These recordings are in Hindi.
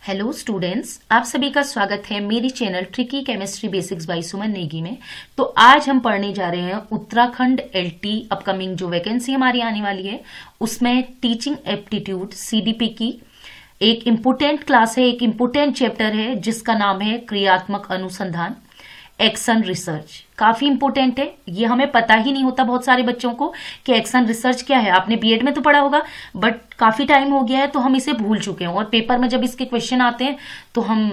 हेलो स्टूडेंट्स, आप सभी का स्वागत है मेरी channel tricky chemistry basics by Suman Negi में। तो आज हम पढ़ने जा रहे हैं उत्तराखंड एलटी अपकमिंग जो वैकेंसी हमारी आने वाली है उसमें टीचिंग एप्टीट्यूड सीडीपी की एक इम्पोर्टेंट क्लास है, एक इम्पोर्टेंट चैप्टर है जिसका नाम है क्रियात्मक अनुसंधान एक्शन रिसर्च। काफी इंपोर्टेंट है, ये हमें पता ही नहीं होता बहुत सारे बच्चों को कि एक्शन रिसर्च क्या है। आपने बीएड में तो पढ़ा होगा बट काफी टाइम हो गया है तो हम इसे भूल चुके हैं और पेपर में जब इसके क्वेश्चन आते हैं तो हम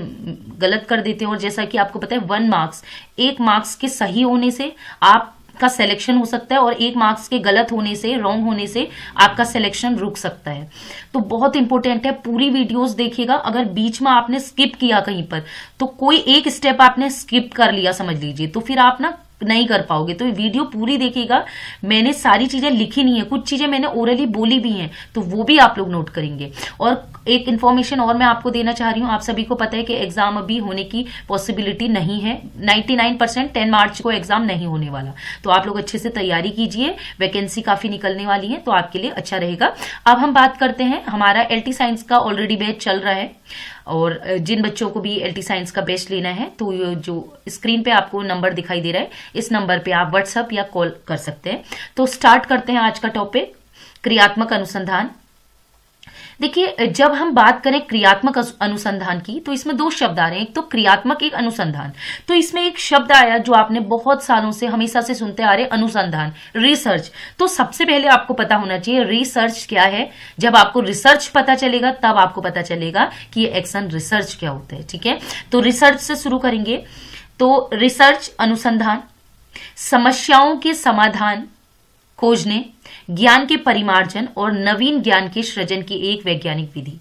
गलत कर देते हैं। और जैसा कि आपको पता है 1 मार्क्स, 1 मार्क्स के सही होने से आप का सिलेक्शन हो सकता है और 1 मार्क्स के गलत होने से, रॉन्ग होने से आपका सिलेक्शन रुक सकता है। तो बहुत इंपॉर्टेंट है, पूरी वीडियोस देखिएगा। अगर बीच में आपने स्किप किया कहीं पर तो कोई एक स्टेप आपने स्किप कर लिया समझ लीजिए, तो फिर आप ना नहीं कर पाओगे। तो वीडियो पूरी देखिएगा। मैंने सारी चीजें लिखी नहीं है, कुछ चीजें मैंने ओरली बोली भी हैं तो वो भी आप लोग नोट करेंगे। और एक इन्फॉर्मेशन और मैं आपको देना चाह रही हूँ, आप सभी को पता है कि एग्जाम अभी होने की पॉसिबिलिटी नहीं है। 99% 10 मार्च को एग्जाम नहीं होने वाला, तो आप लोग अच्छे से तैयारी कीजिए। वैकेंसी काफी निकलने वाली है तो आपके लिए अच्छा रहेगा। अब हम बात करते हैं, हमारा एलटी साइंस का ऑलरेडी बैच चल रहा है और जिन बच्चों को भी एलटी साइंस का बैच लेना है तो जो स्क्रीन पे आपको नंबर दिखाई दे रहा है इस नंबर पे आप व्हाट्सएप या कॉल कर सकते हैं। तो स्टार्ट करते हैं आज का टॉपिक क्रियात्मक अनुसंधान। देखिए, जब हम बात करें क्रियात्मक अनुसंधान की तो इसमें 2 शब्द आ रहे हैं, एक तो क्रियात्मक, एक अनुसंधान। तो इसमें एक शब्द आया जो आपने बहुत सालों से हमेशा से सुनते आ रहे, अनुसंधान, रिसर्च। तो सबसे पहले आपको पता होना चाहिए रिसर्च क्या है। जब आपको रिसर्च पता चलेगा तब आपको पता चलेगा कि ये एक्शन रिसर्च क्या होता है। ठीक है, तो रिसर्च से शुरू करेंगे। तो रिसर्च अनुसंधान, समस्याओं के समाधान खोजने, ज्ञान के परिमार्जन और नवीन ज्ञान के सृजन की एक वैज्ञानिक विधि।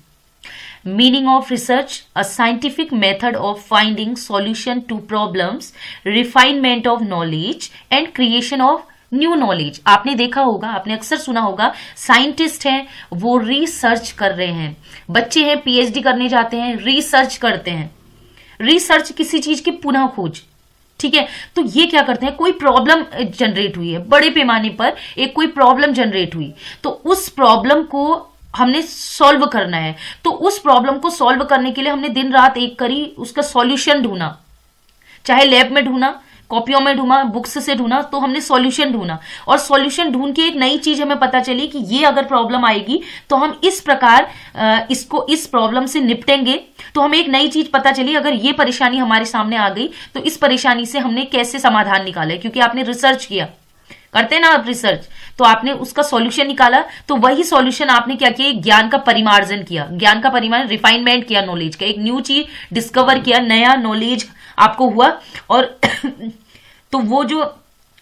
Meaning of research, a scientific method of finding solution to problems, refinement of knowledge and creation of new knowledge. आपने देखा होगा, आपने अक्सर सुना होगा, साइंटिस्ट हैं वो रिसर्च कर रहे हैं, बच्चे हैं पीएचडी करने जाते हैं, रिसर्च करते हैं। रिसर्च किसी चीज की पुनः खोज। ठीक है, तो ये क्या करते हैं, कोई प्रॉब्लम जनरेट हुई है बड़े पैमाने पर, एक कोई प्रॉब्लम जनरेट हुई तो उस प्रॉब्लम को हमने सॉल्व करना है। तो उस प्रॉब्लम को सॉल्व करने के लिए हमने दिन रात एक करी, उसका सॉल्यूशन ढूंढा, चाहे लैब में ढूंढा, कॉपियों में ढूंढा, बुक्स से ढूंढा, तो हमने सॉल्यूशन ढूंढा और सॉल्यूशन ढूंढ के एक नई चीज हमें पता चली कि ये अगर प्रॉब्लम आएगी तो हम इस प्रकार इसको इस प्रॉब्लम से निपटेंगे। तो हमें एक नई चीज पता चली, अगर ये परेशानी हमारे सामने आ गई तो इस परेशानी से हमने कैसे समाधान निकाला है, क्योंकि आपने रिसर्च किया, करते हैं ना आप रिसर्च, तो आपने उसका सॉल्यूशन निकाला। तो वही सॉल्यूशन आपने क्या किया, ज्ञान का परिमार्जन किया, ज्ञान का परिमार्जन, रिफाइनमेंट किया नॉलेज का, एक न्यू चीज डिस्कवर किया, नया नॉलेज आपको हुआ और तो वो जो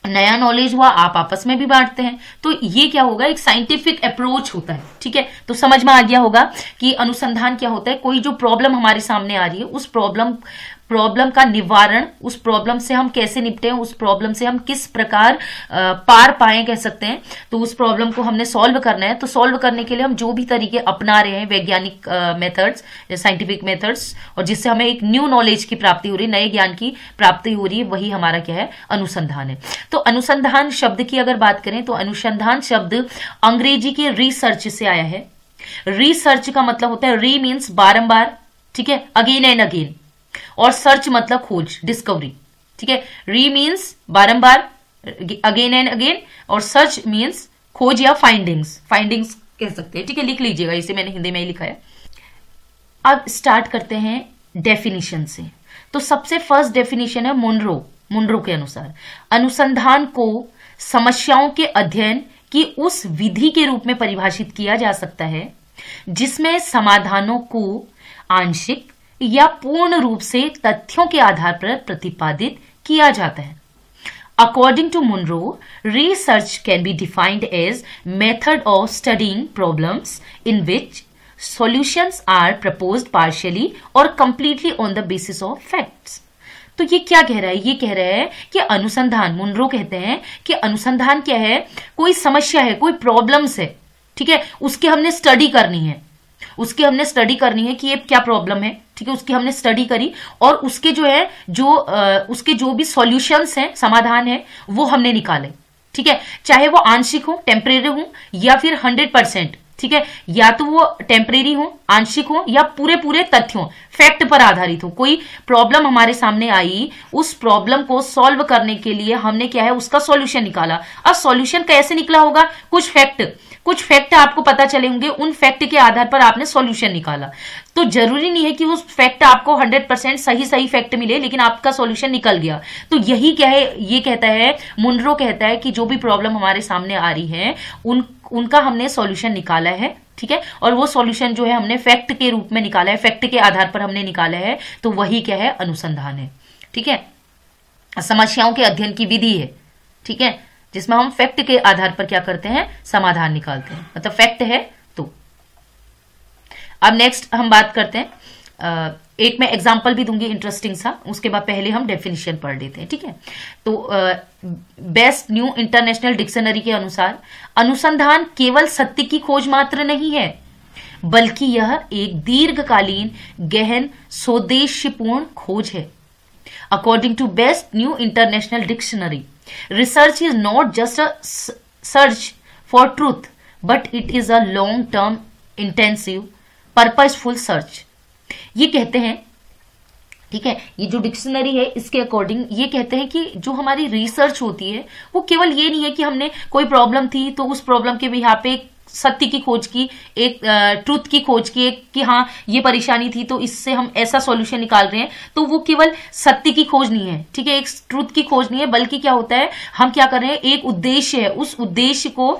नया नॉलेज हुआ आप आपस में भी बांटते हैं। तो ये क्या होगा, एक साइंटिफिक अप्रोच होता है। ठीक है, तो समझ में आ गया होगा कि अनुसंधान क्या होता है। कोई जो प्रॉब्लम हमारे सामने आ रही है उस प्रॉब्लम का निवारण, उस प्रॉब्लम से हम कैसे निपटे, उस प्रॉब्लम से हम किस प्रकार पार पाए कह सकते हैं। तो उस प्रॉब्लम को हमने सॉल्व करना है। तो सॉल्व करने के लिए हम जो भी तरीके अपना रहे हैं, वैज्ञानिक मेथड्स, साइंटिफिक मेथड्स, और जिससे हमें एक न्यू नॉलेज की प्राप्ति हो रही है, नए ज्ञान की प्राप्ति हो रही है, वही हमारा क्या है, अनुसंधान है। तो अनुसंधान शब्द की अगर बात करें तो अनुसंधान शब्द अंग्रेजी के रिसर्च से आया है। रिसर्च का मतलब होता है, री मीन्स बारंबार, ठीक है, अगेन एंड अगेन, और सर्च मतलब खोज, डिस्कवरी। ठीक है, री मीन्स बारंबार, अगेन एंड अगेन, और सर्च मीन्स खोज या फाइंडिंग्स कह सकते हैं। ठीक है, लिख लीजिएगा, इसे मैंने हिंदी में ही लिखा है। अब स्टार्ट करते हैं डेफिनेशन से। तो सबसे फर्स्ट डेफिनेशन है मुनरो के अनुसार, अनुसंधान को समस्याओं के अध्ययन की उस विधि के रूप में परिभाषित किया जा सकता है जिसमें समाधानों को आंशिक या पूर्ण रूप से तथ्यों के आधार पर प्रतिपादित किया जाता है। According to Monroe, research can be defined as method of studying problems in which solutions are proposed partially or completely on the basis of facts. तो ये क्या कह रहा है, ये कह रहा है कि अनुसंधान, मुनरो कहते हैं कि अनुसंधान क्या है, कोई समस्या है, कोई प्रॉब्लम्स है, ठीक है, उसकी हमने स्टडी करनी है, कि ये क्या प्रॉब्लम है। ठीक है, उसकी हमने स्टडी करी और उसके जो है उसके जो भी सॉल्यूशंस हैं, समाधान है, वो हमने निकाले। ठीक है, चाहे वो आंशिक हो, टेम्परेरी हो, या फिर 100%, ठीक है, या तो वो टेम्परेरी हो, आंशिक हो, या पूरे पूरे तथ्यों फैक्ट पर आधारित हो। कोई प्रॉब्लम हमारे सामने आई, उस प्रॉब्लम को सॉल्व करने के लिए हमने क्या है उसका सॉल्यूशन निकाला। अब सॉल्यूशन कैसे निकला होगा, कुछ फैक्ट आपको पता चले होंगे, उन फैक्ट के आधार पर आपने सॉल्यूशन निकाला। तो जरूरी नहीं है कि उस फैक्ट आपको 100% सही फैक्ट मिले, लेकिन आपका सॉल्यूशन निकल गया। तो यही क्या है, ये कहता है, मुनरो कहता है कि जो भी प्रॉब्लम हमारे सामने आ रही है उनका हमने सॉल्यूशन निकाला है, ठीक है, और वो सॉल्यूशन जो है हमने फैक्ट के रूप में निकाला है, फैक्ट के आधार पर हमने निकाला है, तो वही क्या है, अनुसंधान है। ठीक है, समस्याओं के अध्ययन की विधि है, ठीक है, जिसमें हम फैक्ट के आधार पर क्या करते हैं, समाधान निकालते हैं, मतलब फैक्ट है। तो अब नेक्स्ट हम बात करते हैं, एक मैं एग्जांपल भी दूंगी इंटरेस्टिंग सा, उसके बाद पहले हम डेफिनेशन पढ़ लेते हैं। ठीक है, तो बेस्ट न्यू इंटरनेशनल डिक्शनरी के अनुसार अनुसंधान केवल सत्य की खोज मात्र नहीं है, बल्कि यह एक दीर्घकालीन गहन सोदेश्यपूर्ण खोज है। According to best new international dictionary, research is not just a search for truth, but it is a long term intensive purposeful search। ये कहते हैं, ठीक है, ये जो डिक्शनरी है इसके अकॉर्डिंग ये कहते हैं कि जो हमारी रिसर्च होती है वो केवल ये नहीं है कि हमने कोई प्रॉब्लम थी तो उस प्रॉब्लम के भी यहाँ पे सत्य की खोज की, एक ट्रूथ की खोज की, एक कि हाँ ये परेशानी थी तो इससे हम ऐसा सॉल्यूशन निकाल रहे हैं, तो वो केवल सत्य की खोज नहीं है, ठीक है, एक ट्रूथ की खोज नहीं है, बल्कि क्या होता है, हम क्या कर रहे हैं, एक उद्देश्य है, उस उद्देश्य को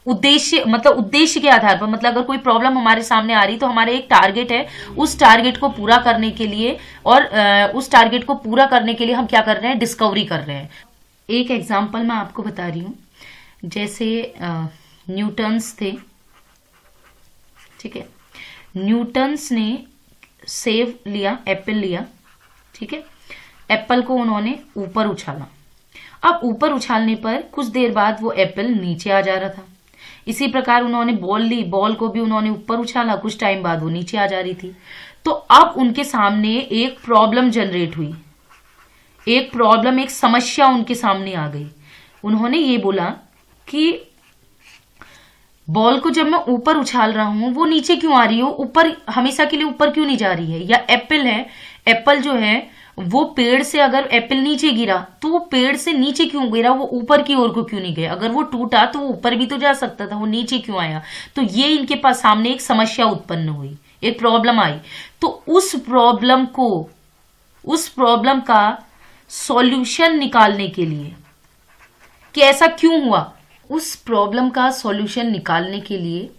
उद्देश्य के आधार पर, मतलब अगर कोई प्रॉब्लम हमारे सामने आ रही तो हमारा एक टारगेट है, उस टारगेट को पूरा करने के लिए, और उस टारगेट को पूरा करने के लिए हम क्या कर रहे हैं, डिस्कवरी कर रहे हैं। एक एग्जाम्पल मैं आपको बता रही हूं, जैसे न्यूटन्स थे, ठीक है, न्यूटन्स ने सेब लिया, एप्पल लिया, ठीक है, एप्पल को उन्होंने ऊपर उछाला। अब ऊपर उछालने पर कुछ देर बाद वो एप्पल नीचे आ जा रहा था। इसी प्रकार उन्होंने बॉल ली, बॉल को भी उन्होंने ऊपर उछाला, कुछ टाइम बाद वो नीचे आ जा रही थी। तो अब उनके सामने एक प्रॉब्लम जनरेट हुई, एक समस्या उनके सामने आ गई। उन्होंने ये बोला कि बॉल को जब मैं ऊपर उछाल रहा हूं वो नीचे क्यों आ रही हो, ऊपर हमेशा के लिए ऊपर क्यों नहीं जा रही है। या एप्पल है, एप्पल जो है वो पेड़ से अगर एप्पल नीचे गिरा तो वो पेड़ से नीचे क्यों गिरा, वो ऊपर की ओर को क्यों नहीं गया। अगर वो टूटा तो वो ऊपर भी तो जा सकता था, वो नीचे क्यों आया। तो ये इनके पास सामने एक समस्या उत्पन्न हुई, एक प्रॉब्लम आई। तो उस प्रॉब्लम का सॉल्यूशन निकालने के लिए कि ऐसा क्यों हुआ, उस प्रॉब्लम का सॉल्यूशन निकालने के लिए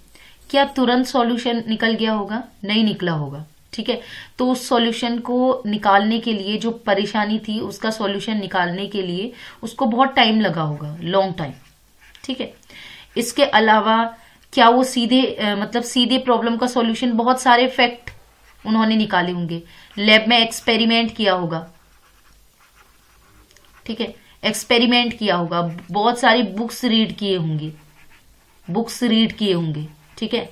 क्या तुरंत सॉल्यूशन निकल गया होगा, नहीं निकला होगा, ठीक है। तो उस सॉल्यूशन को निकालने के लिए, जो परेशानी थी उसका सॉल्यूशन निकालने के लिए उसको बहुत टाइम लगा होगा, लॉन्ग टाइम, ठीक है। इसके अलावा क्या वो सीधे प्रॉब्लम का सॉल्यूशन, बहुत सारे फैक्ट उन्होंने निकाले होंगे, लैब में एक्सपेरिमेंट किया होगा, ठीक है, एक्सपेरिमेंट किया होगा, बहुत सारी बुक्स रीड किए होंगे, ठीक है,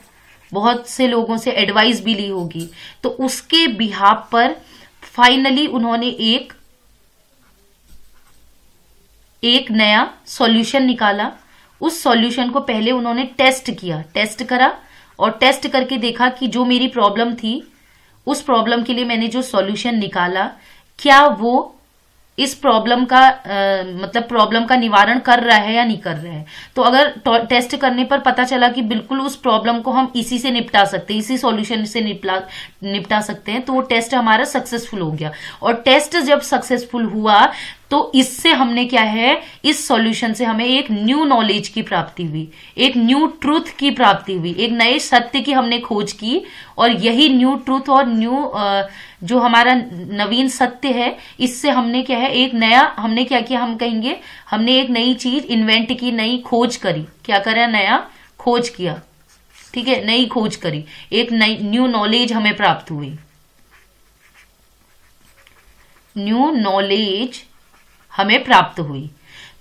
बहुत से लोगों से एडवाइस भी ली होगी। तो उसके बिहाफ पर फाइनली उन्होंने एक नया सॉल्यूशन निकाला। उस सॉल्यूशन को पहले उन्होंने टेस्ट करा और टेस्ट करके देखा कि जो मेरी प्रॉब्लम थी उस प्रॉब्लम के लिए मैंने जो सॉल्यूशन निकाला, क्या वो इस प्रॉब्लम का निवारण कर रहा है या नहीं कर रहा है। तो अगर टेस्ट करने पर पता चला कि बिल्कुल उस प्रॉब्लम को हम इसी से निपटा सकते हैं, इसी सॉल्यूशन से निपटा सकते हैं, तो वो टेस्ट हमारा सक्सेसफुल हो गया। और टेस्ट जब सक्सेसफुल हुआ तो इससे हमने क्या है, इस सॉल्यूशन से हमें एक न्यू नॉलेज की प्राप्ति हुई, एक न्यू ट्रूथ की प्राप्ति हुई, एक नए सत्य की हमने खोज की। और यही न्यू ट्रूथ और न्यू जो हमारा नवीन सत्य है, इससे हमने क्या है, एक नया हमने क्या किया, हम कहेंगे हमने एक नई चीज इन्वेंट की, नई खोज करी। क्या करा, नया खोज किया, ठीक है, नई खोज करी, एक नई न्यू नॉलेज हमें प्राप्त हुई, न्यू नॉलेज हमें प्राप्त हुई।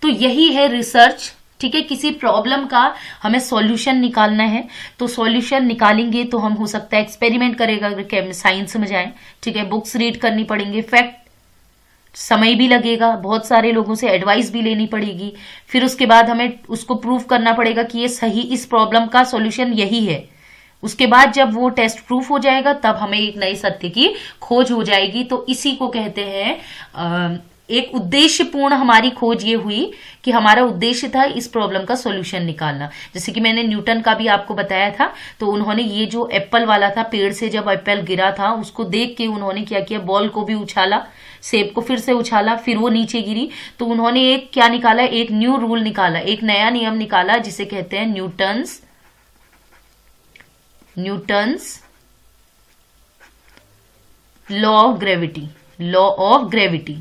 तो यही है रिसर्च, ठीक है। किसी प्रॉब्लम का हमें सॉल्यूशन निकालना है तो सॉल्यूशन निकालेंगे तो हम हो सकता है एक्सपेरिमेंट करेगा, अगर साइंस में जाए, ठीक है, बुक्स रीड करनी पड़ेंगे, फैक्ट समय भी लगेगा, बहुत सारे लोगों से एडवाइस भी लेनी पड़ेगी, फिर उसके बाद हमें उसको प्रूव करना पड़ेगा कि ये सही, इस प्रॉब्लम का सॉल्यूशन यही है। उसके बाद जब वो टेस्ट प्रूफ हो जाएगा तब हमें एक नए सत्य की खोज हो जाएगी। तो इसी को कहते हैं एक उद्देश्यपूर्ण हमारी खोज ये हुई कि हमारा उद्देश्य था इस प्रॉब्लम का सॉल्यूशन निकालना। जैसे कि मैंने न्यूटन का भी आपको बताया था, तो उन्होंने ये जो एप्पल वाला था, पेड़ से जब एप्पल गिरा था उसको देख के उन्होंने क्या किया, बॉल को भी उछाला, सेब को फिर से उछाला, फिर वो नीचे गिरी, तो उन्होंने एक क्या निकाला, एक न्यू रूल निकाला, एक नया नियम निकाला जिसे कहते हैं Newton's law of gravity. Law of gravity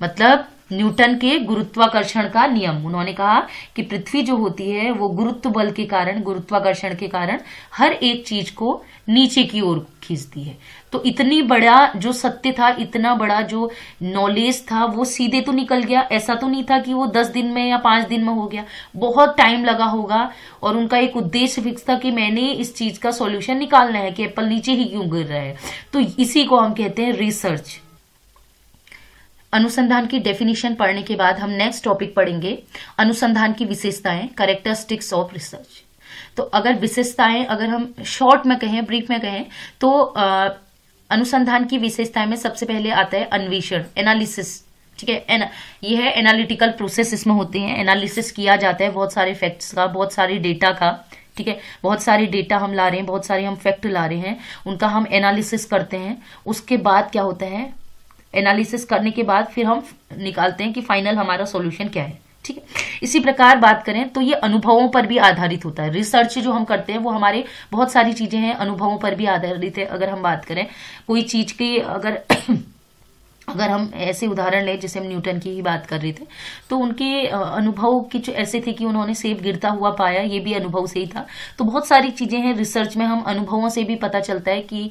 मतलब न्यूटन के गुरुत्वाकर्षण का नियम। उन्होंने कहा कि पृथ्वी जो होती है वो गुरुत्व बल के कारण, गुरुत्वाकर्षण के कारण हर एक चीज को नीचे की ओर खींचती है। तो इतनी बड़ा जो सत्य था, इतना बड़ा जो नॉलेज था, वो सीधे तो निकल गया। ऐसा तो नहीं था कि वो 10 दिन में या 5 दिन में हो गया, बहुत टाइम लगा होगा। और उनका एक उद्देश्य फिक्स था कि मैंने इस चीज का सॉल्यूशन निकालना है कि एप्पल नीचे ही क्यों गिर रहा है। तो इसी को हम कहते हैं रिसर्च। अनुसंधान की डेफिनेशन पढ़ने के बाद हम नेक्स्ट टॉपिक पढ़ेंगे अनुसंधान की विशेषताएं, कैरेक्टरिस्टिक्स ऑफ रिसर्च। तो अगर विशेषताएं, अगर हम शॉर्ट में कहें, ब्रीफ में कहें, तो अनुसंधान की विशेषताएं में सबसे पहले आता है अन्वेषण, एनालिसिस। ठीक है, ये है एनालिटिकल प्रोसेस इसमें होते हैं, एनालिसिस किया जाता है बहुत सारे फैक्ट्स का, बहुत सारे डेटा का। ठीक है, बहुत सारे डेटा हम ला रहे हैं, बहुत सारे हम फैक्ट ला रहे हैं, उनका हम एनालिसिस करते हैं। उसके बाद क्या होता है, एनालिसिस करने के बाद फिर हम निकालते हैं कि फाइनल हमारा सॉल्यूशन क्या है। ठीक है, इसी प्रकार बात करें तो ये अनुभवों पर भी आधारित होता है। रिसर्च जो हम करते हैं वो हमारे बहुत सारी चीजें हैं, अनुभवों पर भी आधारित है। अगर हम बात करें कोई चीज की, अगर हम ऐसे उदाहरण लें, जैसे हम न्यूटन की ही बात कर रहे थे, तो उनके अनुभव कुछ ऐसे थे कि उन्होंने सेब गिरता हुआ पाया, ये भी अनुभव से ही था। तो बहुत सारी चीजें हैं रिसर्च में, हम अनुभवों से भी पता चलता है कि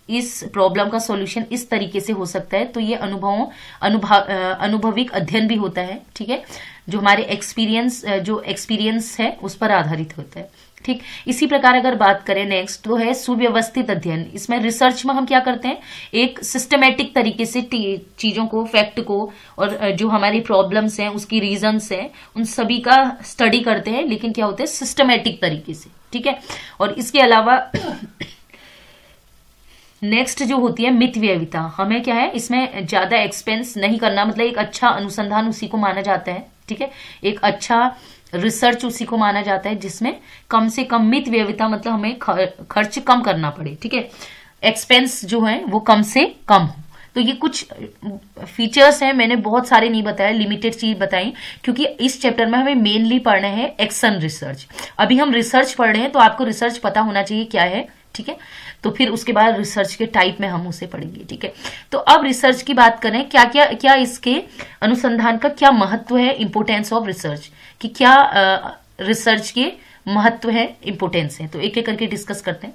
इस प्रॉब्लम का सॉल्यूशन इस तरीके से हो सकता है। तो ये अनुभविक अध्ययन भी होता है। ठीक है, जो हमारे एक्सपीरियंस है उस पर आधारित होता है। ठीक, इसी प्रकार अगर बात करें नेक्स्ट, तो है सुव्यवस्थित अध्ययन। इसमें रिसर्च में हम क्या करते हैं, एक सिस्टमेटिक तरीके से चीजों को, फैक्ट को, और जो हमारी प्रॉब्लम्स हैं उसकी रीजंस हैं, उन सभी का स्टडी करते हैं, लेकिन क्या होता है, सिस्टमेटिक तरीके से। ठीक है, और इसके अलावा नेक्स्ट जो होती है मितव्ययिता, हमें क्या है, इसमें ज्यादा एक्सपेंस नहीं करना, मतलब एक अच्छा अनुसंधान उसी को माना जाता है। ठीक है, एक अच्छा रिसर्च उसी को माना जाता है जिसमें कम से कम मितव्ययिता, मतलब हमें खर्च कम करना पड़े। ठीक है, एक्सपेंस जो है वो कम से कम हो। तो ये कुछ फीचर्स हैं, मैंने बहुत सारे नहीं बताए, लिमिटेड चीज बताई, क्योंकि इस चैप्टर में हमें मेनली पढ़ना है एक्शन रिसर्च। अभी हम रिसर्च पढ़ रहे हैं तो आपको रिसर्च पता होना चाहिए क्या है। ठीक है, तो फिर उसके बाद रिसर्च के टाइप में हम उसे पढ़ेंगे। ठीक है, तो अब रिसर्च की बात करें, क्या इसके अनुसंधान का क्या महत्व है, इंपोर्टेंस ऑफ रिसर्च, कि क्या रिसर्च के महत्व है, इंपोर्टेंस है। तो एक एक करके डिस्कस करते हैं।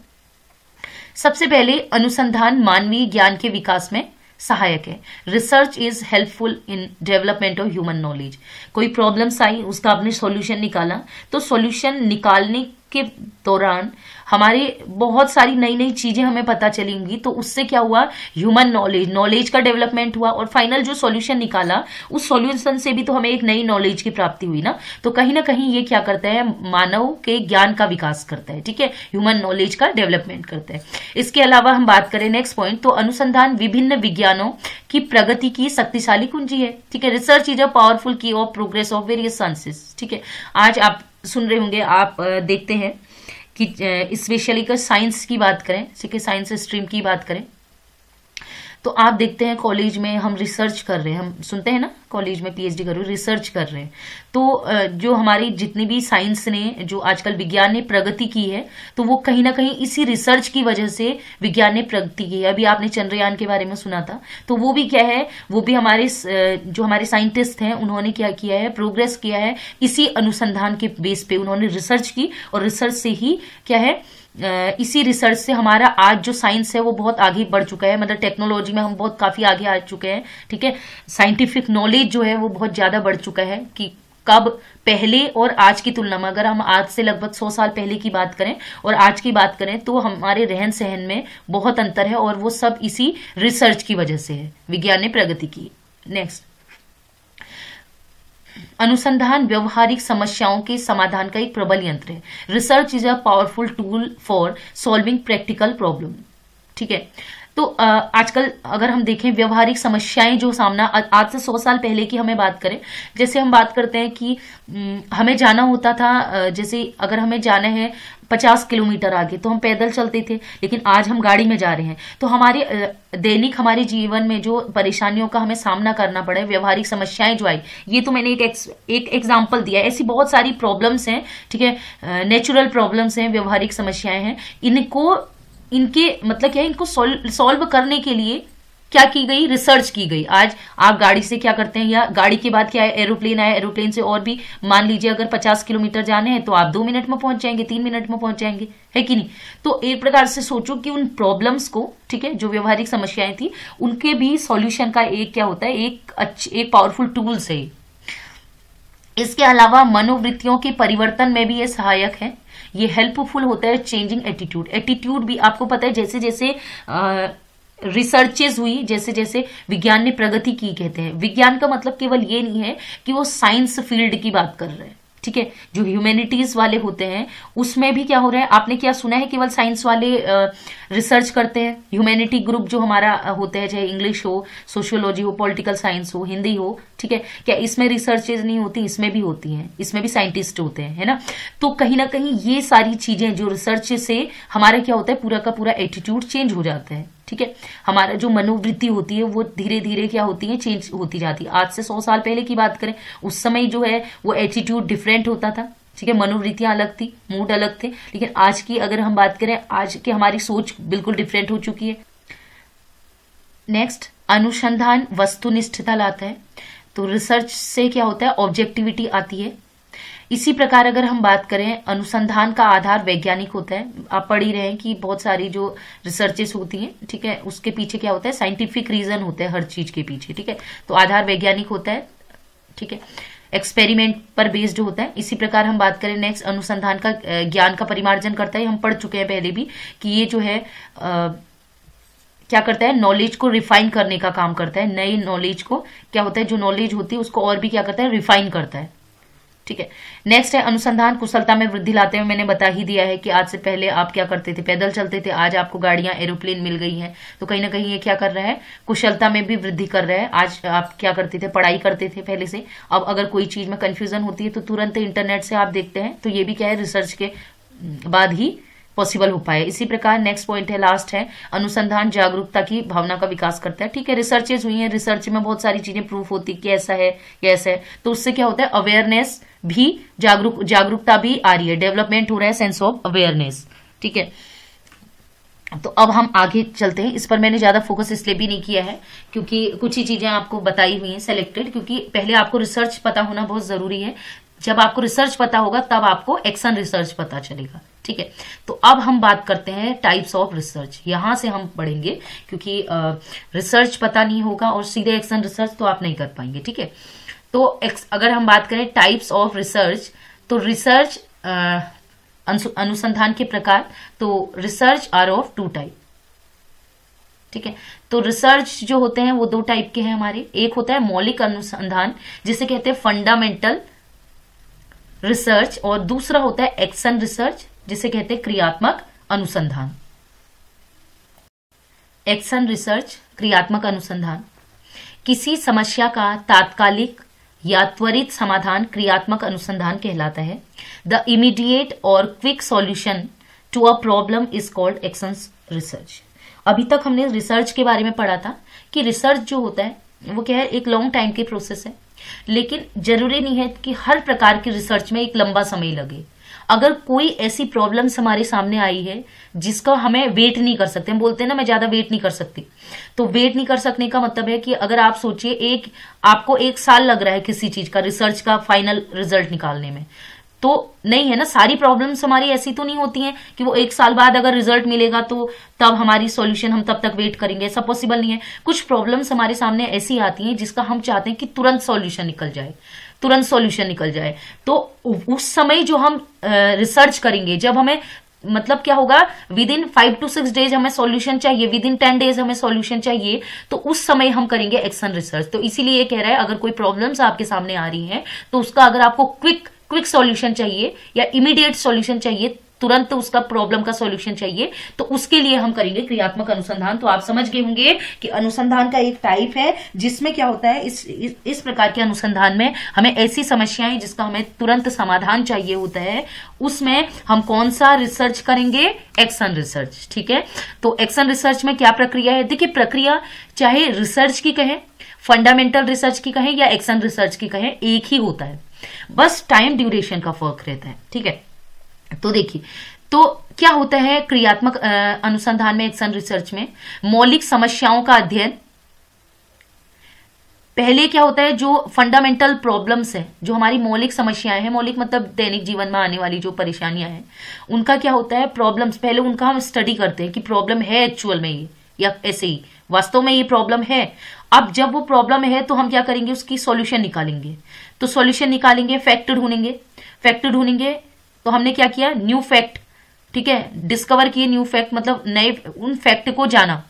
सबसे पहले, अनुसंधान मानवीय ज्ञान के विकास में सहायक है। Research is helpful in development of human knowledge. कोई प्रॉब्लम्स आई, उसका आपने सॉल्यूशन निकाला, तो सॉल्यूशन निकालने के दौरान हमारे बहुत सारी नई नई चीजें हमें पता चलेंगी। तो उससे क्या हुआ, ह्यूमन नॉलेज का डेवलपमेंट हुआ, और फाइनल जो सॉल्यूशन निकाला उस सॉल्यूशन से भी तो हमें एक नई नॉलेज की प्राप्ति हुई ना। तो कहीं ना कहीं ये क्या करता है, मानव के ज्ञान का विकास करता है। ठीक है, ह्यूमन नॉलेज का डेवलपमेंट करता है। इसके अलावा हम बात करें नेक्स्ट पॉइंट, तो अनुसंधान विभिन्न विज्ञानों की प्रगति की शक्तिशाली कुंजी है। ठीक है, रिसर्च इज अ पावरफुल की of progress of various sciences. ठीक है, आज आप सुन रहे होंगे, आप देखते हैं कि स्पेशली का साइंस की बात करें, ठीक है, साइंस स्ट्रीम की बात करें, तो आप देखते हैं कॉलेज में हम रिसर्च कर रहे हैं, हम सुनते हैं ना, कॉलेज में पीएचडी कर रहे हो, रिसर्च कर रहे हैं। तो जो हमारी जितनी भी साइंस ने, जो आजकल विज्ञान ने प्रगति की है, तो वो कहीं ना कहीं इसी रिसर्च की वजह से विज्ञान ने प्रगति की है। अभी आपने चंद्रयान के बारे में सुना था, तो वो भी क्या है, वो भी हमारे जो हमारे साइंटिस्ट हैं उन्होंने क्या किया है, प्रोग्रेस किया है, इसी अनुसंधान के बेस पे उन्होंने रिसर्च की, और रिसर्च से ही क्या है, इसी रिसर्च से हमारा आज जो साइंस है वो बहुत आगे बढ़ चुका है, मतलब टेक्नोलॉजी में हम बहुत काफी आगे आ चुके हैं। ठीक है, साइंटिफिक नॉलेज जो है वो बहुत ज्यादा बढ़ चुका है, कि कब, पहले और आज की तुलना में, अगर हम आज से लगभग 100 साल पहले की बात करें और आज की बात करें तो हमारे रहन सहन में बहुत अंतर है, और वो सब इसी रिसर्च की वजह से है, विज्ञान ने प्रगति की। नेक्स्ट, अनुसंधान व्यवहारिक समस्याओं के समाधान का एक प्रबल यंत्र है। Research is a powerful tool for solving practical problem. ठीक है, तो आजकल अगर हम देखें व्यवहारिक समस्याएं जो सामना, आज से 100 साल पहले की हमें बात करें, जैसे हम बात करते हैं कि हमें जाना होता था, जैसे अगर हमें जाना है 50 किलोमीटर आगे तो हम पैदल चलते थे, लेकिन आज हम गाड़ी में जा रहे हैं। तो हमारे दैनिक हमारे जीवन में जो परेशानियों का हमें सामना करना पड़े, व्यवहारिक समस्याएं जो आई, ये तो मैंने एक एग्जाम्पल दिया, ऐसी बहुत सारी प्रॉब्लम्स हैं। ठीक है, नेचुरल प्रॉब्लम्स हैं, व्यवहारिक समस्याएं हैं, इनके मतलब क्या है, इनको सॉल्व करने के लिए क्या की गई, रिसर्च की गई। आज आप गाड़ी से क्या करते हैं, या गाड़ी के बाद क्या है, एरोप्लेन आया, एरोप्लेन से और भी मान लीजिए अगर 50 किलोमीटर जाने हैं तो आप 2 मिनट में पहुंच जाएंगे, 3 मिनट में पहुंच जाएंगे, है कि नहीं। तो एक प्रकार से सोचो कि उन प्रॉब्लम्स को, ठीक है, जो व्यवहारिक समस्याएं थी, उनके भी सॉल्यूशन का एक क्या होता है, एक पावरफुल टूल्स है। इसके अलावा मनोवृत्तियों के परिवर्तन में भी ये सहायक है। ये हेल्पफुल होता है चेंजिंग एटीट्यूड भी आपको पता है, जैसे जैसे रिसर्चेज हुई, जैसे जैसे विज्ञान ने प्रगति की, कहते हैं विज्ञान का मतलब केवल ये नहीं है कि वो साइंस फील्ड की बात कर रहे हैं। ठीक है, जो ह्यूमैनिटीज वाले होते हैं उसमें भी क्या हो रहा है, आपने क्या सुना है, केवल साइंस वाले रिसर्च करते हैं। ह्यूमैनिटी ग्रुप जो हमारा होते हैं, चाहे इंग्लिश हो, सोशियोलॉजी हो, पॉलिटिकल साइंस हो, हिंदी हो, ठीक है, क्या इसमें रिसर्चेज नहीं होती, इसमें भी होती हैं, इसमें भी साइंटिस्ट होते हैं, है ना। तो कहीं ना कहीं ये सारी चीजें जो रिसर्च से हमारा क्या होता है, पूरा का पूरा एटीट्यूड चेंज हो जाता है। ठीक है, हमारा जो मनोवृत्ति होती है वो धीरे धीरे क्या होती है, चेंज होती जाती है। आज से 100 साल पहले की बात करें, उस समय जो है वो एटीट्यूड डिफरेंट होता था। ठीक है, मनोवृत्तियां अलग थी, मूड अलग थे, लेकिन आज की अगर हम बात करें, आज की हमारी सोच बिल्कुल डिफरेंट हो चुकी है। नेक्स्ट, अनुसंधान वस्तुनिष्ठता लाता है। तो रिसर्च से क्या होता है, ऑब्जेक्टिविटी आती है। इसी प्रकार अगर हम बात करें, अनुसंधान का आधार वैज्ञानिक होता है। आप पढ़ ही रहे हैं कि बहुत सारी जो रिसर्चेस होती हैं, ठीक है, उसके पीछे क्या होता है, साइंटिफिक रीजन होता है हर चीज के पीछे। ठीक है, तो आधार वैज्ञानिक होता है। ठीक है, एक्सपेरिमेंट पर बेस्ड होता है। इसी प्रकार हम बात करें नेक्स्ट, अनुसंधान का ज्ञान का परिमार्जन करता है। हम पढ़ चुके हैं पहले भी कि ये जो है क्या करता है, नॉलेज को रिफाइन करने का काम करता है। नई नॉलेज को क्या होता है, जो नॉलेज होती है उसको और भी क्या करता है, रिफाइन करता है। ठीक है, नेक्स्ट है अनुसंधान कुशलता में वृद्धि लाते हैं। मैंने बता ही दिया है कि आज से पहले आप क्या करते थे, पैदल चलते थे, आज आपको गाड़ियां, एरोप्लेन मिल गई हैं, तो कहीं ना कहीं ये क्या कर रहा है, कुशलता में भी वृद्धि कर रहा है। आज आप क्या करते थे, पढ़ाई करते थे पहले से, अब अगर कोई चीज में कंफ्यूजन होती है तो तुरंत इंटरनेट से आप देखते हैं, तो ये भी क्या है, रिसर्च के बाद ही पॉसिबल हो पाए। इसी प्रकार नेक्स्ट पॉइंट है, लास्ट है, अनुसंधान जागरूकता की भावना का विकास करता है। ठीक है, रिसर्चेज हुई हैं, रिसर्च में बहुत सारी चीजें प्रूफ होती कि ऐसा है या ऐसा है, तो उससे क्या होता है, अवेयरनेस भी, जागरूकता भी आ रही है, डेवलपमेंट हो रहा है, सेंस ऑफ अवेयरनेस। ठीक है, तो अब हम आगे चलते हैं। इस पर मैंने ज्यादा फोकस इसलिए भी नहीं किया है क्योंकि कुछ ही चीजें आपको बताई हुई हैं सिलेक्टेड, क्योंकि पहले आपको रिसर्च पता होना बहुत जरूरी है। जब आपको रिसर्च पता होगा तब आपको एक्शन रिसर्च पता चलेगा। ठीक है, तो अब हम बात करते हैं टाइप्स ऑफ रिसर्च। यहां से हम पढ़ेंगे क्योंकि रिसर्च पता नहीं होगा और सीधे एक्शन रिसर्च तो आप नहीं कर पाएंगे। ठीक है, तो अगर हम बात करें टाइप्स ऑफ रिसर्च, तो रिसर्च अनुसंधान के प्रकार, तो रिसर्च आर ऑफ 2 टाइप। ठीक है, तो रिसर्च जो होते हैं वो 2 टाइप के हैं हमारे। एक होता है मौलिक अनुसंधान जिसे कहते हैं फंडामेंटल रिसर्च, और दूसरा होता है एक्शन रिसर्च जिसे कहते हैं क्रियात्मक अनुसंधान। एक्शन रिसर्च, क्रियात्मक अनुसंधान, किसी समस्या का तात्कालिक या त्वरित समाधान क्रियात्मक अनुसंधान कहलाता है। द इमीडिएट और quick solution to a problem is called action research. अभी तक हमने रिसर्च के बारे में पढ़ा था कि रिसर्च जो होता है वो क्या है, एक लॉन्ग टाइम की प्रोसेस है, लेकिन जरूरी नहीं है कि हर प्रकार की रिसर्च में एक लंबा समय लगे। अगर कोई ऐसी प्रॉब्लम्स हमारे सामने आई है जिसका हमें वेट नहीं कर सकते, हम बोलते हैं ना मैं ज्यादा वेट नहीं कर सकती, तो वेट नहीं कर सकने का मतलब है कि अगर आप सोचिए आपको 1 साल लग रहा है किसी चीज का रिसर्च का फाइनल रिजल्ट निकालने में, तो नहीं है ना, सारी प्रॉब्लम्स हमारी ऐसी तो नहीं होती हैं कि वो 1 साल बाद अगर रिजल्ट मिलेगा तो तब हमारी सॉल्यूशन, हम तब तक वेट करेंगे, ऐसा पॉसिबल नहीं है। कुछ प्रॉब्लम्स हमारे सामने ऐसी आती हैं जिसका हम चाहते हैं कि तुरंत सॉल्यूशन निकल जाए, तुरंत सॉल्यूशन निकल जाए। तो उस समय जो हम रिसर्च करेंगे, जब हमें मतलब क्या होगा, विद इन 5 to 6 डेज हमें सॉल्यूशन चाहिए, विद इन 10 डेज हमें सॉल्यूशन चाहिए, तो उस समय हम करेंगे एक्शन रिसर्च। तो इसीलिए ये कह रहा है अगर कोई प्रॉब्लम्स आपके सामने आ रही हैं तो उसका अगर आपको क्विक सॉल्यूशन चाहिए या इमीडिएट सॉल्यूशन चाहिए, तुरंत उसका प्रॉब्लम का सॉल्यूशन चाहिए, तो उसके लिए हम करेंगे क्रियात्मक अनुसंधान। तो आप समझ गए होंगे कि अनुसंधान का एक टाइप है जिसमें क्या होता है, इस प्रकार के अनुसंधान में हमें ऐसी समस्याएं जिसका हमें तुरंत समाधान चाहिए होता है, उसमें हम कौन सा रिसर्च करेंगे, एक्शन रिसर्च। ठीक है, तो एक्शन रिसर्च में क्या प्रक्रिया है, देखिए प्रक्रिया चाहे रिसर्च की कहें, फंडामेंटल रिसर्च की कहें या एक्शन रिसर्च की कहें, एक ही होता है, बस टाइम ड्यूरेशन का फर्क रहता है। ठीक है, तो देखिए, तो क्या होता है क्रियात्मक अनुसंधान में, एक्शन रिसर्च में मौलिक समस्याओं का अध्ययन। पहले क्या होता है, जो फंडामेंटल प्रॉब्लम्स है, जो हमारी मौलिक समस्याएं हैं, मौलिक मतलब दैनिक जीवन में आने वाली जो परेशानियां हैं, उनका क्या होता है, प्रॉब्लम्स, पहले उनका हम स्टडी करते हैं कि प्रॉब्लम है एक्चुअल में ये, या ऐसे ही वास्तव में ये प्रॉब्लम है। अब जब वो प्रॉब्लम है तो हम क्या करेंगे, उसकी सॉल्यूशन निकालेंगे। तो सॉल्यूशन निकालेंगे, फैक्ट ढूंढेंगे। तो हमने क्या किया, न्यू फैक्ट, ठीक है, डिस्कवर किए न्यू फैक्ट, मतलब नए उन फैक्ट को जाना।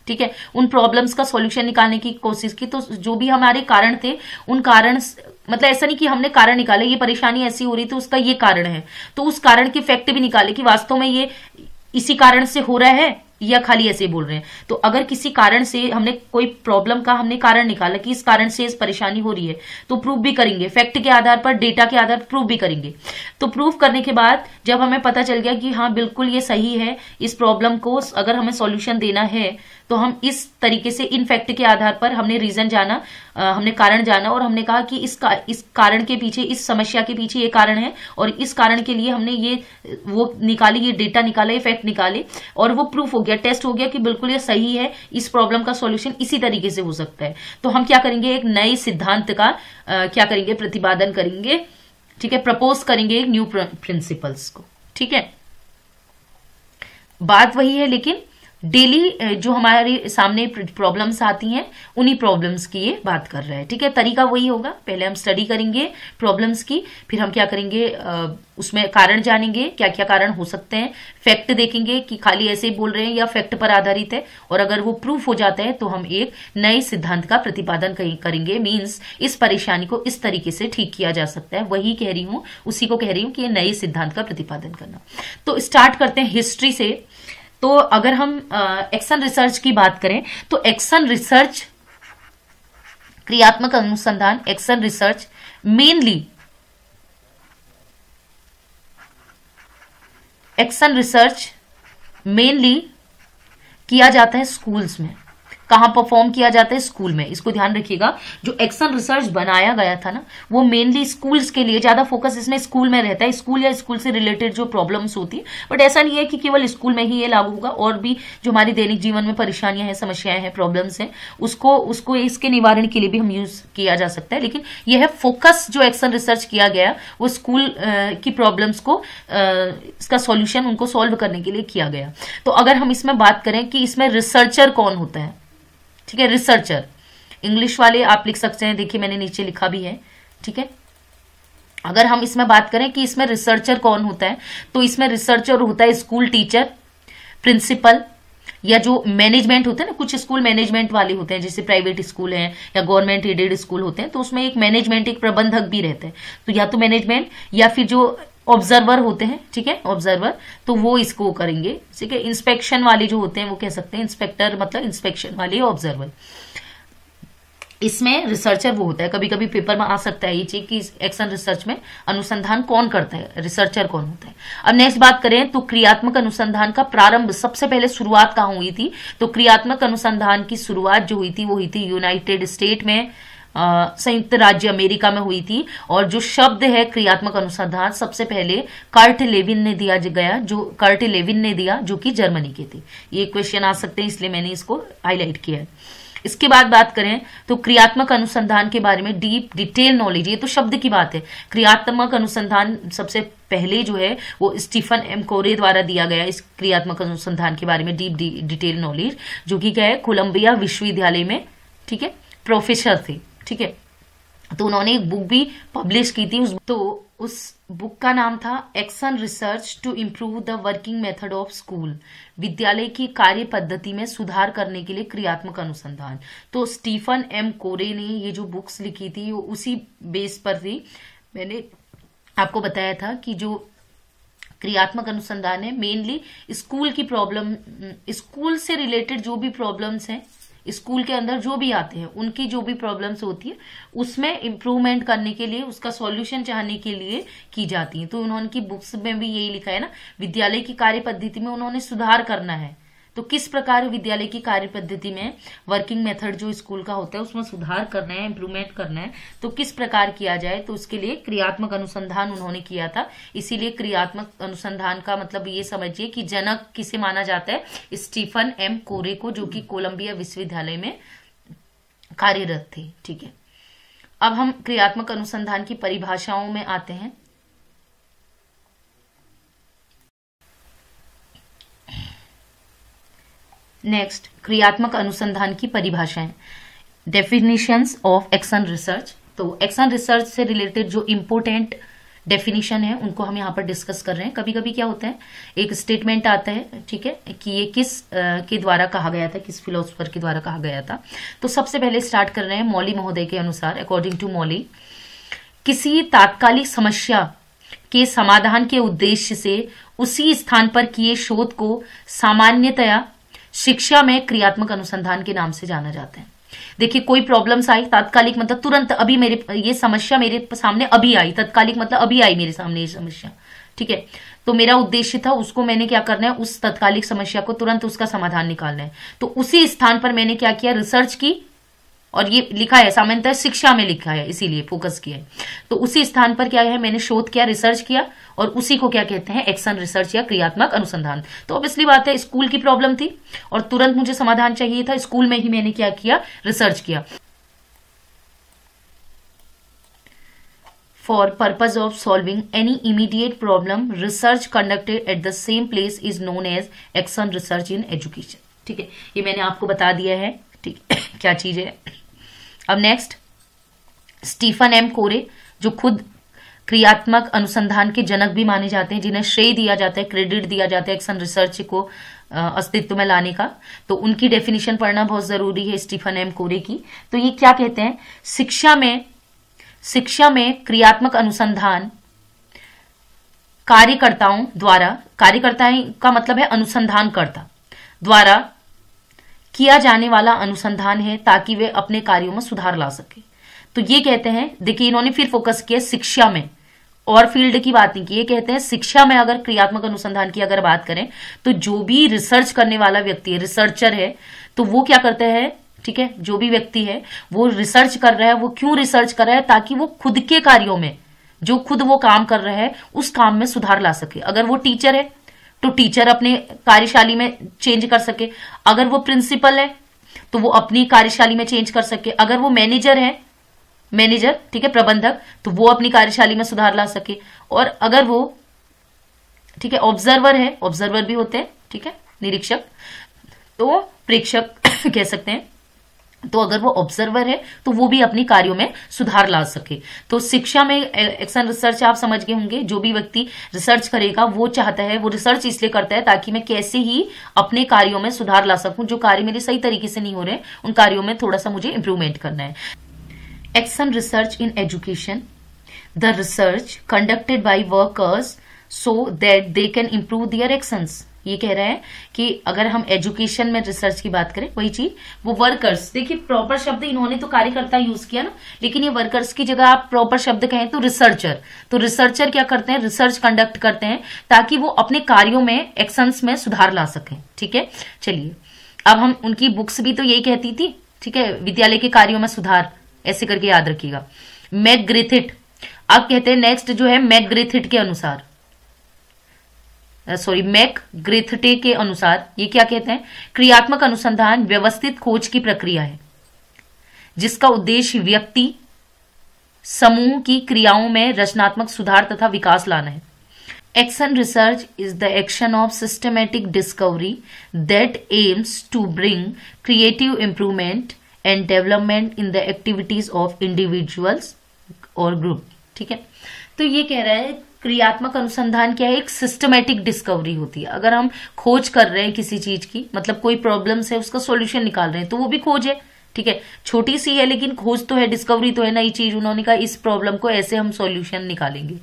ठीक है, उन प्रॉब्लम्स का सॉल्यूशन निकालने की कोशिश की। तो जो भी हमारे कारण थे, उन कारण, मतलब ऐसा नहीं कि हमने कारण निकाले, ये परेशानी ऐसी हो रही थी उसका ये कारण है, तो उस कारण के फैक्ट भी निकाले कि वास्तव में ये इसी कारण से हो रहा है या खाली ऐसे बोल रहे हैं। तो अगर किसी कारण से हमने कोई प्रॉब्लम का हमने कारण निकाला कि इस कारण से इस परेशानी हो रही है, तो प्रूव भी करेंगे, फैक्ट के आधार पर, डेटा के आधार पर प्रूव भी करेंगे। तो प्रूव करने के बाद जब हमें पता चल गया कि हाँ बिल्कुल ये सही है, इस प्रॉब्लम को अगर हमें सॉल्यूशन देना है तो हम इस तरीके से, इन फैक्ट के आधार पर हमने रीजन जाना, हमने कारण जाना, और हमने कहा कि इस कारण के पीछे, इस समस्या के पीछे ये कारण है, और इस कारण के लिए हमने ये वो निकाली, ये डेटा निकाला, ये फैक्ट निकाले, और वो प्रूफ हो गया, टेस्ट हो गया कि बिल्कुल ये सही है, इस प्रॉब्लम का सॉल्यूशन इसी तरीके से हो सकता है। तो हम क्या करेंगे, एक नए सिद्धांत का क्या करेंगे, प्रतिपादन करेंगे। ठीक है, प्रपोज करेंगे एक न्यू प्रिंसिपल्स को। ठीक है, बात वही है, लेकिन डेली जो हमारे सामने प्रॉब्लम्स आती हैं, उन्हीं प्रॉब्लम्स की ये बात कर रहा है। ठीक है, तरीका वही होगा, पहले हम स्टडी करेंगे प्रॉब्लम्स की, फिर हम क्या करेंगे, उसमें कारण जानेंगे, क्या क्या कारण हो सकते हैं, फैक्ट देखेंगे कि खाली ऐसे ही बोल रहे हैं या फैक्ट पर आधारित है, और अगर वो प्रूफ हो जाता है तो हम एक नए सिद्धांत का प्रतिपादन करेंगे। मीन्स इस परेशानी को इस तरीके से ठीक किया जा सकता है, वही कह रही हूं, उसी को कह रही हूं कि ये नए सिद्धांत का प्रतिपादन करना। तो स्टार्ट करते हैं हिस्ट्री से। तो अगर हम एक्शन रिसर्च की बात करें तो एक्शन रिसर्च, क्रियात्मक अनुसंधान, action research mainly, action research mainly किया जाता है स्कूल्स में। कहां परफॉर्म किया जाता है, स्कूल में। इसको ध्यान रखिएगा, जो एक्शन रिसर्च बनाया गया था ना, वो मेनली स्कूल्स के लिए, ज्यादा फोकस इसमें स्कूल में रहता है, स्कूल या स्कूल से रिलेटेड जो प्रॉब्लम्स होती है। बट ऐसा नहीं है कि केवल स्कूल में ही ये लागू होगा, और भी जो हमारी दैनिक जीवन में परेशानियां हैं, समस्याएं हैं, प्रॉब्लम्स हैं, उसको इसके निवारण के लिए भी हम यूज किया जा सकता है। लेकिन यह फोकस जो एक्शन रिसर्च किया गया वो स्कूल की प्रॉब्लम्स को, इसका सॉल्यूशन उनको सॉल्व करने के लिए किया गया। तो अगर हम इसमें बात करें कि इसमें रिसर्चर कौन होता है, ठीक है, रिसर्चर इंग्लिश वाले आप लिख सकते हैं, देखिए मैंने नीचे लिखा भी है। ठीक है, अगर हम इसमें बात करें कि इसमें रिसर्चर कौन होता है, तो इसमें रिसर्चर होता है स्कूल टीचर, प्रिंसिपल, या जो मैनेजमेंट होते हैं ना, कुछ स्कूल मैनेजमेंट वाले होते हैं, जैसे प्राइवेट स्कूल हैं या गवर्नमेंट एडेड स्कूल होते हैं, तो उसमें एक मैनेजमेंट, एक प्रबंधक भी रहता है। तो या तो मैनेजमेंट या फिर जो ऑब्जर्वर होते हैं, ठीक है, ऑब्जर्वर, तो वो इसको करेंगे। ठीक है, इंस्पेक्शन वाले जो होते हैं वो कह सकते हैं इंस्पेक्टर, मतलब इंस्पेक्शन वाले ऑब्जर्वर। इसमें रिसर्चर वो होता है, कभी कभी पेपर में आ सकता है ये चीज कि एक्शन रिसर्च में अनुसंधान कौन करता है, रिसर्चर कौन होता है। अब नेक्स्ट बात करें तो क्रियात्मक अनुसंधान का प्रारंभ, सबसे पहले शुरुआत कहाँ हुई थी, तो क्रियात्मक अनुसंधान की शुरुआत जो हुई थी वो हुई थी यूनाइटेड स्टेट में, संयुक्त राज्य अमेरिका में हुई थी। और जो शब्द है क्रियात्मक अनुसंधान, सबसे पहले कर्ट लेविन ने दिया गया, जो कर्ट लेविन ने दिया, जो कि जर्मनी के थे। ये क्वेश्चन आ सकते हैं, इसलिए मैंने इसको हाईलाइट किया है। इसके बाद बात करें तो क्रियात्मक अनुसंधान के बारे में डीप डिटेल नॉलेज, ये तो शब्द की बात है। क्रियात्मक अनुसंधान सबसे पहले जो है वो स्टीफन एम कोरे द्वारा दिया गया, इस क्रियात्मक अनुसंधान के बारे में डीप डिटेल नॉलेज, जो कि क्या है, कोलंबिया विश्वविद्यालय में, ठीक है, प्रोफेसर थे। ठीक है, तो उन्होंने एक बुक भी पब्लिश की थी। उस बुक का नाम था action research to improve the working method of school, विद्यालय की कार्य पद्धति में सुधार करने के लिए क्रियात्मक अनुसंधान। तो स्टीफन एम कोरे ने ये जो बुक्स लिखी थी वो उसी बेस पर थी। मैंने आपको बताया था कि जो क्रियात्मक अनुसंधान है मेनली स्कूल की प्रॉब्लम, स्कूल से रिलेटेड जो भी प्रॉब्लम्स हैं, स्कूल के अंदर जो भी आते हैं उनकी जो भी प्रॉब्लम्स होती है उसमें इम्प्रूवमेंट करने के लिए, उसका सॉल्यूशन चाहने के लिए की जाती है। तो उन्होंने की बुक्स में भी यही लिखा है ना, विद्यालय की कार्य पद्धति में उन्होंने सुधार करना है। तो किस प्रकार विद्यालय की कार्य पद्धति में वर्किंग मेथड जो स्कूल का होता है उसमें सुधार करना है, इम्प्रूवमेंट करना है, तो किस प्रकार किया जाए, तो उसके लिए क्रियात्मक अनुसंधान उन्होंने किया था। इसीलिए क्रियात्मक अनुसंधान का मतलब ये समझिए कि जनक किसे माना जाता है, स्टीफन एम कोरे को, जो कि कोलंबिया विश्वविद्यालय में कार्यरत थे। ठीक है, अब हम क्रियात्मक अनुसंधान की परिभाषाओं में आते हैं। नेक्स्ट, क्रियात्मक अनुसंधान की परिभाषाएं, डेफिनेशंस ऑफ एक्शन रिसर्च। तो एक्शन रिसर्च से रिलेटेड जो इंपोर्टेंट डेफिनेशन है उनको हम यहाँ पर डिस्कस कर रहे हैं। कभी कभी क्या होता है, एक स्टेटमेंट आता है, ठीक है, कि ये किस के द्वारा कहा गया था, किस फिलोसोफर के द्वारा कहा गया था। तो सबसे पहले स्टार्ट कर रहे हैं मॉली महोदय के अनुसार। अकॉर्डिंग टू मॉली, किसी तात्कालिक समस्या के समाधान के उद्देश्य से उसी स्थान पर किए शोध को सामान्यतया शिक्षा में क्रियात्मक अनुसंधान के नाम से जाना जाता है। देखिए, कोई प्रॉब्लम्स आई, तात्कालिक मतलब तुरंत, अभी मेरे ये समस्या मेरे सामने अभी आई, तात्कालिक मतलब अभी आई मेरे सामने ये समस्या, ठीक है। तो मेरा उद्देश्य था उसको मैंने क्या करना है, उस तात्कालिक समस्या को तुरंत उसका समाधान निकालना है। तो उसी स्थान पर मैंने क्या किया, रिसर्च की, और ये लिखा है सामान्यतः शिक्षा में लिखा है इसीलिए फोकस किया है। तो उसी स्थान पर क्या है, मैंने शोध किया, रिसर्च किया, और उसी को क्या कहते हैं, एक्शन रिसर्च या क्रियात्मक अनुसंधान। तो ऑब्वियसली बात है, स्कूल की प्रॉब्लम थी और तुरंत मुझे समाधान चाहिए था, स्कूल में ही मैंने क्या किया, रिसर्च किया। For purpose of solving any immediate problem, research conducted at the same place is known as action research in education. ठीक है, ये मैंने आपको बता दिया है, ठीक है, क्या चीज है। अब नेक्स्ट, स्टीफन एम कोरे, जो खुद क्रियात्मक अनुसंधान के जनक भी माने जाते हैं, जिन्हें श्रेय दिया जाता है, क्रेडिट दिया जाता है एक्शन रिसर्च को अस्तित्व में लाने का। तो उनकी डेफिनेशन पढ़ना बहुत जरूरी है, स्टीफन एम कोरे की। तो ये क्या कहते हैं, शिक्षा में क्रियात्मक अनुसंधान कार्यकर्ताओं द्वारा, कार्यकर्ताओं का मतलब है अनुसंधानकर्ता द्वारा किया जाने वाला अनुसंधान है ताकि वे अपने कार्यों में सुधार ला सके। तो ये कहते हैं, देखिए इन्होंने फिर फोकस किया शिक्षा में, और फील्ड की बात नहीं की। ये कहते हैं शिक्षा में अगर क्रियात्मक अनुसंधान की अगर बात करें तो जो भी रिसर्च करने वाला व्यक्ति है, रिसर्चर है, तो वो क्या करता है, ठीक है, जो भी व्यक्ति है वो रिसर्च कर रहा है, वो क्यों रिसर्च कर रहा है, ताकि वो खुद के कार्यों में, जो खुद वो काम कर रहा है उस काम में सुधार ला सके। अगर वो टीचर है तो टीचर अपने कार्यशाली में चेंज कर सके, अगर वो प्रिंसिपल है तो वो अपनी कार्यशाली में चेंज कर सके, अगर वो मैनेजर है, मैनेजर, ठीक है, प्रबंधक, तो वो अपनी कार्यशाली में सुधार ला सके, और अगर वो, ठीक है, ऑब्जर्वर है, ऑब्जर्वर भी होते हैं, ठीक है, निरीक्षक, तो प्रेक्षक कह सकते हैं, तो अगर वो ऑब्जर्वर है तो वो भी अपनी कार्यों में सुधार ला सके। तो शिक्षा में एक्शन रिसर्च आप समझ गए होंगे, जो भी व्यक्ति रिसर्च करेगा वो चाहता है, वो रिसर्च इसलिए करता है ताकि मैं कैसे ही अपने कार्यों में सुधार ला सकूं, जो कार्य मेरे सही तरीके से नहीं हो रहे उन कार्यों में थोड़ा सा मुझे इंप्रूवमेंट करना है। Action research in education, the research conducted by workers so that they can improve their actions. ये कह रहा है कि अगर हम एजुकेशन में रिसर्च की बात करें, वही चीज, वो वर्कर्स, देखिए प्रॉपर शब्द इन्होंने तो कार्यकर्ता यूज किया ना, लेकिन ये वर्कर्स की जगह आप प्रॉपर शब्द कहें तो रिसर्चर। तो रिसर्चर क्या करते हैं, रिसर्च कंडक्ट करते हैं ताकि वो अपने कार्यों में, एक्शंस में सुधार ला सकें। ठीक है, चलिए अब हम, उनकी बुक्स भी तो यही कहती थी, ठीक है, विद्यालय के कार्यों में सुधार, ऐसे करके याद रखिएगा। मैकग्रिथिट, अब कहते हैं नेक्स्ट जो है मैकग्रिथिट के अनुसार, मैकग्रिथिटे के अनुसार ये क्या कहते हैं, क्रियात्मक अनुसंधान व्यवस्थित खोज की प्रक्रिया है जिसका उद्देश्य व्यक्ति समूह की क्रियाओं में रचनात्मक सुधार तथा विकास लाना है। Action research is the action of systematic discovery that aims to bring creative improvement and development in the activities of individuals और ग्रुप। ठीक है, तो ये कह रहा है क्रियात्मक अनुसंधान क्या है, एक सिस्टमेटिक डिस्कवरी होती है। अगर हम खोज कर रहे हैं किसी चीज की, मतलब कोई प्रॉब्लम्स है उसका सॉल्यूशन निकाल रहे हैं, तो वो भी खोज है। ठीक है, छोटी सी है लेकिन खोज तो है, डिस्कवरी तो है, नई चीज उन्होंने कहा इस प्रॉब्लम को ऐसे हम सॉल्यूशन निकालेंगे।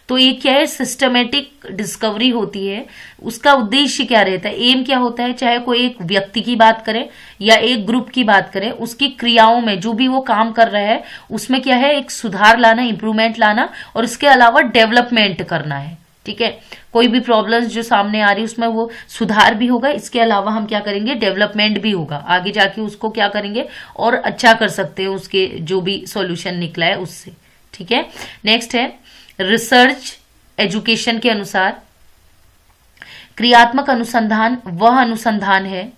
तो ये क्या है, सिस्टमेटिक डिस्कवरी होती है। उसका उद्देश्य क्या रहता है, एम क्या होता है, चाहे कोई एक व्यक्ति की बात करें या एक ग्रुप की बात करें, उसकी क्रियाओं में जो भी वो काम कर रहा है उसमें क्या है, एक सुधार लाना, इंप्रूवमेंट लाना, और इसके अलावा डेवलपमेंट करना है। ठीक है, कोई भी प्रॉब्लम्स जो सामने आ रही है उसमें वो सुधार भी होगा, इसके अलावा हम क्या करेंगे, डेवलपमेंट भी होगा, आगे जाके उसको क्या करेंगे और अच्छा कर सकते हैं उसके जो भी सॉल्यूशन निकला है उससे। ठीक है, नेक्स्ट है रिसर्च एजुकेशन के अनुसार क्रियात्मक अनुसंधान वह अनुसंधान है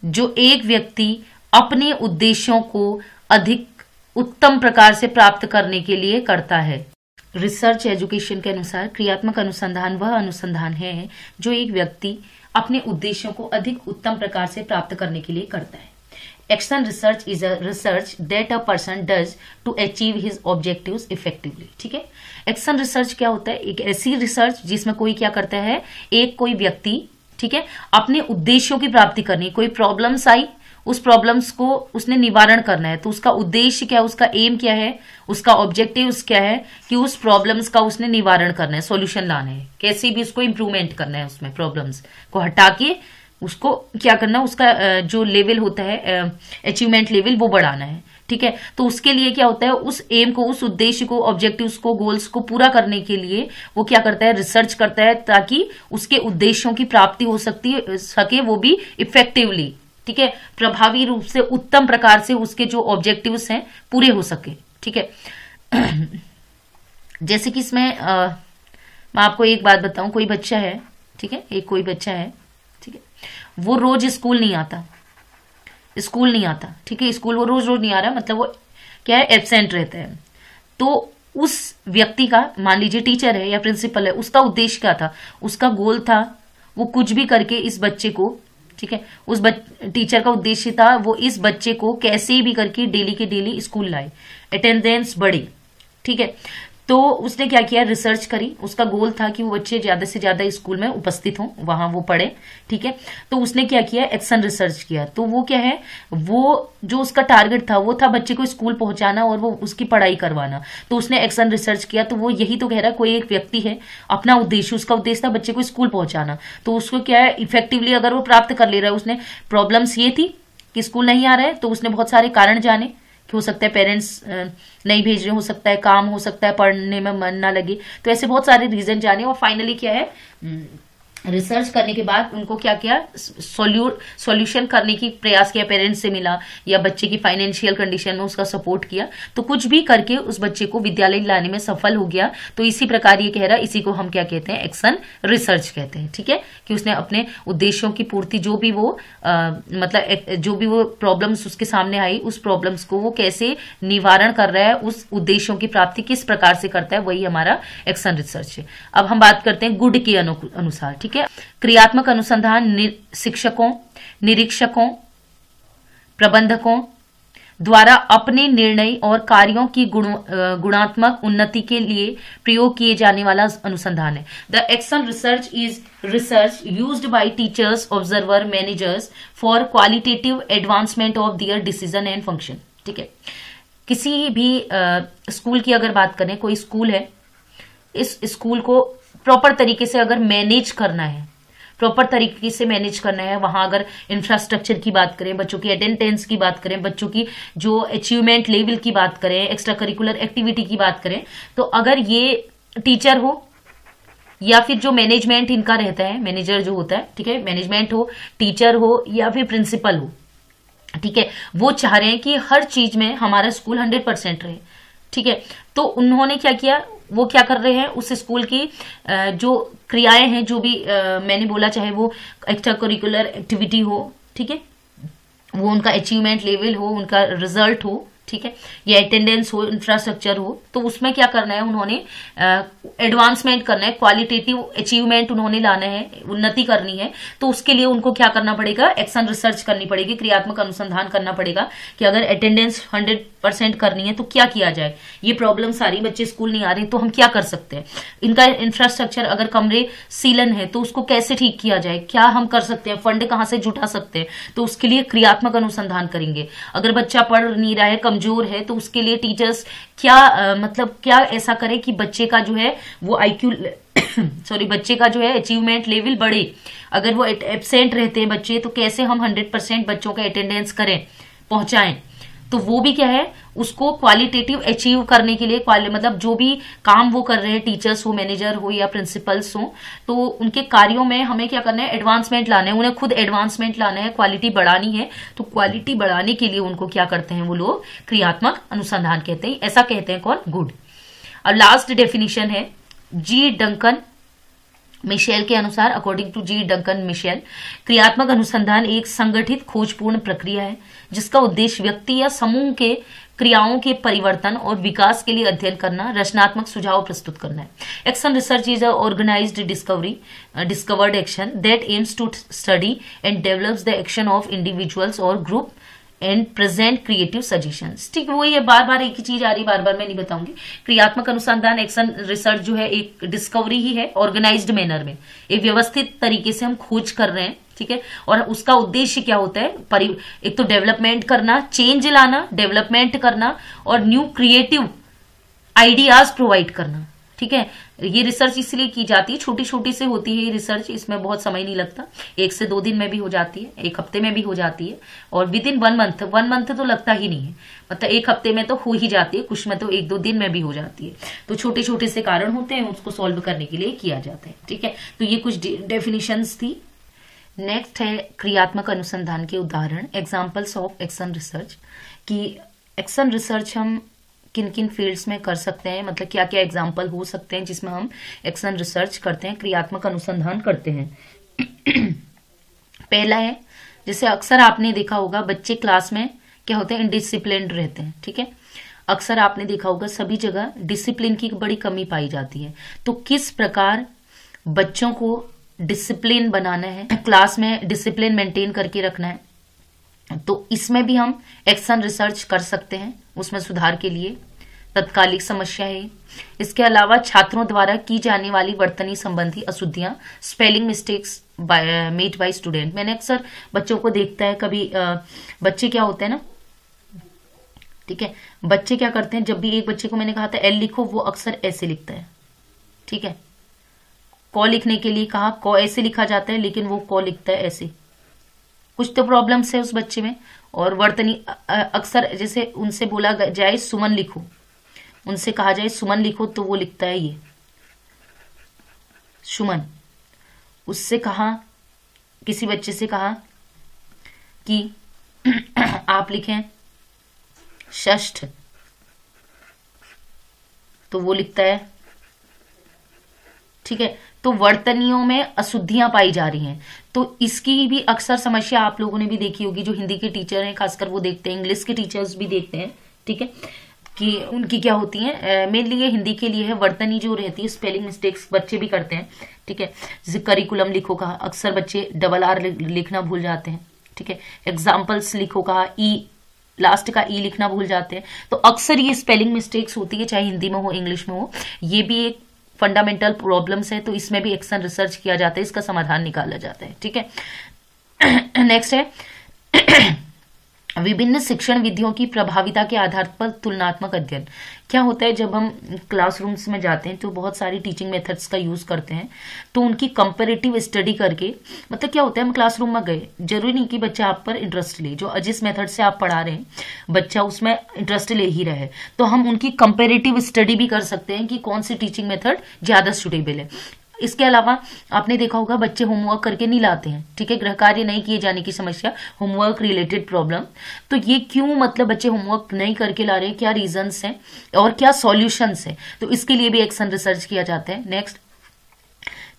जो एक व्यक्ति अपने उद्देश्यों को अधिक उत्तम प्रकार से प्राप्त करने के लिए करता है। रिसर्च एजुकेशन के अनुसार क्रियात्मक अनुसंधान वह अनुसंधान है जो एक व्यक्ति अपने उद्देश्यों को अधिक उत्तम प्रकार से प्राप्त करने के लिए करता है। Action research is a research that a person does to achieve his objectives effectively. ठीक है, एक्शन रिसर्च क्या होता है, एक ऐसी रिसर्च जिसमें कोई क्या करता है, एक कोई व्यक्ति, ठीक है, अपने उद्देश्यों की प्राप्ति करनी, कोई प्रॉब्लम्स आई, उस प्रॉब्लम्स को उसने निवारण करना है, तो उसका उद्देश्य क्या है, उसका एम क्या है, उसका ऑब्जेक्टिव क्या है कि उस प्रॉब्लम्स का उसने निवारण करना है, सॉल्यूशन लाना है, कैसे भी उसको इंप्रूवमेंट करना है, उसमें प्रॉब्लम्स को हटा के उसको क्या करना है, उसका जो लेवल होता है अचीवमेंट लेवल वो बढ़ाना है। ठीक है, तो उसके लिए क्या होता है, उस एम को, उस उद्देश्य को, ऑब्जेक्टिव्स को, गोल्स को पूरा करने के लिए वो क्या करता है, रिसर्च करता है, ताकि उसके उद्देश्यों की प्राप्ति हो सके, वो भी इफेक्टिवली, ठीक है, प्रभावी रूप से, उत्तम प्रकार से उसके जो ऑब्जेक्टिव्स हैं पूरे हो सके। ठीक है, जैसे कि इसमें मैं आपको एक बात बताऊं, कोई बच्चा है, ठीक है, एक कोई बच्चा है, ठीक है, वो रोज स्कूल नहीं आता, ठीक है, स्कूल वो रोज नहीं आ रहा, मतलब वो क्या है, एब्सेंट रहता है। तो उस व्यक्ति का, मान लीजिए टीचर है या प्रिंसिपल है, उसका उद्देश्य क्या था, उसका गोल था वो कुछ भी करके इस बच्चे को, ठीक है, उस टीचर का उद्देश्य था वो इस बच्चे को कैसे भी करके डेली के डेली स्कूल लाए, अटेंडेंस बढ़े। ठीक है, तो उसने क्या किया, रिसर्च करी, उसका गोल था कि वो बच्चे ज्यादा से ज्यादा स्कूल में उपस्थित हों, वहां वो पढ़े। ठीक है, तो उसने क्या किया, एक्शन रिसर्च किया। तो वो क्या है, वो जो उसका टारगेट था वो था बच्चे को स्कूल पहुंचाना और वो उसकी पढ़ाई करवाना। तो उसने एक्शन रिसर्च किया, तो वो यही तो कह रहा है, कोई एक व्यक्ति है, अपना उद्देश्य, उसका उद्देश्य था बच्चे को स्कूल पहुंचाना, तो उसको क्या है, इफेक्टिवली अगर वो प्राप्त कर ले रहा है, उसने प्रॉब्लम्स ये थी कि स्कूल नहीं आ रहा है, तो उसने बहुत सारे कारण जाने कि हो सकता है पेरेंट्स नहीं भेज रहे, हो सकता है काम, हो सकता है पढ़ने में मन ना लगे, तो ऐसे बहुत सारे रीजन जाने, और फाइनली क्या है, रिसर्च करने के बाद उनको क्या किया, सॉल्यूशन करने की प्रयास किया, पेरेंट्स से मिला या बच्चे की फाइनेंशियल कंडीशन में उसका सपोर्ट किया, तो कुछ भी करके उस बच्चे को विद्यालय लाने में सफल हो गया। तो इसी प्रकार ये कह रहा है, इसी को हम क्या कहते हैं, एक्शन रिसर्च कहते हैं। ठीक है, कि उसने अपने उद्देश्यों की पूर्ति, जो भी वो मतलब जो भी वो प्रॉब्लम्स उसके सामने आई, उस प्रॉब्लम्स को वो कैसे निवारण कर रहा है, उस उद्देश्यों की प्राप्ति किस प्रकार से करता है, वही हमारा एक्शन रिसर्च है। अब हम बात करते हैं गुड के अनुसार। ठीक है, क्रियात्मक अनुसंधान शिक्षकों, निरीक्षकों, प्रबंधकों द्वारा अपने निर्णय और कार्यों की गुणात्मक उन्नति के लिए प्रयोग किए जाने वाला अनुसंधान है। The action research is research used by teachers, observer, managers for qualitative advancement of their decision and function. ठीक है, किसी भी स्कूल की अगर बात करें, कोई स्कूल है, इस स्कूल को प्रॉपर तरीके से अगर मैनेज करना है, प्रॉपर तरीके से मैनेज करना है, वहां अगर इंफ्रास्ट्रक्चर की बात करें, बच्चों की अटेंडेंस की बात करें, बच्चों की जो अचीवमेंट लेवल की बात करें, एक्स्ट्रा करिकुलर एक्टिविटी की बात करें, तो अगर ये टीचर हो या फिर जो मैनेजमेंट इनका रहता है, मैनेजर जो होता है, ठीक है, मैनेजमेंट हो, टीचर हो या फिर प्रिंसिपल हो, ठीक है, वो चाह रहे हैं कि हर चीज में हमारा स्कूल 100% रहे। ठीक है, तो उन्होंने क्या किया, वो क्या कर रहे हैं, उस स्कूल की जो क्रियाएं हैं, जो भी मैंने बोला, चाहे वो एक्स्ट्रा करिकुलर एक्टिविटी हो, ठीक है, वो उनका अचीवमेंट लेवल हो, उनका रिजल्ट हो, ठीक है, या अटेंडेंस हो, इंफ्रास्ट्रक्चर हो, तो उसमें क्या करना है, उन्होंने एडवांसमेंट करना है, क्वालिटेटिव अचीवमेंट उन्होंने लाना है, उन्नति करनी है। तो उसके लिए उनको क्या करना पड़ेगा, एक्शन रिसर्च करनी पड़ेगी, क्रियात्मक अनुसंधान करना पड़ेगा कि अगर अटेंडेंस 100% करनी है तो क्या किया जाए। ये प्रॉब्लम सारी, बच्चे स्कूल नहीं आ रहे तो हम क्या कर सकते हैं, इनका इंफ्रास्ट्रक्चर, अगर कमरे सीलन है तो उसको कैसे ठीक किया जाए, क्या हम कर सकते हैं, फंड कहां से जुटा सकते हैं, तो उसके लिए क्रियात्मक अनुसंधान करेंगे। अगर बच्चा पढ़ नहीं रहा है, कमजोर है, तो उसके लिए टीचर्स क्या मतलब क्या ऐसा करे कि बच्चे का जो है वो आईक्यू सॉरी, बच्चे का जो है अचीवमेंट लेवल बढ़े। अगर वो एब्सेंट रहते हैं बच्चे, तो कैसे हम 100% बच्चों का अटेंडेंस करें, पहुंचाएं। तो वो भी क्या है, उसको क्वालिटेटिव अचीव करने के लिए मतलब जो भी काम वो कर रहे हैं, टीचर्स हो, मैनेजर हो या प्रिंसिपल्स हो, तो उनके कार्यों में हमें क्या करना है, एडवांसमेंट लाना है, उन्हें खुद एडवांसमेंट लाना है, क्वालिटी बढ़ानी है। तो क्वालिटी बढ़ाने के लिए उनको क्या करते हैं वो लोग, क्रियात्मक अनुसंधान कहते हैं। ऐसा कहते हैं कौन, गुड। अब लास्ट डेफिनेशन है जी डंकन मिशेल के अनुसार, according to G Duncan Mitchell, क्रियात्मक अनुसंधान एक संगठित खोजपूर्ण प्रक्रिया है जिसका उद्देश्य व्यक्ति या समूह के क्रियाओं के परिवर्तन और विकास के लिए अध्ययन करना, रचनात्मक सुझाव प्रस्तुत करना है। Action research is a organized discovered action that aims to study and develops the action of individuals और group and present creative suggestions. ठीक है, वही है, बार बार एक ही चीज आ रही, बार बार मैं नहीं बताऊंगी। क्रियात्मक अनुसंधान, एक्शन रिसर्च जो है एक डिस्कवरी ही है, ऑर्गेनाइज्ड मैनर में, एक व्यवस्थित तरीके से हम खोज कर रहे हैं। ठीक है, और उसका उद्देश्य क्या होता है, एक तो डेवलपमेंट करना, चेंज लाना, डेवलपमेंट करना, और न्यू क्रिएटिव आइडियाज प्रोवाइड करना। ठीक है, ये रिसर्च इसलिए की जाती है, छोटी छोटी से होती है ये रिसर्च, इसमें बहुत समय नहीं लगता, 1 से 2 दिन में भी हो जाती है, 1 हफ्ते में भी हो जाती है, और विद इन 1 मंथ तो लगता ही नहीं है, मतलब 1 हफ्ते में तो हो ही जाती है, कुछ में तो 1-2 दिन में भी हो जाती है। तो छोटे छोटे से कारण होते हैं, उसको सॉल्व करने के लिए किया जाता है। ठीक है, तो ये कुछ डेफिनेशंस थी। नेक्स्ट है क्रियात्मक अनुसंधान के उदाहरण, एग्जाम्पल्स ऑफ एक्शन रिसर्च, कि एक्शन रिसर्च हम किन किन फील्ड्स में कर सकते हैं, मतलब क्या क्या एग्जाम्पल हो सकते हैं जिसमें हम एक्शन रिसर्च करते हैं, क्रियात्मक अनुसंधान करते हैं। पहला है, जैसे अक्सर आपने देखा होगा बच्चे क्लास में क्या होते हैं, इनडिसिप्लिन्ड रहते हैं। ठीक है, अक्सर आपने देखा होगा सभी जगह डिसिप्लिन की बड़ी कमी पाई जाती है। तो किस प्रकार बच्चों को डिसिप्लिन बनाना है, क्लास में डिसिप्लिन मेंटेन करके रखना है, तो इसमें भी हम एक्शन रिसर्च कर सकते हैं, उसमें सुधार के लिए। तत्कालिक समस्या है। इसके अलावा छात्रों द्वारा की जाने वाली वर्तनी संबंधी अशुद्धियां, spelling mistakes made by student. मैंने अक्सर बच्चों को देखता है, कभी बच्चे क्या होते हैं ना, ठीक है, बच्चे क्या करते हैं, जब भी एक बच्चे को मैंने कहा था एल लिखो, वो अक्सर ऐसे लिखता है। ठीक है, कॉ लिखने के लिए कहा, कॉ ऐसे लिखा जाता है, लेकिन वो कॉ लिखता है ऐसे। कुछ तो प्रॉब्लम्स है उस बच्चे में। और वर्तनी अक्सर जैसे उनसे बोला जाए सुमन लिखो, उनसे कहा जाए सुमन लिखो, तो वो लिखता है ये सुमन। उससे कहा, किसी बच्चे से कहा कि आप लिखें षष्ठ, तो वो लिखता है। ठीक है, तो वर्तनियों में अशुद्धियां पाई जा रही हैं। तो इसकी भी अक्सर समस्या आप लोगों ने भी देखी होगी, जो हिंदी के टीचर हैं खासकर वो देखते हैं, इंग्लिश के टीचर्स भी देखते हैं। ठीक है, कि उनकी क्या होती है, मेनली ये हिंदी के लिए है, वर्तनी जो रहती है, स्पेलिंग मिस्टेक्स बच्चे भी करते हैं। ठीक है, जैसे करिकुलम लिखो कहा, अक्सर बच्चे RR लिखना भूल जाते हैं। ठीक है, एग्जाम्पल्स लिखो कहा, ई लास्ट का ई लिखना भूल जाते हैं। तो अक्सर ये स्पेलिंग मिस्टेक्स होती है, चाहे हिंदी में हो इंग्लिश में हो। ये भी एक फंडामेंटल प्रॉब्लम्स है, तो इसमें भी एक्शन रिसर्च किया जाता है, इसका समाधान निकाला जाता है। ठीक है, नेक्स्ट है विभिन्न शिक्षण विधियों की प्रभाविता के आधार पर तुलनात्मक अध्ययन। क्या होता है, जब हम क्लासरूम्स में जाते हैं तो बहुत सारी टीचिंग मेथड्स का यूज करते हैं, तो उनकी कंपैरेटिव स्टडी करके, मतलब क्या होता है, हम क्लासरूम में गए, जरूरी नहीं कि बच्चा आप पर इंटरेस्ट ले, जो जिस मेथड से आप पढ़ा रहे हैं बच्चा उसमें इंटरेस्ट ले ही रहे, तो हम उनकी कंपैरेटिव स्टडी भी कर सकते हैं कि कौन सी टीचिंग मेथड ज्यादा सुटेबल है। इसके अलावा आपने देखा होगा बच्चे होमवर्क करके नहीं लाते हैं। ठीक है, गृह कार्य नहीं किए जाने की समस्या, होमवर्क रिलेटेड प्रॉब्लम। तो ये क्यों, मतलब बच्चे होमवर्क नहीं करके ला रहे हैं, क्या रीजंस हैं और क्या सॉल्यूशंस हैं, तो इसके लिए भी एक्शन रिसर्च किया जाता है। नेक्स्ट,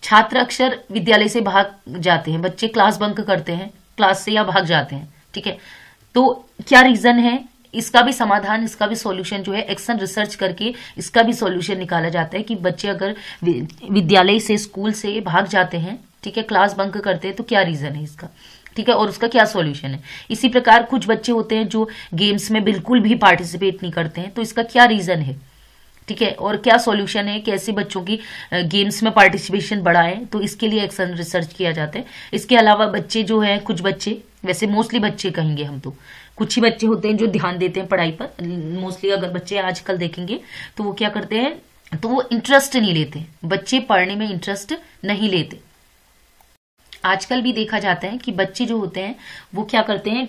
छात्र अक्सर विद्यालय से भाग जाते हैं, बच्चे क्लास बंक करते हैं क्लास से या भाग जाते हैं। ठीक है, तो क्या रीजन है, इसका भी समाधान, इसका भी सॉल्यूशन जो है एक्शन रिसर्च करके इसका भी सॉल्यूशन निकाला जाता है कि बच्चे अगर विद्यालय से, स्कूल से भाग जाते हैं, ठीक है, क्लास बंक करते हैं, तो क्या रीजन है इसका, ठीक है, और उसका क्या सॉल्यूशन है। इसी प्रकार कुछ बच्चे होते हैं जो गेम्स में बिल्कुल भी पार्टिसिपेट नहीं करते हैं, तो इसका क्या रीजन है, ठीक है, और क्या सॉल्यूशन है, कैसे बच्चों की गेम्स में पार्टिसिपेशन बढ़ाएं, तो इसके लिए एक्शन रिसर्च किया जाता है। इसके अलावा बच्चे जो है, कुछ बच्चे, वैसे मोस्टली बच्चे कहेंगे हम, तो कुछ ही बच्चे होते हैं जो ध्यान देते हैं पढ़ाई पर। मोस्टली अगर बच्चे आजकल देखेंगे तो वो क्या करते हैं, तो वो इंटरेस्ट नहीं लेते, बच्चे पढ़ने में इंटरेस्ट नहीं लेते। आजकल भी देखा जाता है कि बच्चे जो होते हैं वो क्या करते हैं,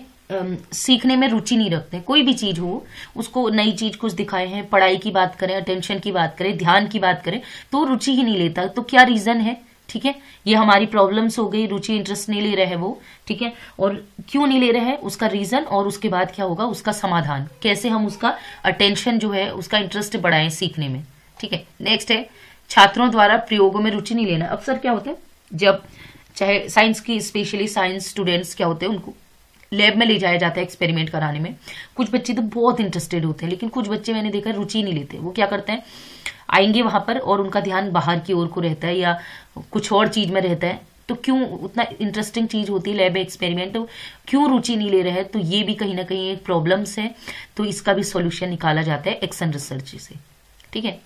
सीखने में रुचि नहीं रखते। कोई भी चीज हो, उसको नई चीज कुछ दिखाए हैं, पढ़ाई की बात करें, अटेंशन की बात करें, ध्यान की बात करें, तो रुचि ही नहीं लेता। तो क्या रीजन है, ठीक है, ये हमारी प्रॉब्लम्स हो गई, रुचि इंटरेस्ट नहीं ले रहे हैं वो, ठीक है, और क्यों नहीं ले रहे हैं उसका रीजन, और उसके बाद क्या होगा उसका समाधान, कैसे हम उसका अटेंशन जो है, उसका इंटरेस्ट बढ़ाएं सीखने में, ठीक है। नेक्स्ट है छात्रों द्वारा प्रयोगों में रुचि नहीं लेना। अक्सर क्या होता है, जब चाहे साइंस की, स्पेशली साइंस स्टूडेंट्स क्या होते हैं, उनको लैब में ले जाया जाता है एक्सपेरिमेंट कराने में। कुछ बच्चे तो बहुत इंटरेस्टेड होते हैं, लेकिन कुछ बच्चे मैंने देखा रुचि नहीं लेते। वो क्या करते हैं, आएंगे वहां पर और उनका ध्यान बाहर की ओर को रहता है या कुछ और चीज में रहता है। तो क्यों, उतना इंटरेस्टिंग चीज होती है लैब एक्सपेरिमेंट, तो क्यों रुचि नहीं ले रहे हैं, तो ये भी कहीं ना कहीं एक प्रॉब्लम्स है। तो इसका भी सॉल्यूशन निकाला जाता है एक्शन रिसर्च से, ठीक है।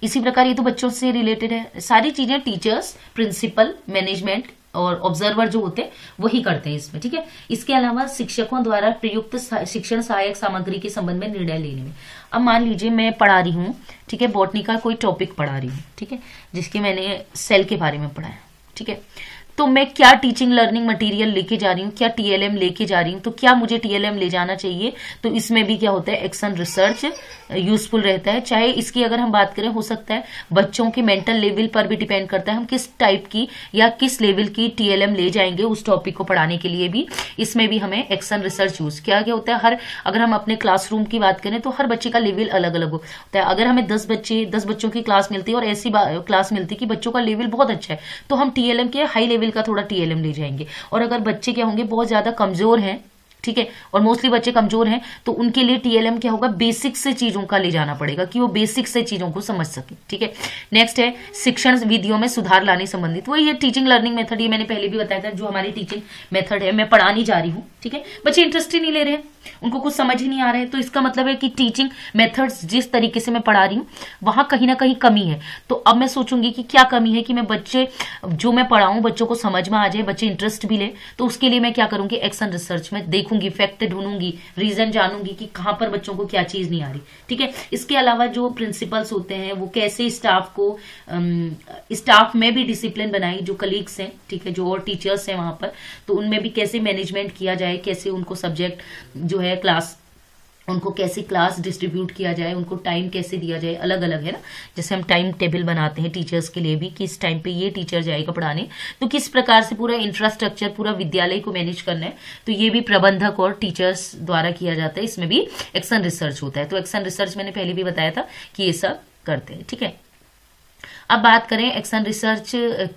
इसी प्रकार ये तो बच्चों से रिलेटेड है, सारी चीजें टीचर्स, प्रिंसिपल, मैनेजमेंट और ऑब्जर्वर जो होते हैं वही करते हैं इसमें, ठीक है। इसके अलावा शिक्षकों द्वारा प्रयुक्त शिक्षण सहायक सामग्री के संबंध में निर्णय लेने में। अब मान लीजिए मैं पढ़ा रही हूँ, ठीक है, बॉटनी का कोई टॉपिक पढ़ा रही हूँ, ठीक है, जिसके मैंने सेल के बारे में पढ़ा है, ठीक है। तो मैं क्या टीचिंग लर्निंग मटेरियल लेके जा रही हूँ, क्या टीएलएम लेके जा रही हूँ, तो क्या मुझे टीएलएम ले जाना चाहिए, तो इसमें भी क्या होता है एक्शन रिसर्च यूजफुल रहता है। चाहे इसकी अगर हम बात करें, हो सकता है बच्चों के मेंटल लेवल पर भी डिपेंड करता है, हम किस टाइप की या किस लेवल की टीएलएम ले जाएंगे उस टॉपिक को पढ़ाने के लिए भी, इसमें भी हमें एक्शन रिसर्च यूज क्या क्या होता है। अगर हम अपने क्लासरूम की बात करें तो हर बच्चे का लेवल अलग अलग होता है। अगर हमें 10 बच्चों की क्लास मिलती है और ऐसी क्लास मिलती है कि बच्चों का लेवल बहुत अच्छा है, तो हम टीएलएम के हाई लेवल का थोड़ा टीएलएम ले जाएंगे। और अगर बच्चे क्या होंगे, बहुत ज्यादा कमजोर हैं, ठीक है, और मोस्टली बच्चे कमजोर हैं, तो उनके लिए टीएलएम क्या होगा, बेसिक से चीजों का ले जाना पड़ेगा कि वो बेसिक से चीजों को समझ सके, ठीक है। नेक्स्ट है शिक्षण विधियों में सुधार लाने संबंधित। वही है टीचिंग लर्निंग मेथड, ये मैंने पहले भी बताया था, जो हमारी टीचिंग मेथड है, मैं पढ़ानी जा रही हूँ, ठीक है, बच्चे इंटरेस्ट ही नहीं ले रहे हैं, उनको कुछ समझ ही नहीं आ रहा है, तो इसका मतलब है कि टीचिंग मेथड्स जिस तरीके से मैं पढ़ा रही हूँ वहां कहीं ना कहीं कमी है। तो अब मैं सोचूंगी कि क्या कमी है कि मैं बच्चे जो मैं पढ़ाऊं बच्चों को समझ में आ जाए, बच्चे इंटरेस्ट भी ले। तो उसके लिए मैं क्या करूंगी, एक्शन रिसर्च में देखूंगी, फैक्ट ढूंढूंगी, रीजन जानूंगी कि कहां पर बच्चों को क्या चीज नहीं आ रही, ठीक है। इसके अलावा जो प्रिंसिपल्स होते हैं वो कैसे स्टाफ को, स्टाफ में भी डिसिप्लिन बनाई, जो कलीग्स हैं, ठीक है, जो और टीचर्स हैं वहां पर, तो उनमें भी कैसे मैनेजमेंट किया जाए, कैसे उनको सब्जेक्ट जो है क्लास, उनको कैसे क्लास डिस्ट्रीब्यूट किया जाए, उनको टाइम कैसे दिया जाए, अलग अलग है ना। जैसे हम टाइम टेबल बनाते हैं टीचर्स के लिए भी, किस टाइम पे ये टीचर जाएगा पढ़ाने, तो किस प्रकार से पूरा इंफ्रास्ट्रक्चर, पूरा विद्यालय को मैनेज करना है, तो ये भी प्रबंधक और टीचर्स द्वारा किया जाता है। इसमें भी एक्शन रिसर्च होता है। तो एक्शन रिसर्च मैंने पहले भी बताया था कि ये सब करते हैं, ठीक है। अब बात करें एक्शन रिसर्च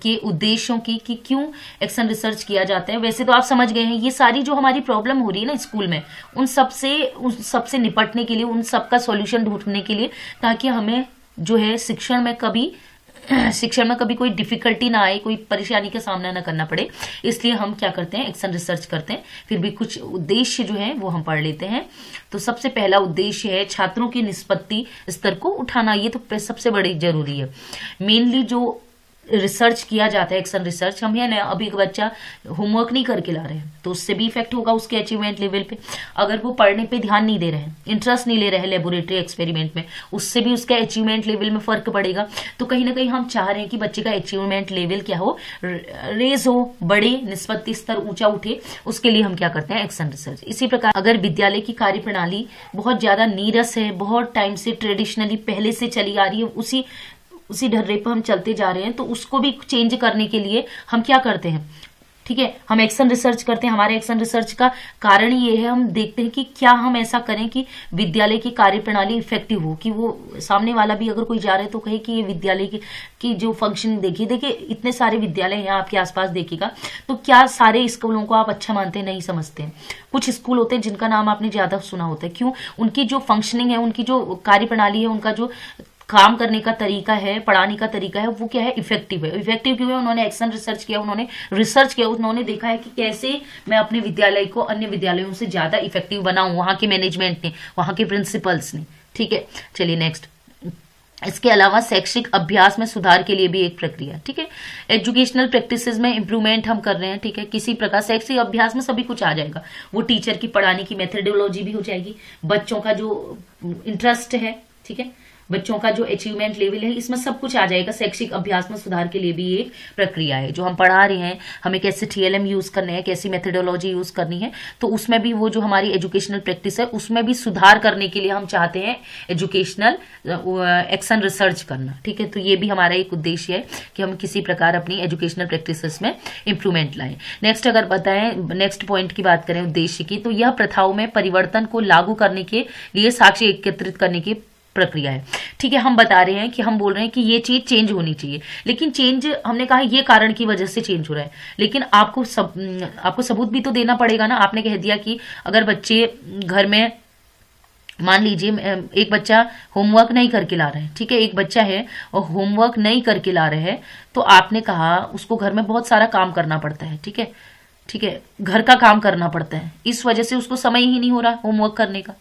के उद्देश्यों की कि क्यों एक्शन रिसर्च किया जाता है। वैसे तो आप समझ गए हैं, ये सारी जो हमारी प्रॉब्लम हो रही है ना स्कूल में, उन सबसे निपटने के लिए, उन सब का सॉल्यूशन ढूंढने के लिए, ताकि हमें जो है शिक्षण में कभी कोई डिफिकल्टी ना आए, कोई परेशानी का सामना ना करना पड़े, इसलिए हम क्या करते हैं, एक्शन रिसर्च करते हैं। फिर भी कुछ उद्देश्य जो है वो हम पढ़ लेते हैं। तो सबसे पहला उद्देश्य है छात्रों की निष्पत्ति स्तर को उठाना। ये तो सबसे बड़ी जरूरी है। मेनली जो रिसर्च किया जाता है, एक्शन रिसर्च, हम है ना, अभी एक बच्चा होमवर्क नहीं करके ला रहे हैं तो उससे भी इफेक्ट होगा उसके अचीवमेंट लेवल पे। अगर वो पढ़ने पे ध्यान नहीं दे रहे हैं, इंटरेस्ट नहीं ले रहे हैं लेबोरेटरी एक्सपेरिमेंट में, उससे भी उसके अचीवमेंट लेवल में फर्क पड़ेगा। तो कहीं ना कहीं हम चाह रहे हैं कि बच्चे का अचीवमेंट लेवल क्या हो, रेज हो, बड़े, निष्पत्ति स्तर ऊंचा उठे, उसके लिए हम क्या करते हैं, एक्शन रिसर्च। इसी प्रकार अगर विद्यालय की कार्य प्रणाली बहुत ज्यादा नीरस है, बहुत टाइम से ट्रेडिशनली पहले से चली आ रही है, उसी ढर्रे पर हम चलते जा रहे हैं, तो उसको भी चेंज करने के लिए हम क्या करते हैं, ठीक है, हम एक्शन रिसर्च करते हैं। हमारे एक्शन रिसर्च का कारण ये है, हम देखते हैं कि क्या हम ऐसा करें कि विद्यालय की कार्यप्रणाली इफेक्टिव हो, कि वो सामने वाला भी अगर कोई जा रहे तो कहे कि ये विद्यालय की जो फंक्शन देखिए इतने सारे विद्यालय हैं आपके आसपास देखिएगा, तो क्या सारे स्कूलों को आप अच्छा मानते हैं? नहीं समझते हैं। कुछ स्कूल होते हैं जिनका नाम आपने ज्यादा सुना होता है, क्यों? उनकी जो फंक्शनिंग है, उनकी जो कार्यप्रणाली है, उनका जो काम करने का तरीका है, पढ़ाने का तरीका है, वो क्या है? इफेक्टिव है। इफेक्टिव क्यों है? उन्होंने एक्शन रिसर्च किया, उन्होंने रिसर्च किया, उन्होंने देखा है कि कैसे मैं अपने विद्यालय को अन्य विद्यालयों से ज्यादा इफेक्टिव बनाऊं, वहां के मैनेजमेंट ने, वहां के प्रिंसिपल्स ने। ठीक है, चलिए नेक्स्ट। इसके अलावा शैक्षिक अभ्यास में सुधार के लिए भी एक प्रक्रिया, ठीक है। एजुकेशनल प्रैक्टिसेस में इंप्रूवमेंट हम कर रहे हैं, ठीक है। किसी प्रकार शैक्षिक अभ्यास में सभी कुछ आ जाएगा, वो टीचर की पढ़ाने की मेथोडोलॉजी भी हो जाएगी, बच्चों का जो इंटरेस्ट है, ठीक है, बच्चों का जो अचीवमेंट लेवल है, इसमें सब कुछ आ जाएगा। शैक्षिक अभ्यास में सुधार के लिए भी एक प्रक्रिया है जो हम पढ़ा रहे हैं, हमें कैसे TLM यूज करने हैं, कैसी मेथोडोलॉजी यूज करनी है, तो उसमें भी वो जो हमारी एजुकेशनल प्रैक्टिस है उसमें भी सुधार करने के लिए हम चाहते हैं एजुकेशनल एक्शन रिसर्च करना, ठीक है। तो ये भी हमारा एक उद्देश्य है कि हम किसी प्रकार अपनी एजुकेशनल प्रैक्टिसेस में इंप्रूवमेंट लाएं। नेक्स्ट अगर बताएं, नेक्स्ट पॉइंट की बात करें उद्देश्य की, तो यह प्रथाओं में परिवर्तन को लागू करने के लिए साक्ष्य एकत्रित करने की प्रक्रिया है, ठीक है। हम बता रहे हैं कि हम बोल रहे हैं कि ये चीज चेंज होनी चाहिए, लेकिन चेंज हमने कहा ये कारण की वजह से चेंज हो रहा है, लेकिन आपको सबूत भी तो देना पड़ेगा ना। आपने कह दिया कि अगर बच्चे घर में, मान लीजिए एक बच्चा होमवर्क नहीं करके ला रहा है, ठीक है, एक बच्चा है और होमवर्क नहीं करके ला रहे हैं, तो आपने कहा उसको घर में बहुत सारा काम करना पड़ता है, ठीक है, ठीक है, घर का काम करना पड़ता है, इस वजह से उसको समय ही नहीं हो रहा होमवर्क करने का।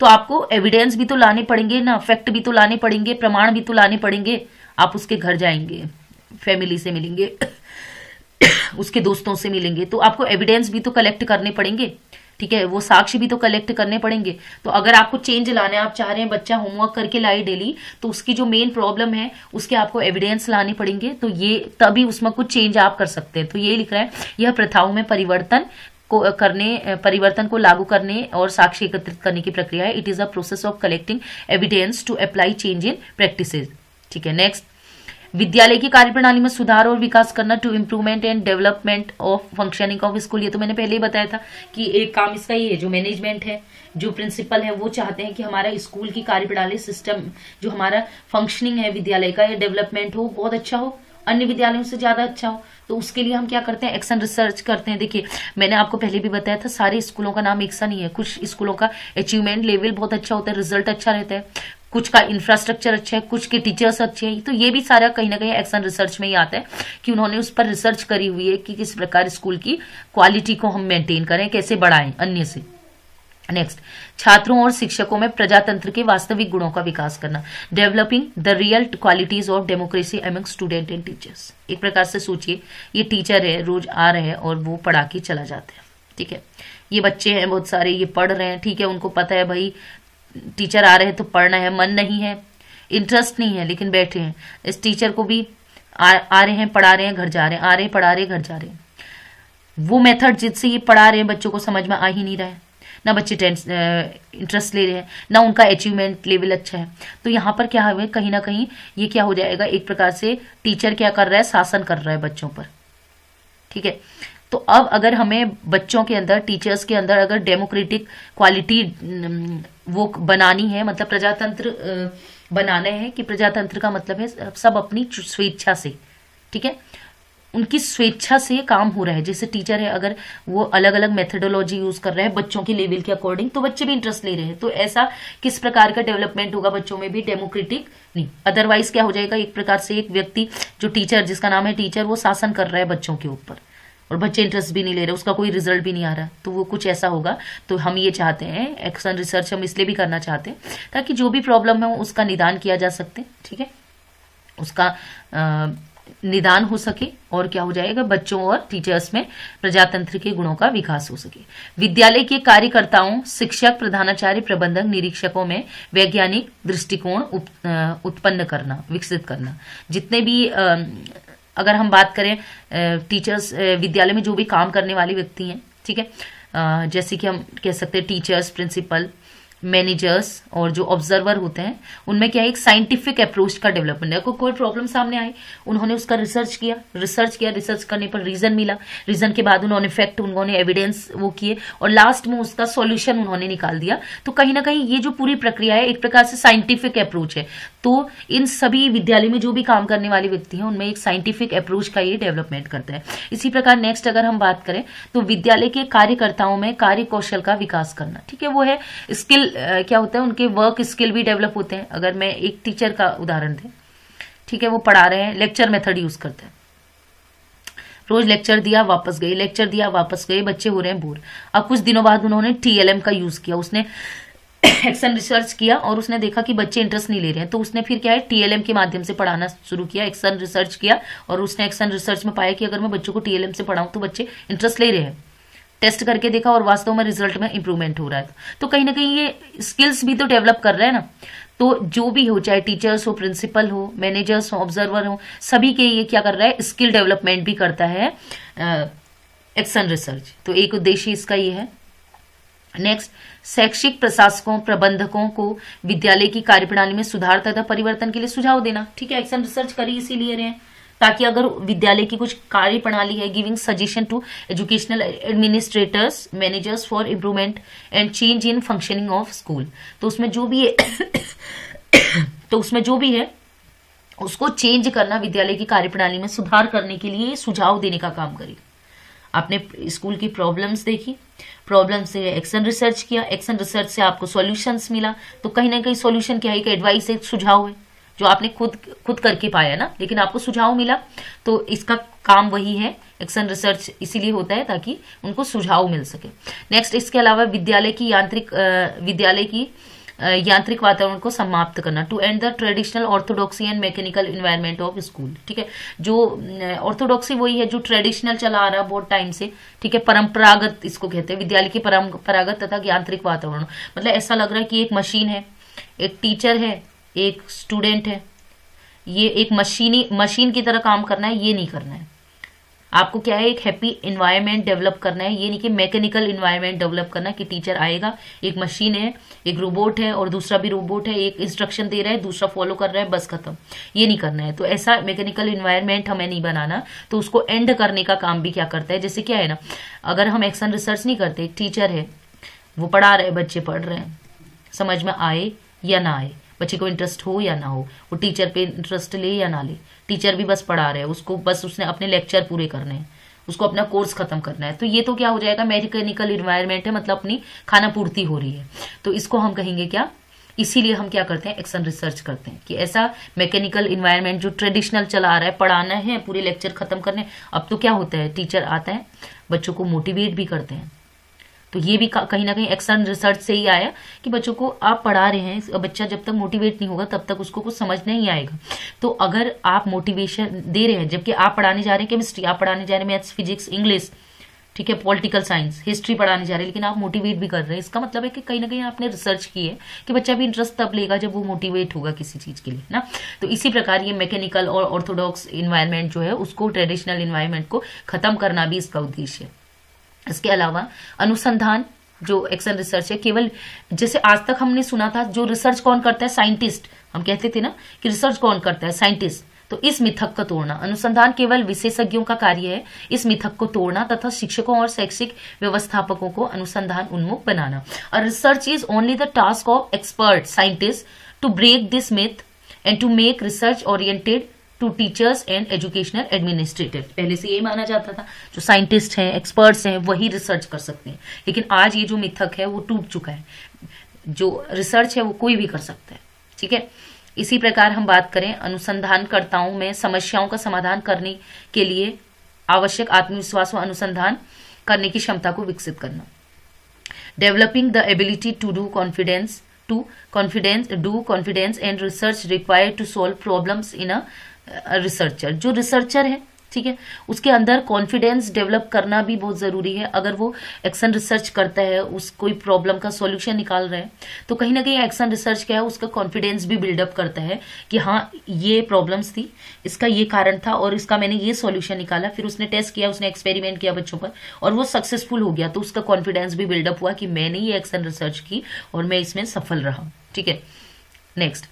तो आपको एविडेंस भी तो लाने पड़ेंगे ना, फैक्ट भी तो लाने पड़ेंगे, प्रमाण भी तो लाने पड़ेंगे। आप उसके घर जाएंगे, फैमिली से मिलेंगे, उसके दोस्तों से मिलेंगे, तो आपको एविडेंस भी तो कलेक्ट करने पड़ेंगे, ठीक है, वो साक्ष्य भी तो कलेक्ट करने पड़ेंगे। तो अगर आपको चेंज लाना है, आप चाह रहे हैं बच्चा होमवर्क करके लाए डेली, तो उसकी जो मेन प्रॉब्लम है उसके आपको एविडेंस लाने पड़ेंगे, तो ये तभी उसमें कुछ चेंज आप कर सकते हैं। तो ये लिख रहा है, यह प्रथाओं में परिवर्तन को लागू करने और साक्ष्य एकत्रित करने की प्रक्रिया है। It is a process of collecting evidence to apply change in practices, ठीक है। नेक्स्ट, विद्यालय की कार्यप्रणाली में सुधार और विकास करना to improvement and development of functioning of school. ये तो मैंने पहले ही बताया था कि एक काम इसका ये है, जो मैनेजमेंट है, जो प्रिंसिपल है, वो चाहते हैं कि हमारा स्कूल की कार्यप्रणाली सिस्टम, जो हमारा फंक्शनिंग है विद्यालय का, या डेवलपमेंट हो, बहुत अच्छा हो, अन्य विद्यालयों से ज्यादा अच्छा हो। तो उसके लिए हम क्या करते हैं? एक्शन रिसर्च करते हैं। देखिए, मैंने आपको पहले भी बताया था, सारे स्कूलों का नाम एक सा नहीं है। कुछ स्कूलों का अचीवमेंट लेवल बहुत अच्छा होता है, रिजल्ट अच्छा रहता है, कुछ का इंफ्रास्ट्रक्चर अच्छा है, कुछ के टीचर्स अच्छे हैं। तो ये भी सारा कहीं ना कहीं एक्शन रिसर्च में ही आता है कि उन्होंने उस पर रिसर्च करी हुई है कि किस प्रकार स्कूल की क्वालिटी को हम मेंटेन करें, कैसे बढ़ाएं अन्य से। नेक्स्ट, छात्रों और शिक्षकों में प्रजातंत्र के वास्तविक गुणों का विकास करना, developing the real qualities of democracy among student and teachers. एक प्रकार से सोचिए, ये टीचर है, रोज आ रहे हैं और वो पढ़ा के चला जाते हैं, ठीक है। ये बच्चे हैं बहुत सारे, ये पढ़ रहे हैं, ठीक है, उनको पता है भाई टीचर आ रहे हैं तो पढ़ना है, मन नहीं है, इंटरेस्ट नहीं है, लेकिन बैठे हैं। इस टीचर को भी आ रहे हैं, पढ़ा रहे हैं, घर जा रहे हैं, आ रहे हैं, पढ़ा रहे हैं, घर जा रहे हैं। वो मेथड जिससे ये पढ़ा रहे हैं बच्चों को समझ में आ ही नहीं रहा है, ना बच्चे इंटरेस्ट ले रहे हैं, ना उनका अचीवमेंट लेवल अच्छा है। तो यहाँ पर क्या है, कहीं ना कहीं ये क्या हो जाएगा, एक प्रकार से टीचर क्या कर रहा है, शासन कर रहा है बच्चों पर, ठीक है। तो अब अगर हमें बच्चों के अंदर, टीचर्स के अंदर अगर डेमोक्रेटिक क्वालिटी वो बनानी है, मतलब प्रजातंत्र बनाना है, कि प्रजातंत्र का मतलब है सब अपनी स्वेच्छा से, ठीक है, उनकी स्वेच्छा से काम हो रहा है। जैसे टीचर है, अगर वो अलग अलग मेथोडोलॉजी यूज कर रहे हैं बच्चों के लेवल के अकॉर्डिंग, तो बच्चे भी इंटरेस्ट ले रहे हैं। तो ऐसा किस प्रकार का डेवलपमेंट होगा बच्चों में भी, डेमोक्रेटिक नहीं। अदरवाइज क्या हो जाएगा, एक प्रकार से एक व्यक्ति जो टीचर, जिसका नाम है टीचर, वो शासन कर रहा है बच्चों के ऊपर और बच्चे इंटरेस्ट भी नहीं ले रहे, उसका कोई रिजल्ट भी नहीं आ रहा, तो वो कुछ ऐसा होगा। तो हम ये चाहते हैं, एक्शन रिसर्च हम इसलिए भी करना चाहते हैं ताकि जो भी प्रॉब्लम है उसका निदान किया जा सकते, ठीक है, उसका निदान हो सके और क्या हो जाएगा, बच्चों और टीचर्स में प्रजातंत्र के गुणों का विकास हो सके। विद्यालय के कार्यकर्ताओं, शिक्षक, प्रधानाचार्य, प्रबंधक, निरीक्षकों में वैज्ञानिक दृष्टिकोण उत्पन्न करना, विकसित करना। जितने भी अगर हम बात करें टीचर्स, विद्यालय में जो भी काम करने वाले व्यक्ति हैं, ठीक है, जैसे कि हम कह सकते हैं टीचर्स, प्रिंसिपल, मैनेजर्स और जो ऑब्जर्वर होते हैं उनमें क्या है, एक साइंटिफिक अप्रोच का डेवलपमेंट है। कोई प्रॉब्लम सामने आई, उन्होंने उसका रिसर्च किया, रिसर्च करने पर रीजन मिला, रीजन के बाद उन्होंने फैक्ट, उन्होंने एविडेंस वो किए और लास्ट में उसका सॉल्यूशन उन्होंने निकाल दिया। तो कहीं ना कहीं ये जो पूरी प्रक्रिया है एक प्रकार से साइंटिफिक अप्रोच है। तो इन सभी विद्यालय में जो भी काम करने वाले व्यक्ति हैं उनमें एक साइंटिफिक अप्रोच का ये डेवलपमेंट करता है। इसी प्रकार नेक्स्ट अगर हम बात करें तो विद्यालय के कार्यकर्ताओं में कार्य कौशल का विकास करना, ठीक है, वो है स्किल। क्या होता है, उनके वर्क स्किल भी डेवलप होते हैं। अगर मैं एक टीचर का उदाहरण दें, ठीक है, वो पढ़ा रहे हैं, लेक्चर मेथड यूज करते हैं, रोज लेक्चर दिया वापस गए, लेक्चर दिया वापस गए, बच्चे हो रहे हैं बोर। अब कुछ दिनों बाद उन्होंने TLM का यूज किया, उसने एक्शन रिसर्च किया और उसने देखा कि बच्चे इंटरेस्ट नहीं ले रहे हैं, तो उसने फिर क्या है, TLM के माध्यम से पढ़ाना शुरू किया, एक्शन रिसर्च किया और उसने एक्शन रिसर्च में पाया कि अगर मैं बच्चों को TLM से पढ़ाऊं तो बच्चे इंटरेस्ट ले रहे हैं। टेस्ट करके देखा और वास्तव में रिजल्ट में इंप्रूवमेंट हो रहा है। तो कहीं ना कहीं ये स्किल्स भी तो डेवलप कर रहे हैं ना। तो जो भी हो, चाहे टीचर्स हो, प्रिंसिपल हो, मैनेजर्स हो, ऑब्जर्वर हो, सभी के ये क्या कर रहा है, स्किल डेवलपमेंट भी करता है एक्शन रिसर्च। तो एक उद्देश्य इसका ये है। नेक्स्ट, शैक्षिक प्रशासकों, प्रबंधकों को विद्यालय की कार्यप्रणाली में सुधार तथा परिवर्तन के लिए सुझाव देना, ठीक है, एक्शन रिसर्च कर ही इसीलिए रहे हैं ताकि अगर विद्यालय की कुछ कार्य प्रणाली है, giving suggestion to educational administrators, managers for improvement and change in functioning of school, तो उसमें जो भी है उसको चेंज करना, विद्यालय की कार्यप्रणाली में सुधार करने के लिए सुझाव देने का काम करें। आपने स्कूल की प्रॉब्लम्स देखी, प्रॉब्लम से एक्शन रिसर्च किया, एक्शन रिसर्च से आपको सॉल्यूशंस मिला, तो कहीं ना कहीं सॉल्यूशन क्या है, एक एडवाइस, एक सुझाव है जो आपने खुद करके पाया ना, लेकिन आपको सुझाव मिला। तो इसका काम वही है, एक्शन रिसर्च इसीलिए होता है ताकि उनको सुझाव मिल सके। नेक्स्ट, इसके अलावा विद्यालय की यांत्रिक वातावरण को समाप्त करना, to end the traditional orthodoxy and mechanical environment of school, ठीक है। जो ऑर्थोडॉक्सी वही है जो ट्रेडिशनल चला आ रहा है बहुत टाइम से, ठीक है, परंपरागत इसको कहते हैं, विद्यालय की परंपरागत तथा यांत्रिक वातावरण। मतलब ऐसा लग रहा है कि एक मशीन है, एक टीचर है, एक स्टूडेंट है, ये एक मशीन की तरह काम करना है, ये नहीं करना है। आपको क्या है, एक हैप्पी एनवायरनमेंट डेवलप करना है, ये नहीं कि मैकेनिकल एनवायरनमेंट डेवलप करना है कि टीचर आएगा, एक मशीन है, एक रोबोट है और दूसरा भी रोबोट है, एक इंस्ट्रक्शन दे रहा है, दूसरा फॉलो कर रहा है, बस खत्म, ये नहीं करना है। तो ऐसा मैकेनिकल एनवायरनमेंट हमें नहीं बनाना। तो उसको एंड करने का काम भी क्या करता है, जैसे क्या है ना, अगर हम एक्शन रिसर्च नहीं करते, एक टीचर है, वो पढ़ा रहे, बच्चे पढ़ रहे हैं, समझ में आए या ना आए, बच्चे को इंटरेस्ट हो या ना हो, वो टीचर पे इंटरेस्ट ले या ना ले, टीचर भी बस पढ़ा रहे हैं, उसको बस उसने अपने लेक्चर पूरे करने हैं, उसको अपना कोर्स खत्म करना है, तो ये तो क्या हो जाएगा, मैकेनिकल इन्वायरमेंट है, मतलब अपनी खाना पूर्ति हो रही है। तो इसको हम कहेंगे क्या, इसीलिए हम क्या करते हैं, एक्शन रिसर्च करते हैं कि ऐसा मैकेनिकल इन्वायरमेंट जो ट्रेडिशनल चला आ रहा है, पढ़ाना है, पूरे लेक्चर खत्म करने, अब तो क्या होता है, टीचर आता है, बच्चों को मोटिवेट भी करते हैं। तो ये भी कहीं ना कहीं एक्शन रिसर्च से ही आया कि बच्चों को आप पढ़ा रहे हैं, बच्चा जब तक मोटिवेट नहीं होगा तब तक उसको कुछ समझ नहीं आएगा। तो अगर आप मोटिवेशन दे रहे हैं, जबकि आप पढ़ाने जा रहे हैं केमिस्ट्री, आप पढ़ाने जा रहे हैं मैथ्स, फिजिक्स, इंग्लिश, ठीक है, पॉलिटिकल साइंस, हिस्ट्री पढ़ाने जा रहे हैं, लेकिन आप मोटिवेट भी कर रहे हैं, इसका मतलब है कि कहीं ना कहीं आपने रिसर्च की है कि बच्चा भी इंटरेस्ट तब लेगा जब वो मोटिवेट होगा किसी चीज के लिए ना। तो इसी प्रकार ये मैकेनिकल और ऑर्थोडॉक्स इन्वायरमेंट जो है उसको, ट्रेडिशनल इन्वायरमेंट को खत्म करना भी इसका उद्देश्य है। इसके अलावा अनुसंधान, जो एक्शन रिसर्च है, केवल जैसे आज तक हमने सुना था जो रिसर्च कौन करता है, साइंटिस्ट, हम कहते थे ना कि रिसर्च कौन करता है, साइंटिस्ट। तो इस मिथक को तोड़ना, अनुसंधान केवल विशेषज्ञों का कार्य है, इस मिथक को तोड़ना तथा शिक्षकों और शैक्षिक व्यवस्थापकों को अनुसंधान उन्मुख बनाना। और research is only the task of expert scientist to break this myth and to make research oriented to teachers and educational administrative. पहले से ये माना जाता था जो साइंटिस्ट हैं, एक्सपर्ट्स हैं, वही रिसर्च कर सकते हैं, लेकिन आज ये जो मिथक है वो टूट चुका है, जो रिसर्च है वो कोई भी कर सकता है, ठीक है। इसी प्रकार हम बात करें अनुसंधानकर्ताओं में समस्याओं का समाधान करने के लिए आवश्यक आत्मविश्वास व अनुसंधान करने की क्षमता को विकसित करना। Developing the ability to do confidence and research required to solve problems in a researcher. जो रिसर्चर है ठीक है। उसके अंदर कॉन्फिडेंस डेवलप करना भी बहुत जरूरी है। अगर वो एक्शन रिसर्च करता है, उस कोई प्रॉब्लम का सॉल्यूशन निकाल रहा है, तो कहीं ना कहीं एक्शन रिसर्च क्या है, उसका कॉन्फिडेंस भी बिल्डअप करता है कि हाँ ये प्रॉब्लम्स थी, इसका ये कारण था और इसका मैंने ये सॉल्यूशन निकाला। फिर उसने टेस्ट किया, उसने एक्सपेरिमेंट किया बच्चों पर और वो सक्सेसफुल हो गया, तो उसका कॉन्फिडेंस भी बिल्डअप हुआ कि मैंने ये एक्शन रिसर्च की और मैं इसमें सफल रहा। ठीक है। नेक्स्ट,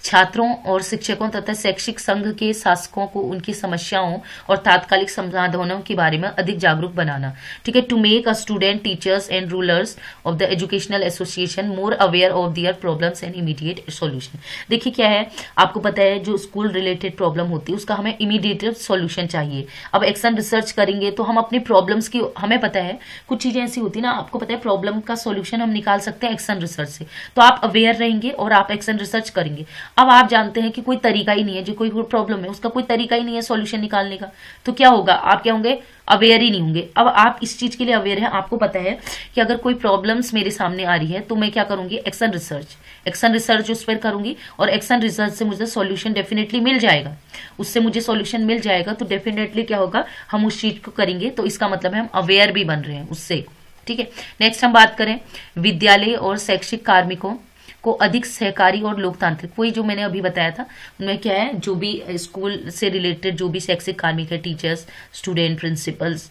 छात्रों और शिक्षकों तथा शैक्षिक संघ के शासकों को उनकी समस्याओं और तात्कालिक समाधानों के बारे में अधिक जागरूक बनाना। ठीक है। To make a student, teachers and rulers of the educational association more aware of their problems and immediate solution. देखिए क्या है, आपको पता है जो स्कूल रिलेटेड प्रॉब्लम होती है उसका हमें इमीडिएट सॉल्यूशन चाहिए। अब एक्शन रिसर्च करेंगे तो हम अपनी प्रॉब्लम्स की, हमें पता है कुछ चीजें ऐसी होती है ना, आपको पता है प्रॉब्लम का सॉल्यूशन हम निकाल सकते हैं एक्शन रिसर्च से, तो आप अवेयर रहेंगे और आप एक्शन रिसर्च करेंगे। अब आप जानते हैं कि कोई तरीका ही नहीं है, जो कोई प्रॉब्लम है उसका कोई तरीका ही नहीं है सॉल्यूशन निकालने का, तो क्या होगा, आप क्या होंगे, अवेयर ही नहीं होंगे। अब आप इस चीज के लिए अवेयर हैं, आपको पता है कि अगर कोई प्रॉब्लम्स मेरे सामने आ रही है तो मैं क्या करूंगी, एक्शन रिसर्च उस पर करूंगी और एक्शन रिसर्च से मुझे सॉल्यूशन डेफिनेटली मिल जाएगा, उससे मुझे सॉल्यूशन मिल जाएगा, तो डेफिनेटली क्या होगा, हम उस चीज को करेंगे, तो इसका मतलब है हम अवेयर भी बन रहे हैं उससे। ठीक है। नेक्स्ट हम बात करें विद्यालय और शैक्षिक कार्मिकों को अधिक सहकारी और लोकतांत्रिक, वही जो मैंने अभी बताया था उनमें क्या है, जो भी स्कूल से रिलेटेड जो भी शैक्षिक कार्मिक है, teachers, student, principles,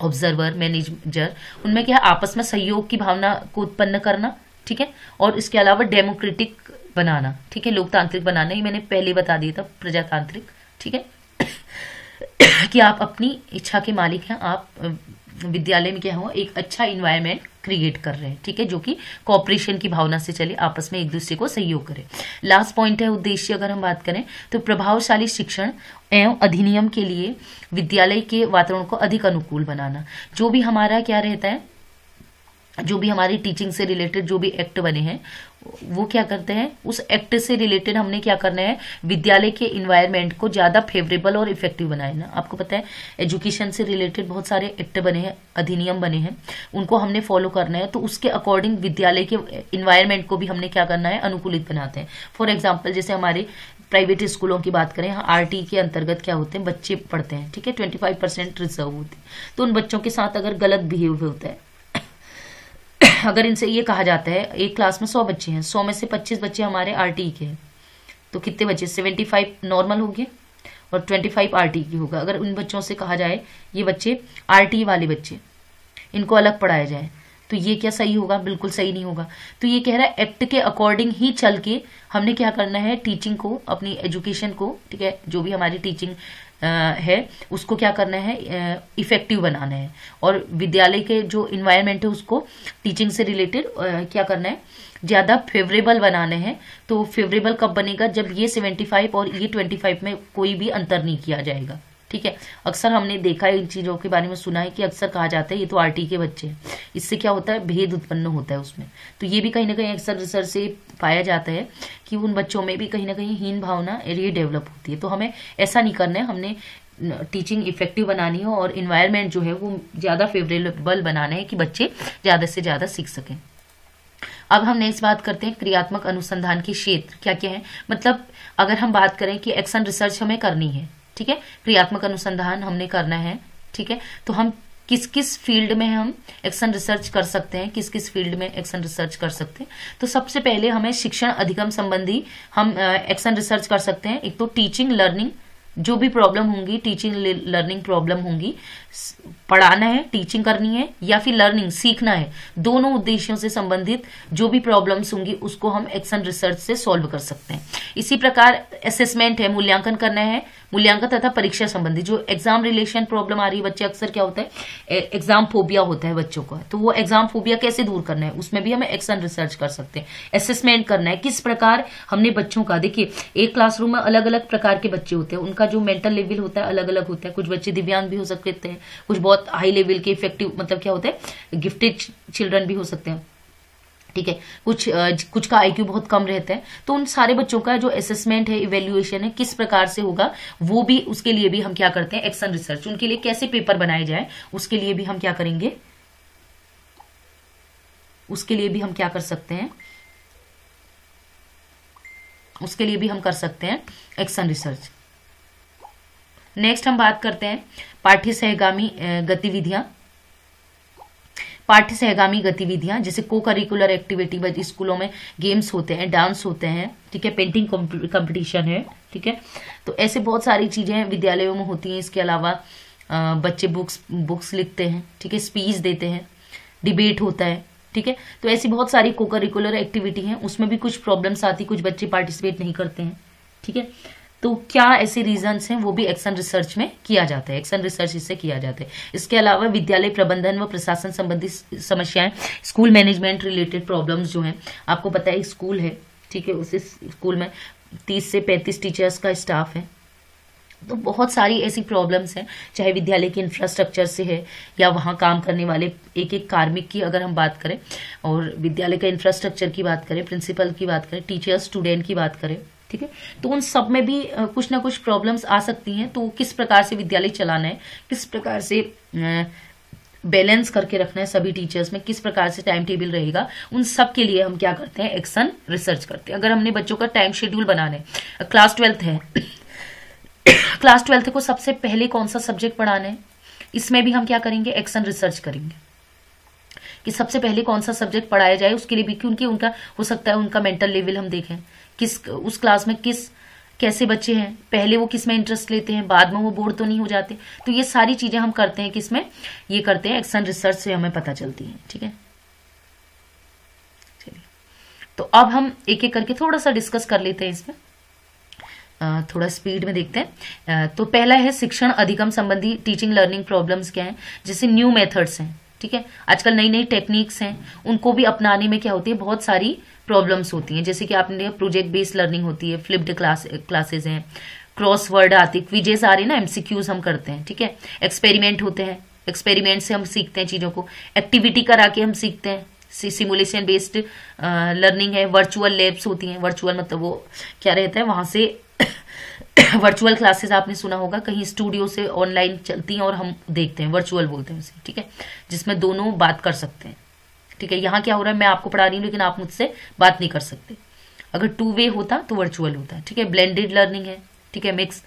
observer, manager, उनमें क्या है, आपस में सहयोग की भावना को उत्पन्न करना। ठीक है। और इसके अलावा डेमोक्रेटिक बनाना। ठीक है। लोकतांत्रिक बनाना ही मैंने पहले बता दिया था, प्रजातांत्रिक। ठीक है। कि आप अपनी इच्छा के मालिक हैं, आप विद्यालय में क्या हो, एक अच्छा इन्वायरमेंट क्रिएट कर रहे हैं। ठीक है। जो कि कोऑपरेशन की भावना से चले, आपस में एक दूसरे को सहयोग करे। लास्ट पॉइंट है उद्देश्य, अगर हम बात करें तो प्रभावशाली शिक्षण एवं अधिनियम के लिए विद्यालय के वातावरण को अधिक अनुकूल बनाना। जो भी हमारा क्या रहता है, जो भी हमारी टीचिंग से रिलेटेड जो भी एक्ट बने हैं वो क्या करते हैं, उस एक्ट से रिलेटेड हमने क्या करना है, विद्यालय के इन्वायरमेंट को ज्यादा फेवरेबल और इफेक्टिव बनाना। आपको पता है एजुकेशन से रिलेटेड बहुत सारे एक्ट बने हैं, अधिनियम बने हैं, उनको हमने फॉलो करना है, तो उसके अकॉर्डिंग विद्यालय के इन्वायरमेंट को भी हमने क्या करना है, अनुकूलित बनाते हैं। फॉर एग्जाम्पल जैसे हमारे प्राइवेट स्कूलों की बात करें, यहाँ आरटी के अंतर्गत क्या होते हैं, बच्चे पढ़ते हैं। ठीक है। 25% रिजर्व होते हैं, तो उन बच्चों के साथ अगर गलत बिहेव होता है, अगर इनसे ये कहा जाता है एक क्लास में 100 बच्चे हैं, 100 में से 25 बच्चे हमारे आरटी के हैं, तो कितने बच्चे, 75 नॉर्मल होंगे और 25 आरटी की होगा। अगर उन बच्चों से कहा जाए ये बच्चे आरटी वाले बच्चे, इनको अलग पढ़ाया जाए, तो ये क्या सही होगा, बिल्कुल सही नहीं होगा। तो ये कह रहा है एक्ट के अकॉर्डिंग ही चल के हमने क्या करना है, टीचिंग को, अपनी एजुकेशन को, ठीक है, जो भी हमारी टीचिंग है उसको क्या करना है, इफेक्टिव बनाना है, और विद्यालय के जो इन्वायरमेंट है उसको टीचिंग से रिलेटेड क्या करना है, ज्यादा फेवरेबल बनाने हैं। तो फेवरेबल कब बनेगा, जब ये 75 और ये 25 में कोई भी अंतर नहीं किया जाएगा। ठीक है। अक्सर हमने देखा है, इन चीजों के बारे में सुना है कि अक्सर कहा जाता है ये तो आरटी के बच्चे हैं, इससे क्या होता है, भेद उत्पन्न होता है उसमें। तो ये भी कहीं ना कहीं अक्सर रिसर्च से पाया जाता है कि उन बच्चों में भी कहीं ना कहीं हीन भावना ये डेवलप होती है। तो हमें ऐसा नहीं करना है, हमने टीचिंग इफेक्टिव बनानी है और इन्वायरमेंट जो है वो ज्यादा फेवरेबल बनाना है कि बच्चे ज्यादा से ज्यादा सीख सकें। अब हम नेक्स्ट बात करते हैं क्रियात्मक अनुसंधान के क्षेत्र क्या क्या है। मतलब अगर हम बात करें कि एक्शन रिसर्च हमें करनी है, ठीक है, क्रियात्मक अनुसंधान हमने करना है, ठीक है, तो हम किस किस फील्ड में हम एक्शन रिसर्च कर सकते हैं, किस किस फील्ड में एक्शन रिसर्च कर सकते हैं। तो सबसे पहले हमें शिक्षण अधिगम संबंधी हम एक्शन रिसर्च कर सकते हैं। एक तो टीचिंग लर्निंग, जो भी प्रॉब्लम होंगी, टीचिंग लर्निंग प्रॉब्लम होंगी, पढ़ाना है, टीचिंग करनी है, या फिर लर्निंग सीखना है, दोनों उद्देश्यों से संबंधित जो भी प्रॉब्लम्स होंगी उसको हम एक्शन रिसर्च से सॉल्व कर सकते हैं। इसी प्रकार असेसमेंट है, मूल्यांकन करना है, मूल्यांकन तथा परीक्षा संबंधी जो एग्जाम रिलेशन प्रॉब्लम आ रही है, बच्चे अक्सर क्या होता है, एग्जाम फोबिया होता है बच्चों का, तो वो एग्जाम फोबिया कैसे दूर करना है, उसमें भी हमें एक्शन रिसर्च कर सकते हैं। असेसमेंट करना है, किस प्रकार हमने बच्चों का, देखिए एक क्लासरूम में अलग अलग प्रकार के बच्चे होते हैं, उनका जो मेंटल लेवल होता है अलग अलग होता है। कुछ बच्चे दिव्यांग भी हो सकते हैं, कुछ बहुत हाई लेवल के इफेक्टिव, मतलब क्या होता है, गिफ्टेड चिल्ड्रन भी हो सकते हैं, ठीक है, कुछ का आईक्यू बहुत कम रहता है। तो उन सारे बच्चों का जो असेसमेंट है, इवेल्युएशन है, किस प्रकार से होगा, वो भी, उसके लिए भी हम क्या करते हैं, एक्शन रिसर्च, उनके लिए कैसे पेपर बनाए जाए उसके लिए भी हम क्या करेंगे, उसके लिए भी हम क्या कर सकते हैं, उसके लिए भी हम कर सकते हैं एक्शन रिसर्च। नेक्स्ट हम बात करते हैं पाठ्य सहगामी गतिविधियां जैसे को करिकुलर एक्टिविटी, स्कूलों में गेम्स होते हैं, डांस होते हैं, ठीक है, पेंटिंग कंपटीशन है, ठीक है। तो ऐसे बहुत सारी चीजें विद्यालयों में होती हैं। इसके अलावा बच्चे बुक्स लिखते हैं, ठीक है, स्पीच देते हैं, डिबेट होता है, ठीक है। तो ऐसी बहुत सारी को करिकुलर एक्टिविटी हैं, उसमें भी कुछ प्रॉब्लम्स आती, कुछ बच्चे पार्टिसिपेट नहीं करते हैं, ठीक है। तो क्या ऐसे रीजंस हैं, वो भी एक्शन रिसर्च में किया जाता है, एक्शन रिसर्च इससे किया जाता है। इसके अलावा विद्यालय प्रबंधन व प्रशासन संबंधी समस्याएं, स्कूल मैनेजमेंट रिलेटेड प्रॉब्लम्स जो हैं, आपको पता है स्कूल है, ठीक है, उस स्कूल में 30 से 35 टीचर्स का स्टाफ है। तो बहुत सारी ऐसी प्रॉब्लम्स हैं, चाहे विद्यालय के इंफ्रास्ट्रक्चर से है या वहाँ काम करने वाले एक एक कार्मिक की अगर हम बात करें, और विद्यालय का इंफ्रास्ट्रक्चर की बात करें, प्रिंसिपल की बात करें, टीचर्स स्टूडेंट की बात करें, ठीक है। तो उन सब में भी कुछ ना कुछ प्रॉब्लम्स आ सकती हैं। तो किस प्रकार से विद्यालय चलाना है, किस प्रकार से बैलेंस करके रखना है सभी टीचर्स में, किस प्रकार से टाइम टेबल रहेगा, उन सब के लिए हम क्या करते हैं, एक्शन रिसर्च करते हैं। अगर हमने बच्चों का टाइम शेड्यूल बनाना है, क्लास 12th है क्लास 12th को सबसे पहले कौन सा सब्जेक्ट पढ़ाना है, इसमें भी हम क्या करेंगे, एक्शन रिसर्च करेंगे कि सबसे पहले कौन सा सब्जेक्ट पढ़ाया जाए। उसके लिए भी क्योंकि उनका हो सकता है उनका मेंटल लेवल हम देखें, किस उस क्लास में कैसे बच्चे हैं, पहले वो किस में इंटरेस्ट लेते हैं, बाद में वो बोर तो नहीं हो जाते। तो ये सारी चीजें हम करते हैं किसमें, ये करते हैं एक्शन रिसर्च से हमें पता चलती है, ठीक है। चलिए, तो अब हम एक एक करके थोड़ा सा डिस्कस कर लेते हैं इसमें, थोड़ा स्पीड में देखते हैं। तो पहला है शिक्षण अधिगम संबंधी टीचिंग लर्निंग प्रॉब्लम्स क्या है, जैसे न्यू मेथड्स हैं, ठीक है, आजकल नई नई टेक्निक्स हैं, उनको भी अपनाने में क्या होती है, बहुत सारी प्रॉब्लम्स होती हैं। जैसे कि आपने प्रोजेक्ट बेस्ड लर्निंग होती है, फ्लिप्ड क्लासेस हैं, क्रॉसवर्ड आती, क्विजेस आ रही है ना, एमसीक्यूज हम करते हैं, ठीक है, एक्सपेरिमेंट होते हैं, एक्सपेरिमेंट से हम सीखते हैं चीजों को, एक्टिविटी करा के हम सीखते हैं, सिमुलेशन बेस्ड लर्निंग है, वर्चुअल लैब्स होती हैं। वर्चुअल मतलब वो क्या रहता है, वहां से वर्चुअल क्लासेस आपने सुना होगा, कहीं स्टूडियो से ऑनलाइन चलती हैं और हम देखते हैं, वर्चुअल बोलते हैं उसे, ठीक है, जिसमें दोनों बात कर सकते हैं, ठीक है। यहाँ क्या हो रहा है, मैं आपको पढ़ा रही हूँ लेकिन आप मुझसे बात नहीं कर सकते। अगर 2 वे होता तो वर्चुअल होता है, ठीक है। ब्लेंडेड लर्निंग है, ठीक है, मिक्स।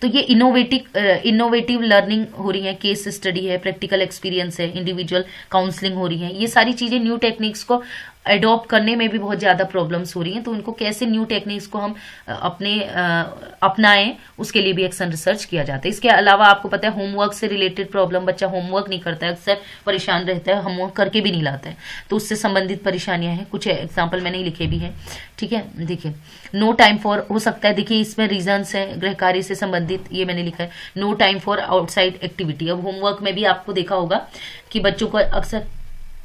तो ये इनोवेटिव लर्निंग हो रही है, केस स्टडी है, प्रैक्टिकल एक्सपीरियंस है, इंडिविजुअल काउंसलिंग हो रही है। ये सारी चीजें न्यू टेक्निक्स को अडॉप्ट करने में भी बहुत ज्यादा प्रॉब्लम्स हो रही हैं। तो इनको कैसे न्यू टेक्निक्स को हम अपनाएं, उसके लिए भी एक्शन रिसर्च किया जाता है। इसके अलावा आपको पता है होमवर्क से रिलेटेड प्रॉब्लम, बच्चा होमवर्क नहीं करता है, अक्सर परेशान रहता है, होमवर्क करके भी नहीं लाता है, तो उससे संबंधित परेशानियां हैं। कुछ एग्जाम्पल मैंने लिखे भी हैं, ठीक है। देखिए, नो टाइम फॉर हो सकता है, देखिए इसमें रीजंस है गृह कार्य से संबंधित, ये मैंने लिखा है, no time for outside activity. अब होमवर्क में भी आपको देखा होगा कि बच्चों को अक्सर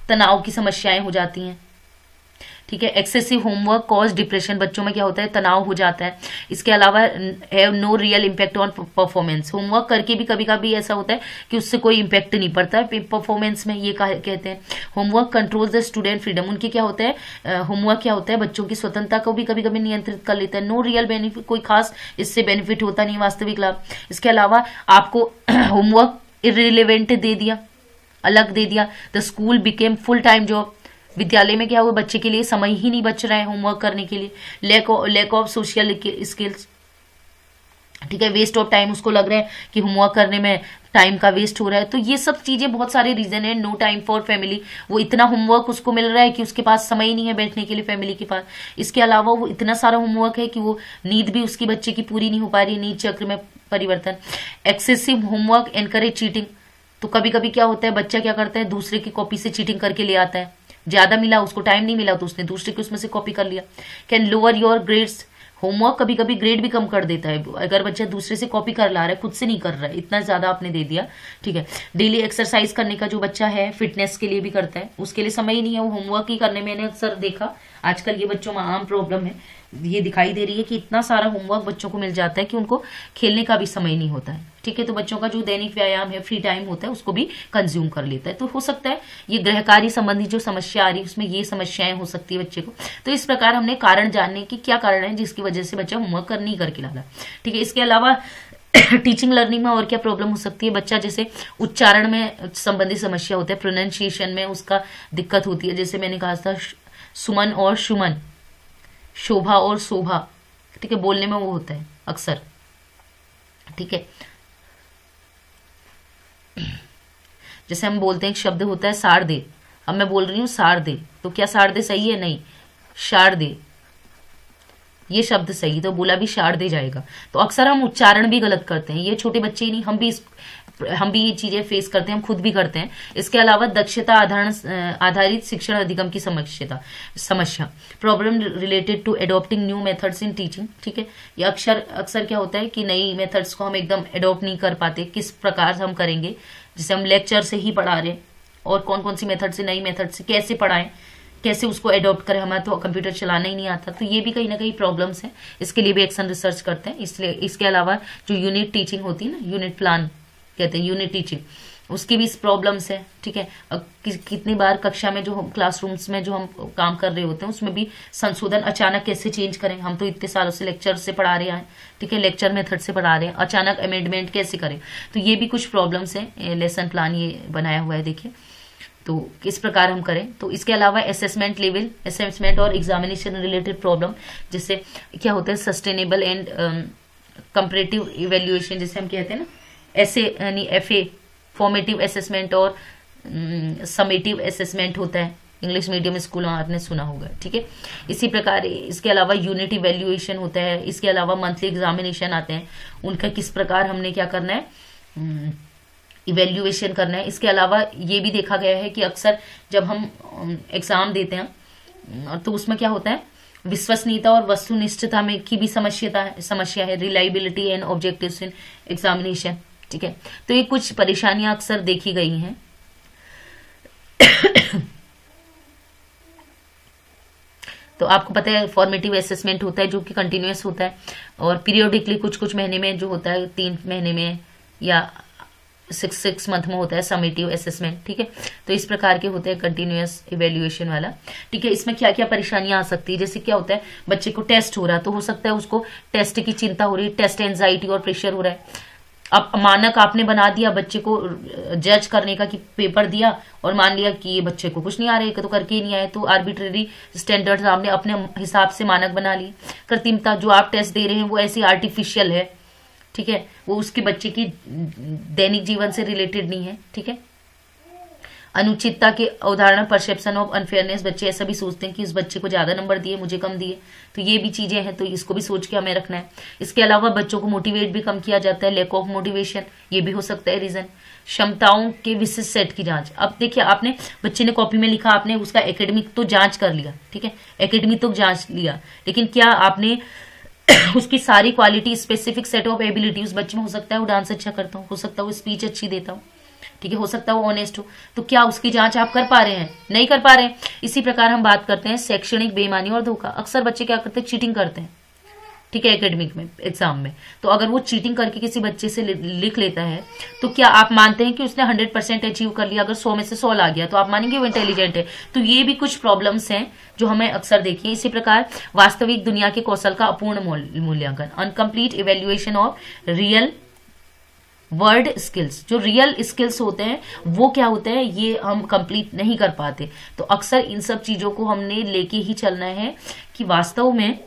तनाव की समस्याएं हो जाती हैं, ठीक है। एक्सेसिव होमवर्क कॉज डिप्रेशन, बच्चों में क्या होता है, तनाव हो जाता है। इसके अलावा have no real impact on performance, homework करके भी कभी कभी ऐसा होता है कि उससे कोई इम्पैक्ट नहीं पड़ता है परफॉर्मेंस में, ये कहते हैं। Homework control the student freedom, उनकी क्या होता है, होमवर्क क्या होता है, बच्चों की स्वतंत्रता को भी कभी कभी नियंत्रित कर लेता है। नो रियल बेनिफिट, कोई खास इससे बेनिफिट होता नहीं, वास्तविक लाभ। इसके अलावा आपको होमवर्क इररिलेवेंट दे दिया, अलग दे दिया, the school became full time job, विद्यालय में क्या हुआ, बच्चे के लिए समय ही नहीं बच रहा है होमवर्क करने के लिए। लैक ऑफ सोशल स्किल्स, ठीक है, वेस्ट ऑफ टाइम, उसको लग रहा है कि होमवर्क करने में टाइम का वेस्ट हो रहा है। तो ये सब चीजें बहुत सारे रीजन है। नो टाइम फॉर फैमिली, वो इतना होमवर्क उसको मिल रहा है कि उसके पास समय ही नहीं है बैठने के लिए फैमिली के पास। इसके अलावा वो इतना सारा होमवर्क है कि वो नींद भी उसकी बच्चे की पूरी नहीं हो पा रही, नींद चक्र में परिवर्तन। एक्सेसिव होमवर्क एनकरेज चीटिंग, तो कभी कभी क्या होता है, बच्चा क्या करता है, दूसरे की कॉपी से चीटिंग करके ले आता है, ज्यादा मिला उसको, टाइम नहीं मिला तो उसने दूसरे की उसमें से कॉपी कर लिया। Can lower your grades, homework कभी कभी ग्रेड भी कम कर देता है, अगर बच्चा दूसरे से कॉपी कर ला रहा है, खुद से नहीं कर रहा है, इतना ज्यादा आपने दे दिया, ठीक है। डेली एक्सरसाइज करने का जो बच्चा है, फिटनेस के लिए भी करता है, उसके लिए समय ही नहीं है, वो होमवर्क ही करने में, मैंने अक्सर देखा आजकल ये बच्चों में आम प्रॉब्लम है, ये दिखाई दे रही है कि इतना सारा होमवर्क बच्चों को मिल जाता है कि उनको खेलने का भी समय नहीं होता है, ठीक है। तो बच्चों का जो दैनिक व्यायाम है, फ्री टाइम होता है, उसको भी कंज्यूम कर लेता है। तो हो सकता है ये गृह कार्य संबंधी जो समस्या आ रही है, उसमें ये समस्याएं हो सकती है बच्चे को। तो इस प्रकार हमने कारण जानने की क्या कारण है जिसकी वजह से बच्चा होमवर्क नहीं करके लाला, ठीक है। इसके अलावा टीचिंग लर्निंग में और क्या प्रॉब्लम हो सकती है, बच्चा जैसे उच्चारण में संबंधित समस्या होता है, प्रोनाउंसिएशन में उसका दिक्कत होती है, जैसे मैंने कहा था सुमन और सुमन, शोभा और शोभा, ठीक है, बोलने में वो होता है अक्सर, ठीक है। जैसे हम बोलते हैं एक शब्द होता है शारदे, अब मैं बोल रही हूँ शारदे, तो क्या शारदे सही है? नहीं, शारदे ये शब्द सही, तो बोला भी शारदे जाएगा। तो अक्सर हम उच्चारण भी गलत करते हैं, ये छोटे बच्चे ही नहीं, हम भी ये चीजें फेस करते हैं, हम खुद भी करते हैं। इसके अलावा दक्षता आधारित शिक्षण अधिगम की समस्या, problem related to adopting new methods in teaching. ठीक है, ये अक्सर क्या होता है कि नई मेथड्स को हम एकदम एडॉप्ट नहीं कर पाते, किस प्रकार हम करेंगे। जैसे हम लेक्चर से ही पढ़ा रहे, और कौन कौन सी मेथड से, नई मेथड से कैसे पढ़ाएं, कैसे उसको एडॉप्ट करें, हमें तो कंप्यूटर चलाना ही नहीं आता। तो ये भी कहीं ना कहीं प्रॉब्लम्स हैं, इसके लिए भी एक्शन रिसर्च करते हैं। इसलिए इसके अलावा जो यूनिट टीचिंग होती है ना, यूनिट प्लान कहते हैं, यूनिट टीचिंग, उसकी भी प्रॉब्लम्स है। ठीक है, कितनी बार कक्षा में जो क्लासरूम्स में जो हम काम कर रहे होते हैं उसमें भी संशोधन अचानक कैसे चेंज करें। हम तो इतने सालों से लेक्चर से पढ़ा रहे हैं, ठीक है, लेक्चर मेथड से पढ़ा रहे हैं, अचानक अमेंडमेंट कैसे करें। तो ये भी कुछ प्रॉब्लम्स है। लेसन प्लान ये बनाया हुआ है, देखिए, तो किस प्रकार हम करें। तो इसके अलावा असेसमेंट लेवल, असेसमेंट और एग्जामिनेशन रिलेटेड प्रॉब्लम, जैसे क्या होता है सस्टेनेबल एंड कंपैरेटिव इवैल्यूएशन, जैसे हम कहते हैं ना, ऐसे यानी FA फॉर्मेटिव असेसमेंट और समेटिव असेसमेंट होता है, इंग्लिश मीडियम स्कूल में आपने सुना होगा। ठीक है, इसी प्रकार इसके अलावा यूनिट इवैल्यूएशन होता है। इसके अलावा मंथली एग्जामिनेशन आते हैं, उनका किस प्रकार हमने क्या करना है, इवैल्यूएशन करना है। इसके अलावा ये भी देखा गया है कि अक्सर जब हम एग्जाम देते हैं तो उसमें क्या होता है, विश्वसनीयता और वस्तुनिष्ठता में की भी समस्या है, reliability and objectives in examination. ठीक है, तो ये कुछ परेशानियां अक्सर देखी गई हैं। तो आपको पता है फॉर्मेटिव असेसमेंट होता है जो कि कंटिन्यूअस होता है, और पीरियोडिकली कुछ महीने में जो होता है, 3 महीने में या 6 मंथ में होता है समेटिव असेसमेंट। ठीक है, तो इस प्रकार के होते हैं कंटिन्यूअस इवैल्यूएशन वाला। ठीक है, इसमें क्या क्या परेशानियां आ सकती है, जैसे क्या होता है बच्चे को टेस्ट हो रहा है, तो हो सकता है उसको टेस्ट की चिंता हो रही है, टेस्ट एंजाइटी और प्रेशर हो रहा है। अब मानक आपने बना दिया बच्चे को जज करने का, कि पेपर दिया और मान लिया कि ये बच्चे को कुछ नहीं आ रहा है, तो करके ही नहीं आए, तो आर्बिट्रेरी स्टैंडर्ड्स आपने अपने हिसाब से मानक बना लिए। कृत्रिमता, जो आप टेस्ट दे रहे हैं वो ऐसी आर्टिफिशियल है, ठीक है, वो उसके बच्चे की दैनिक जीवन से रिलेटेड नहीं है। ठीक है, अनुचितता के उदाहरण, परसेप्शन ऑफ अनफेयरनेस, बच्चे ऐसा भी सोचते हैं कि उस बच्चे को ज्यादा नंबर दिए, मुझे कम दिए, तो ये भी चीजें हैं, तो इसको भी सोच के हमें रखना है। इसके अलावा बच्चों को मोटिवेट भी कम किया जाता है, लैक ऑफ मोटिवेशन, ये भी हो सकता है रीजन। क्षमताओं के विशिष्ट सेट की जांच, अब देखिए आपने बच्चे ने कॉपी में लिखा, आपने उसका एकेडमिक तो जांच कर लिया, ठीक है, एकेडमिक तो जांच लिया, लेकिन क्या आपने उसकी सारी quality, specific set of ability उस बच्चे में, हो सकता है वो डांस अच्छा करता हो सकता है वो स्पीच अच्छी देता हो, ठीक है, हो सकता है वो ऑनेस्ट हो, तो क्या उसकी जांच आप कर पा रहे हैं? नहीं कर पा रहे हैं। इसी प्रकार हम बात करते हैं शैक्षणिक बेईमानी और धोखा। अक्सर बच्चे क्या करते हैं, चीटिंग करते हैं, ठीक है, एकेडमिक में, एग्जाम में। तो अगर वो चीटिंग करके किसी बच्चे से लिख लेता है, तो क्या आप मानते हैं कि उसने 100% अचीव कर लिया? अगर 100 में से 100 ला गया तो आप मानेंगे वो इंटेलिजेंट है? तो ये भी कुछ प्रॉब्लम्स हैं जो हमें अक्सर देखिए। इसी प्रकार वास्तविक दुनिया के कौशल का अपूर्ण मूल्यांकन, incomplete evaluation of real word skills. जो रियल स्किल्स होते हैं वो क्या होते हैं, ये हम कंप्लीट नहीं कर पाते। तो अक्सर इन सब चीजों को हमने लेके ही चलना है कि वास्तव में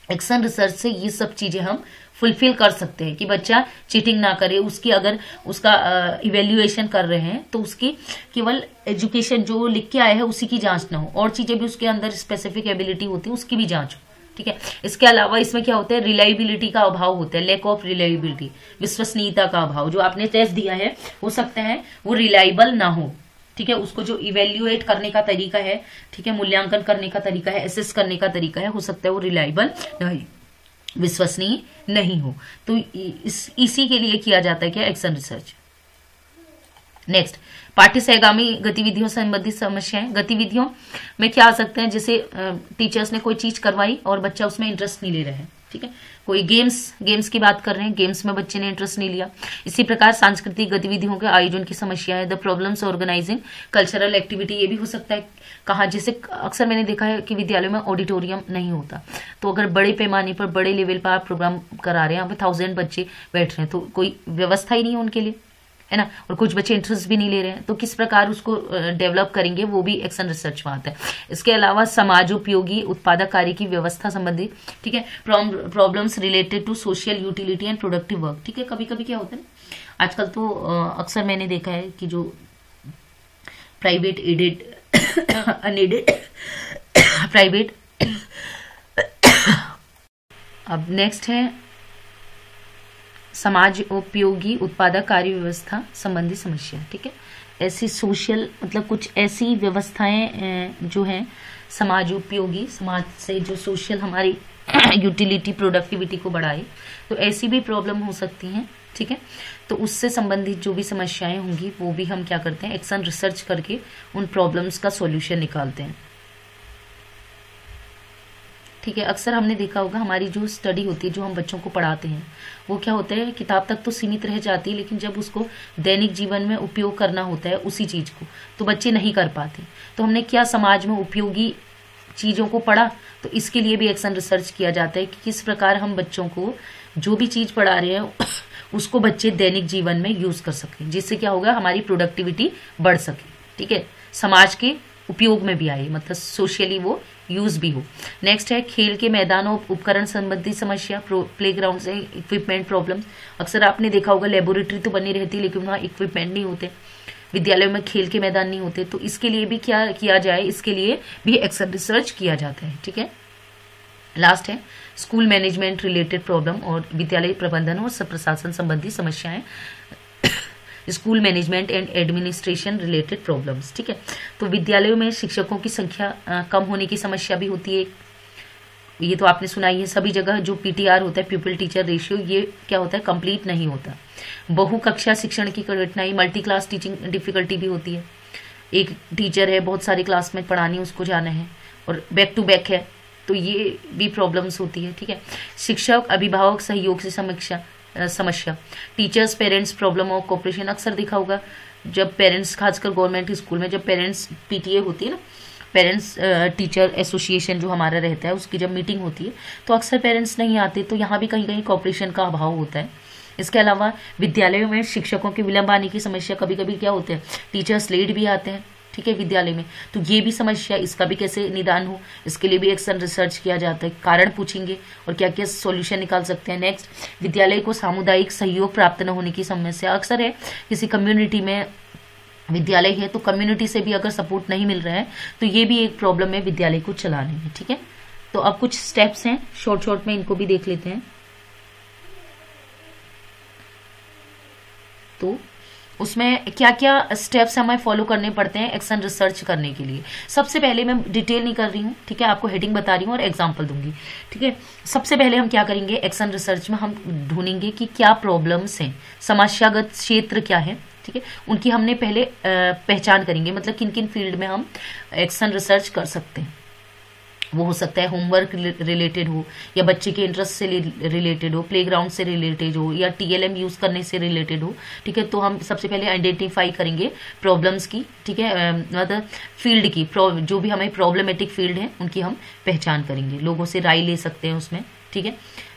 एक्शन रिसर्च से ये सब चीजें हम फुलफिल कर सकते हैं, कि बच्चा चीटिंग ना करे, उसकी अगर उसका इवेल्युएशन कर रहे हैं तो उसकी केवल एजुकेशन जो लिख के आया है उसी की जांच ना हो, और चीजें भी उसके अंदर स्पेसिफिक एबिलिटी होती है उसकी भी जांच हो, ठीक है। इसके अलावा इसमें क्या होता है, रिलायबिलिटी का अभाव होता है, लैक ऑफ रिलायबिलिटी, विश्वसनीयता का अभाव। जो आपने टेस्ट दिया है हो सकता है वो रिलायबल ना हो, ठीक है, उसको जो इवेल्युएट करने का तरीका है, ठीक है, मूल्यांकन करने का तरीका है, एसेस करने का तरीका है, हो सकता है वो रिलायबल नहीं, विश्वसनीय नहीं हो। तो इसी के लिए किया जाता है क्या, एक्शन रिसर्च। नेक्स्ट, पाठ्य सहगामी गतिविधियों से संबंधित समस्याएं। गतिविधियों में क्या आ सकते हैं, जैसे टीचर्स ने कोई चीज करवाई और बच्चा उसमें इंटरेस्ट नहीं ले रहा है, ठीक है, कोई गेम्स की बात कर रहे हैं, गेम्स में बच्चे ने इंटरेस्ट नहीं लिया। इसी प्रकार सांस्कृतिक गतिविधियों के आयोजन की समस्या है, the problems organising cultural activity, ये भी हो सकता है। कहाँ, जैसे अक्सर मैंने देखा है कि विद्यालयों में ऑडिटोरियम नहीं होता, तो अगर बड़े पैमाने पर बड़े लेवल पर आप प्रोग्राम करा रहे हैं, 1000 बच्चे बैठ रहे हैं, तो कोई व्यवस्था ही नहीं है उनके लिए, है ना, और कुछ बच्चे इंटरेस्ट भी नहीं ले रहे हैं, तो किस प्रकार उसको डेवलप करेंगे वो भी एक्शन रिसर्च में आता है। इसके अलावा समाजोपयोगी उत्पादक कार्य की व्यवस्था संबंधी, ठीक है, problems related to social utility and productive work, ठीक है। कभी कभी क्या होता है ना, आजकल तो अक्सर मैंने देखा है कि जो प्राइवेट एडेड अनएडेड प्राइवेट अब नेक्स्ट है समाज उपयोगी उत्पादक कार्य व्यवस्था संबंधी समस्या, ठीक है। ऐसी सोशल मतलब कुछ ऐसी व्यवस्थाएं जो हैं समाज उपयोगी, समाज से जो सोशल हमारी यूटिलिटी प्रोडक्टिविटी को बढ़ाए, तो ऐसी भी प्रॉब्लम हो सकती हैं, ठीक है। तो उससे संबंधित जो भी समस्याएं होंगी वो भी हम क्या करते हैं, एक्शन रिसर्च करके उन प्रॉब्लम्स का सॉल्यूशन निकालते हैं, ठीक है। अक्सर हमने देखा होगा हमारी जो स्टडी होती है, जो हम बच्चों को पढ़ाते हैं, वो क्या होता है, किताब तक तो सीमित रह जाती है, लेकिन जब उसको दैनिक जीवन में उपयोग करना होता है उसी चीज को, तो बच्चे नहीं कर पाते। तो हमने क्या समाज में उपयोगी चीजों को पढ़ा, तो इसके लिए भी एक्शन रिसर्च किया जाता है कि किस प्रकार हम बच्चों को जो भी चीज पढ़ा रहे हैं उसको बच्चे दैनिक जीवन में यूज कर सकें, जिससे क्या होगा, हमारी प्रोडक्टिविटी बढ़ सके, ठीक है, समाज के उपयोग में भी आए, मतलब सोशली वो यूज भी हो। नेक्स्ट है खेल के मैदान और उपकरण संबंधी समस्या, प्लेग्राउंड से इक्विपमेंट प्रॉब्लम। अक्सर आपने देखा होगा लेबोरेटरी तो बनी रहती है लेकिन वहाँ इक्विपमेंट नहीं होते, विद्यालयों में खेल के मैदान नहीं होते, तो इसके लिए भी क्या किया जाए, इसके लिए भी एक्शन रिसर्च किया जाता है, ठीक है। लास्ट है स्कूल मैनेजमेंट रिलेटेड प्रॉब्लम और विद्यालय प्रबंधन और प्रशासन संबंधी समस्याएं, school management and administration related problems, ठीक है। तो विद्यालयों में शिक्षकों की संख्या कम होने की समस्या भी होती है, ये तो आपने सुना ही है। सभी जगह जो पीटीआर होता है, पीपल टीचर रेशियो, ये क्या होता है, कंप्लीट नहीं होता। बहु कक्षा शिक्षण की कठिनाई, मल्टी क्लास टीचिंग डिफिकल्टी भी होती है। एक टीचर है, बहुत सारी क्लास में पढ़ानी, उसको जाना है और बैक टू बैक है, तो ये भी प्रॉब्लम्स होती है, ठीक है। शिक्षक अभिभावक सहयोग से समस्या, टीचर्स पेरेंट्स प्रॉब्लम और कोऑपरेशन। अक्सर देखा होगा जब पेरेंट्स, खासकर गवर्नमेंट स्कूल में जब पेरेंट्स पीटीए होती है ना, पेरेंट्स टीचर एसोसिएशन जो हमारा रहता है, उसकी जब मीटिंग होती है तो अक्सर पेरेंट्स नहीं आते, तो यहाँ भी कहीं कहीं कोऑपरेशन का अभाव होता है। इसके अलावा विद्यालयों में शिक्षकों के विलंब आने की समस्या, कभी कभी क्या होते हैं, टीचर्स लेट भी आते हैं, ठीक है, विद्यालय में, तो ये भी समस्या, इसका भी कैसे निदान हो, इसके लिए भी एक्शन रिसर्च किया जाता है। कारण पूछेंगे और क्या क्या सॉल्यूशन निकाल सकते हैं। नेक्स्ट, विद्यालय को सामुदायिक सहयोग प्राप्त न होने की समस्या। अक्सर है किसी कम्युनिटी में विद्यालय है तो कम्युनिटी से भी अगर सपोर्ट नहीं मिल रहा है तो ये भी एक प्रॉब्लम है विद्यालय को चलाने में, ठीक है। तो अब कुछ स्टेप्स हैं, शॉर्ट में इनको भी देख लेते हैं। तो उसमें क्या क्या स्टेप्स हमें फॉलो करने पड़ते हैं एक्शन रिसर्च करने के लिए। सबसे पहले मैं डिटेल नहीं कर रही हूँ, ठीक है, आपको हेडिंग बता रही हूँ और एग्जांपल दूंगी, ठीक है। सबसे पहले हम क्या करेंगे, एक्शन रिसर्च में हम ढूंढेंगे कि क्या प्रॉब्लम्स हैं, समस्यागत क्षेत्र क्या है, ठीक है, उनकी हमने पहले पहचान करेंगे, मतलब किन किन फील्ड में हम एक्शन रिसर्च कर सकते हैं। वो हो सकता है होमवर्क रिलेटेड हो, या बच्चे के इंटरेस्ट से रिलेटेड हो, प्लेग्राउंड से रिलेटेड हो, या टीएलएम यूज करने से रिलेटेड हो, ठीक है। तो हम सबसे पहले आइडेंटिफाई करेंगे प्रॉब्लम्स की, ठीक है, मतलब फील्ड की, जो भी हमें प्रॉब्लमेटिक फील्ड है उनकी हम पहचान करेंगे, लोगों से राय ले सकते हैं उसमें, ठीक है।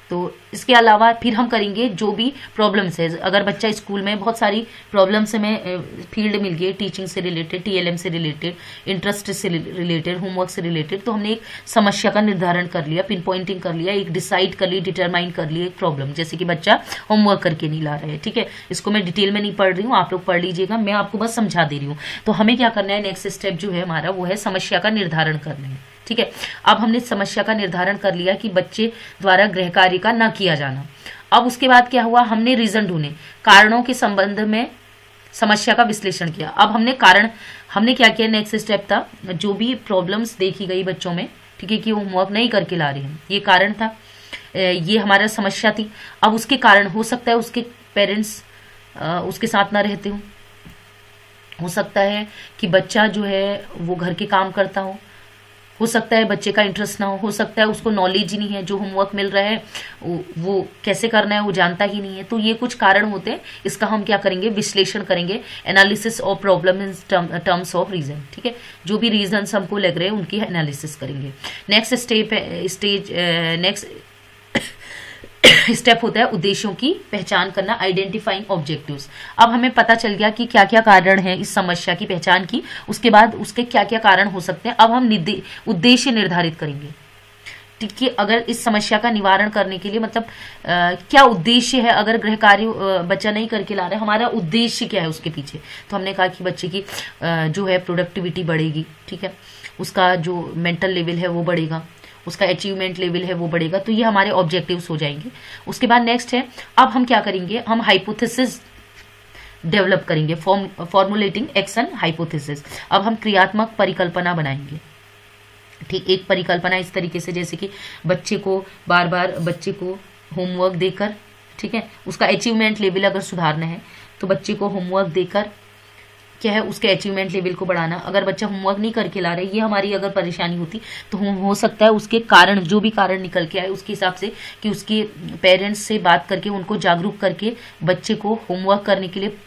तो इसके अलावा फिर हम करेंगे जो भी प्रॉब्लम्स है, अगर बच्चा स्कूल में बहुत सारी प्रॉब्लम्स हमें फील्ड मिल गई, टीचिंग से रिलेटेड, टीएलएम से रिलेटेड, इंटरेस्ट से रिलेटेड, होमवर्क से रिलेटेड, तो हमने एक समस्या का निर्धारण कर लिया, पिन पॉइंटिंग कर लिया, एक डिसाइड कर लिया, डिटरमाइन कर लिया एक प्रॉब्लम, जैसे कि बच्चा होमवर्क करके नहीं ला रहा है, ठीक है। इसको मैं डिटेल में नहीं पढ़ रही हूँ, आप लोग पढ़ लीजिएगा, मैं आपको बस समझा दे रही हूँ। तो हमें क्या करना है, नेक्स्ट स्टेप जो है हमारा वो है समस्या का निर्धारण करना है, ठीक है। अब हमने समस्या का निर्धारण कर लिया कि बच्चे द्वारा गृह कार्य का न किया जाना। अब उसके बाद क्या हुआ, हमने रीजन ढूंढे, कारणों के संबंध में समस्या का विश्लेषण किया। अब हमने क्या किया, नेक्स्ट स्टेप था, जो भी प्रॉब्लम्स देखी गई बच्चों में, ठीक है, कि वो होमवर्क नहीं करके ला रहे हैं, ये कारण था, ये हमारा समस्या थी। अब उसके कारण हो सकता है उसके पेरेंट्स उसके साथ ना रहते हो सकता है कि बच्चा जो है वो घर के काम करता हो सकता है बच्चे का इंटरेस्ट ना हो सकता है उसको नॉलेज ही नहीं है, जो होमवर्क मिल रहा है वो कैसे करना है वो जानता ही नहीं है। तो ये कुछ कारण होते हैं, इसका हम क्या करेंगे, विश्लेषण करेंगे, analysis of problem in terms of reason, ठीक है। जो भी रीजन हमको लग रहे हैं उनकी एनालिसिस करेंगे। नेक्स्ट स्टेप होता है उद्देश्यों की पहचान करना, आइडेंटिफाइंग ऑब्जेक्टिव्स। अब हमें पता चल गया कि क्या क्या कारण है इस समस्या की पहचान की, उसके बाद उसके क्या क्या कारण हो सकते हैं। अब हम उद्देश्य निर्धारित करेंगे, ठीक है। अगर इस समस्या का निवारण करने के लिए मतलब क्या उद्देश्य है, अगर गृह कार्य बच्चा नहीं करके ला रहा है, हमारा उद्देश्य क्या है उसके पीछे। तो हमने कहा कि बच्चे की जो है प्रोडक्टिविटी बढ़ेगी, ठीक है, उसका जो मेंटल लेवल है वो बढ़ेगा, उसका अचीवमेंट लेवल है वो बढ़ेगा। तो ये हमारे ऑब्जेक्टिव्स हो जाएंगे। उसके बाद नेक्स्ट है, अब हम क्या करेंगे, हम हाइपोथेसिस डेवलप करेंगे, फॉर्मुलेटिंग एक्शन हाइपोथेसिस। अब हम क्रियात्मक परिकल्पना बनाएंगे, ठीक। एक परिकल्पना इस तरीके से, जैसे कि बच्चे को बार बार बच्चे को होमवर्क देकर, ठीक है, उसका अचीवमेंट लेवल अगर सुधारना है तो बच्चे को होमवर्क देकर क्या है उसके अचीवमेंट लेवल को बढ़ाना। अगर बच्चा होमवर्क नहीं करके ला रहा है, ये हमारी अगर परेशानी होती तो हो सकता है उसके कारण, जो भी कारण निकल के आए उसके हिसाब से कि उसके पेरेंट्स से बात करके उनको जागरूक करके बच्चे को होमवर्क करने के लिए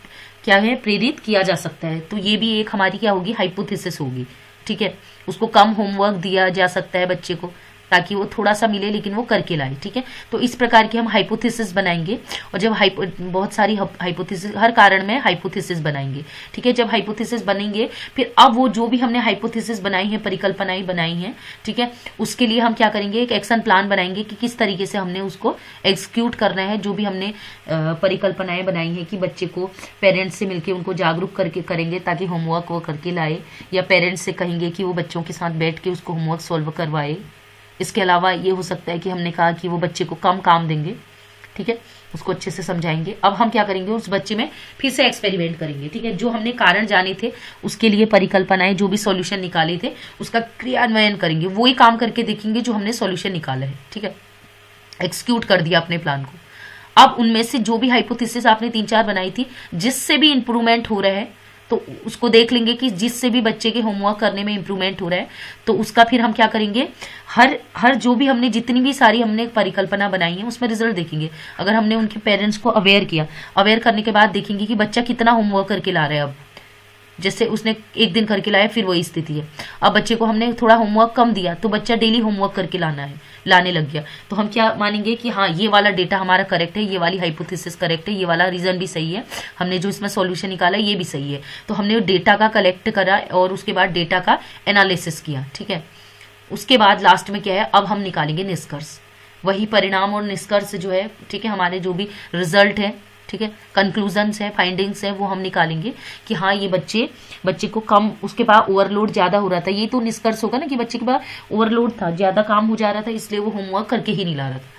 क्या है प्रेरित किया जा सकता है। तो ये भी एक हमारी क्या होगी, हाइपोथेसिस होगी, ठीक है। उसको कम होमवर्क दिया जा सकता है बच्चे को, ताकि वो थोड़ा सा मिले लेकिन वो करके लाए, ठीक है। तो इस प्रकार की हम हाइपोथेसिस बनाएंगे। और जब बहुत सारी हाइपोथेसिस, हर कारण में हाइपोथेसिस बनाएंगे, ठीक है। जब हाइपोथेसिस बनेंगे, फिर अब वो जो भी हमने हाइपोथेसिस बनाई है, परिकल्पनाएं बनाई हैं, ठीक है, उसके लिए हम क्या करेंगे, एक एक्शन प्लान बनाएंगे कि किस तरीके से हमने उसको एग्जीक्यूट करना है। जो भी हमने परिकल्पनाएं बनाई है कि बच्चे को पेरेंट्स से मिलकर उनको जागरूक करके करेंगे ताकि होमवर्क वो करके लाए, या पेरेंट्स से कहेंगे कि वो बच्चों के साथ बैठ के उसको होमवर्क सॉल्व करवाए। इसके अलावा ये हो सकता है कि हमने कहा कि वो बच्चे को कम काम देंगे, ठीक है, उसको अच्छे से समझाएंगे। अब हम क्या करेंगे, उस बच्चे में फिर से एक्सपेरिमेंट करेंगे, ठीक है। जो हमने कारण जाने थे उसके लिए परिकल्पनाएं, जो भी सॉल्यूशन निकाले थे उसका क्रियान्वयन करेंगे, वही काम करके देखेंगे जो हमने सॉल्यूशन निकाला है, ठीक है, एक्सिक्यूट कर दिया अपने प्लान को। अब उनमें से जो भी हाइपोथेसिस आपने 3-4 बनाई थी, जिससे भी इंप्रूवमेंट हो रहा है तो उसको देख लेंगे कि जिससे भी बच्चे के होमवर्क करने में इंप्रूवमेंट हो रहा है, तो उसका फिर हम क्या करेंगे, हर जो भी हमने जितनी भी सारी हमने परिकल्पना बनाई है उसमें रिजल्ट देखेंगे। अगर हमने उनके पेरेंट्स को अवेयर किया, अवेयर करने के बाद देखेंगे कि बच्चा कितना होमवर्क करके ला रहा है। अब जैसे उसने एक दिन करके लाया, फिर वही स्थिति है। अब बच्चे को हमने थोड़ा होमवर्क कम दिया तो बच्चा डेली होमवर्क करके लाने लग गया, तो हम क्या मानेंगे कि हाँ ये वाला डेटा हमारा करेक्ट है, ये वाली हाइपोथेसिस करेक्ट है, ये वाला रीजन भी सही है, हमने जो इसमें सॉल्यूशन निकाला ये भी सही है। तो हमने डेटा का कलेक्ट करा और उसके बाद डेटा का एनालिसिस किया, ठीक है। उसके बाद लास्ट में क्या है, अब हम निकालेंगे निष्कर्ष, वही परिणाम और निष्कर्ष जो है, ठीक है, हमारे जो भी रिजल्ट है, ठीक है, कंक्लूजन्स है, फाइंडिंग्स है, वो हम निकालेंगे कि हाँ ये बच्चे को कम, उसके पास ओवरलोड ज्यादा हो रहा था। ये तो निष्कर्ष होगा ना कि बच्चे के पास ओवरलोड था, ज्यादा काम हो जा रहा था, इसलिए वो होमवर्क करके ही नहीं ला रहा था।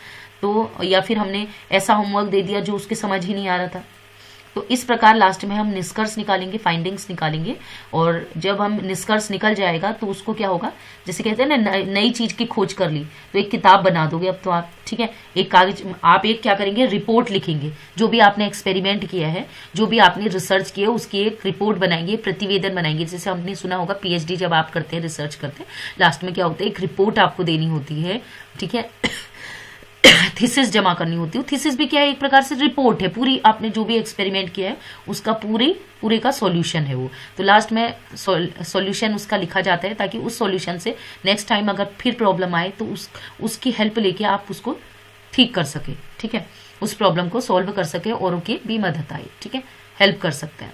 तो या फिर हमने ऐसा होमवर्क दे दिया जो उसके समझ ही नहीं आ रहा था। तो इस प्रकार लास्ट में हम निष्कर्ष निकालेंगे, फाइंडिंग्स निकालेंगे। और जब हम निष्कर्ष निकल जाएगा तो उसको क्या होगा, जैसे कहते हैं ना नई चीज की खोज कर ली तो एक किताब बना दोगे अब तो आप, ठीक है। एक कागज आप एक क्या करेंगे, रिपोर्ट लिखेंगे, जो भी आपने एक्सपेरिमेंट किया है, जो भी आपने रिसर्च किया है उसकी एक रिपोर्ट बनाएंगे, प्रतिवेदन बनाएंगे। जैसे हमने सुना होगा पीएचडी जब आप करते हैं, रिसर्च करते हैं, लास्ट में क्या होता है, एक रिपोर्ट आपको देनी होती है, ठीक है, थीसिस जमा करनी होती है। थीसिस भी क्या है, एक प्रकार से रिपोर्ट है, पूरी आपने जो भी एक्सपेरिमेंट किया है उसका पूरे का सॉल्यूशन है वो। तो लास्ट में सॉल्यूशन उसका लिखा जाता है ताकि उस सॉल्यूशन से नेक्स्ट टाइम अगर फिर प्रॉब्लम आए तो उसकी हेल्प लेके आप उसको ठीक कर सके, ठीक है, उस प्रॉब्लम को सॉल्व कर सके और उनकी भी मदद आए, ठीक है, हेल्प कर सकते हैं।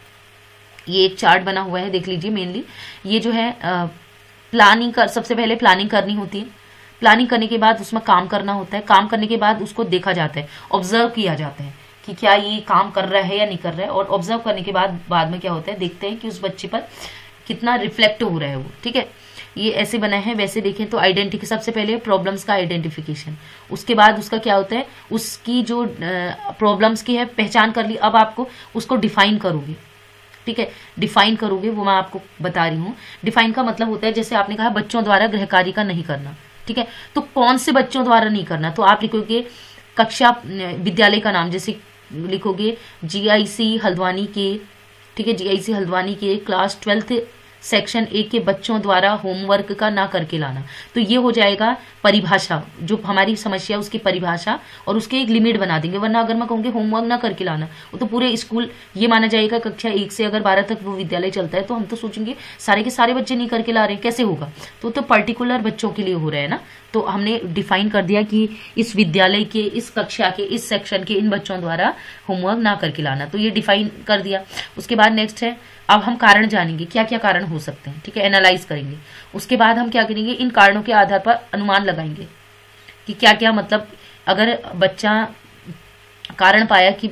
ये एक चार्ट बना हुआ है, देख लीजिए। मेनली ये जो है सबसे पहले प्लानिंग करनी होती है। प्लानिंग करने के बाद उसमें काम करना होता है। काम करने के बाद उसको देखा जाता है, ऑब्जर्व किया जाता है कि क्या ये काम कर रहा है या नहीं कर रहा है। और ऑब्जर्व करने के बाद में क्या होता है, देखते हैं कि उस बच्चे पर कितना रिफ्लेक्ट हो रहा है वो, ठीक है। ये ऐसे बना है, वैसे देखें तो सबसे पहले प्रॉब्लम्स का आइडेंटिफिकेशन, उसके बाद उसका क्या होता है, उसकी जो प्रॉब्लम्स की है पहचान कर ली। अब आपको उसको डिफाइन करोगे, ठीक है, डिफाइन करोगे, वो मैं आपको बता रही हूँ। डिफाइन का मतलब होता है, जैसे आपने कहा बच्चों द्वारा गृह कार्य का नहीं करना, ठीक है, तो कौन से बच्चों द्वारा नहीं करना, तो आप लिखोगे कक्षा विद्यालय का नाम, जैसे लिखोगे जीआईसी हल्द्वानी के, ठीक है, जीआईसी हल्द्वानी के क्लास 12th सेक्शन 1 के बच्चों द्वारा होमवर्क का ना करके लाना। तो ये हो जाएगा परिभाषा, जो हमारी समस्या उसकी परिभाषा, और उसके एक लिमिट बना देंगे। वरना अगर मैं कहूँगी होमवर्क ना करके लाना, वो तो पूरे स्कूल ये माना जाएगा कक्षा 1 से अगर 12 तक वो विद्यालय चलता है, तो हम तो सोचेंगे सारे के सारे बच्चे नहीं करके ला रहे हैं, कैसे होगा। तो पर्टिकुलर बच्चों के लिए हो रहा है ना। तो हमने डिफाइन कर दिया कि इस विद्यालय के, इस कक्षा के, इस सेक्शन के इन बच्चों द्वारा होमवर्क ना करके लाना। तो ये डिफाइन कर दिया। उसके बाद नेक्स्ट है, अब हम कारण जानेंगे, क्या क्या कारण हो सकते हैं, ठीक है, एनालाइज करेंगे। उसके बाद हम क्या करेंगे, इन कारणों के आधार पर अनुमान लगाएंगे कि क्या क्या, मतलब अगर बच्चा कारण पाया कि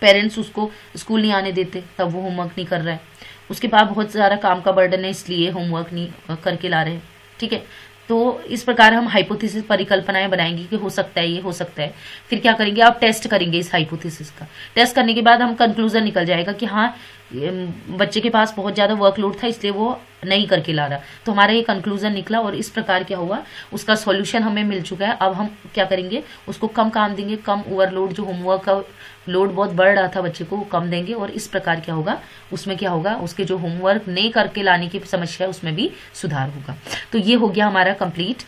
पेरेंट्स उसको स्कूल नहीं आने देते, तब वो होमवर्क नहीं कर रहा है। उसके बाद बहुत सारा काम का बर्डन है, इसलिए होमवर्क नहीं करके ला रहे हैं, ठीक है। तो इस प्रकार हम हाइपोथेसिस, परिकल्पनाएं बनाएंगे कि हो सकता है, ये हो सकता है। फिर क्या करेंगे, आप टेस्ट करेंगे इस हाइपोथेसिस का। टेस्ट करने के बाद हम कंक्लूजन निकल जाएगा कि हाँ, बच्चे के पास बहुत ज्यादा वर्कलोड था, इसलिए वो नहीं करके ला रहा। तो हमारा ये कंक्लूजन निकला, और इस प्रकार क्या हुआ, उसका सॉल्यूशन हमें मिल चुका है। अब हम क्या करेंगे, उसको कम काम देंगे, कम ओवरलोड, जो होमवर्क का लोड बहुत बढ़ रहा था बच्चे को, वो कम देंगे। और इस प्रकार क्या होगा, उसमें क्या होगा, उसके जो होमवर्क नहीं करके लाने की समस्या है उसमें भी सुधार होगा। तो ये हो गया हमारा कंप्लीट।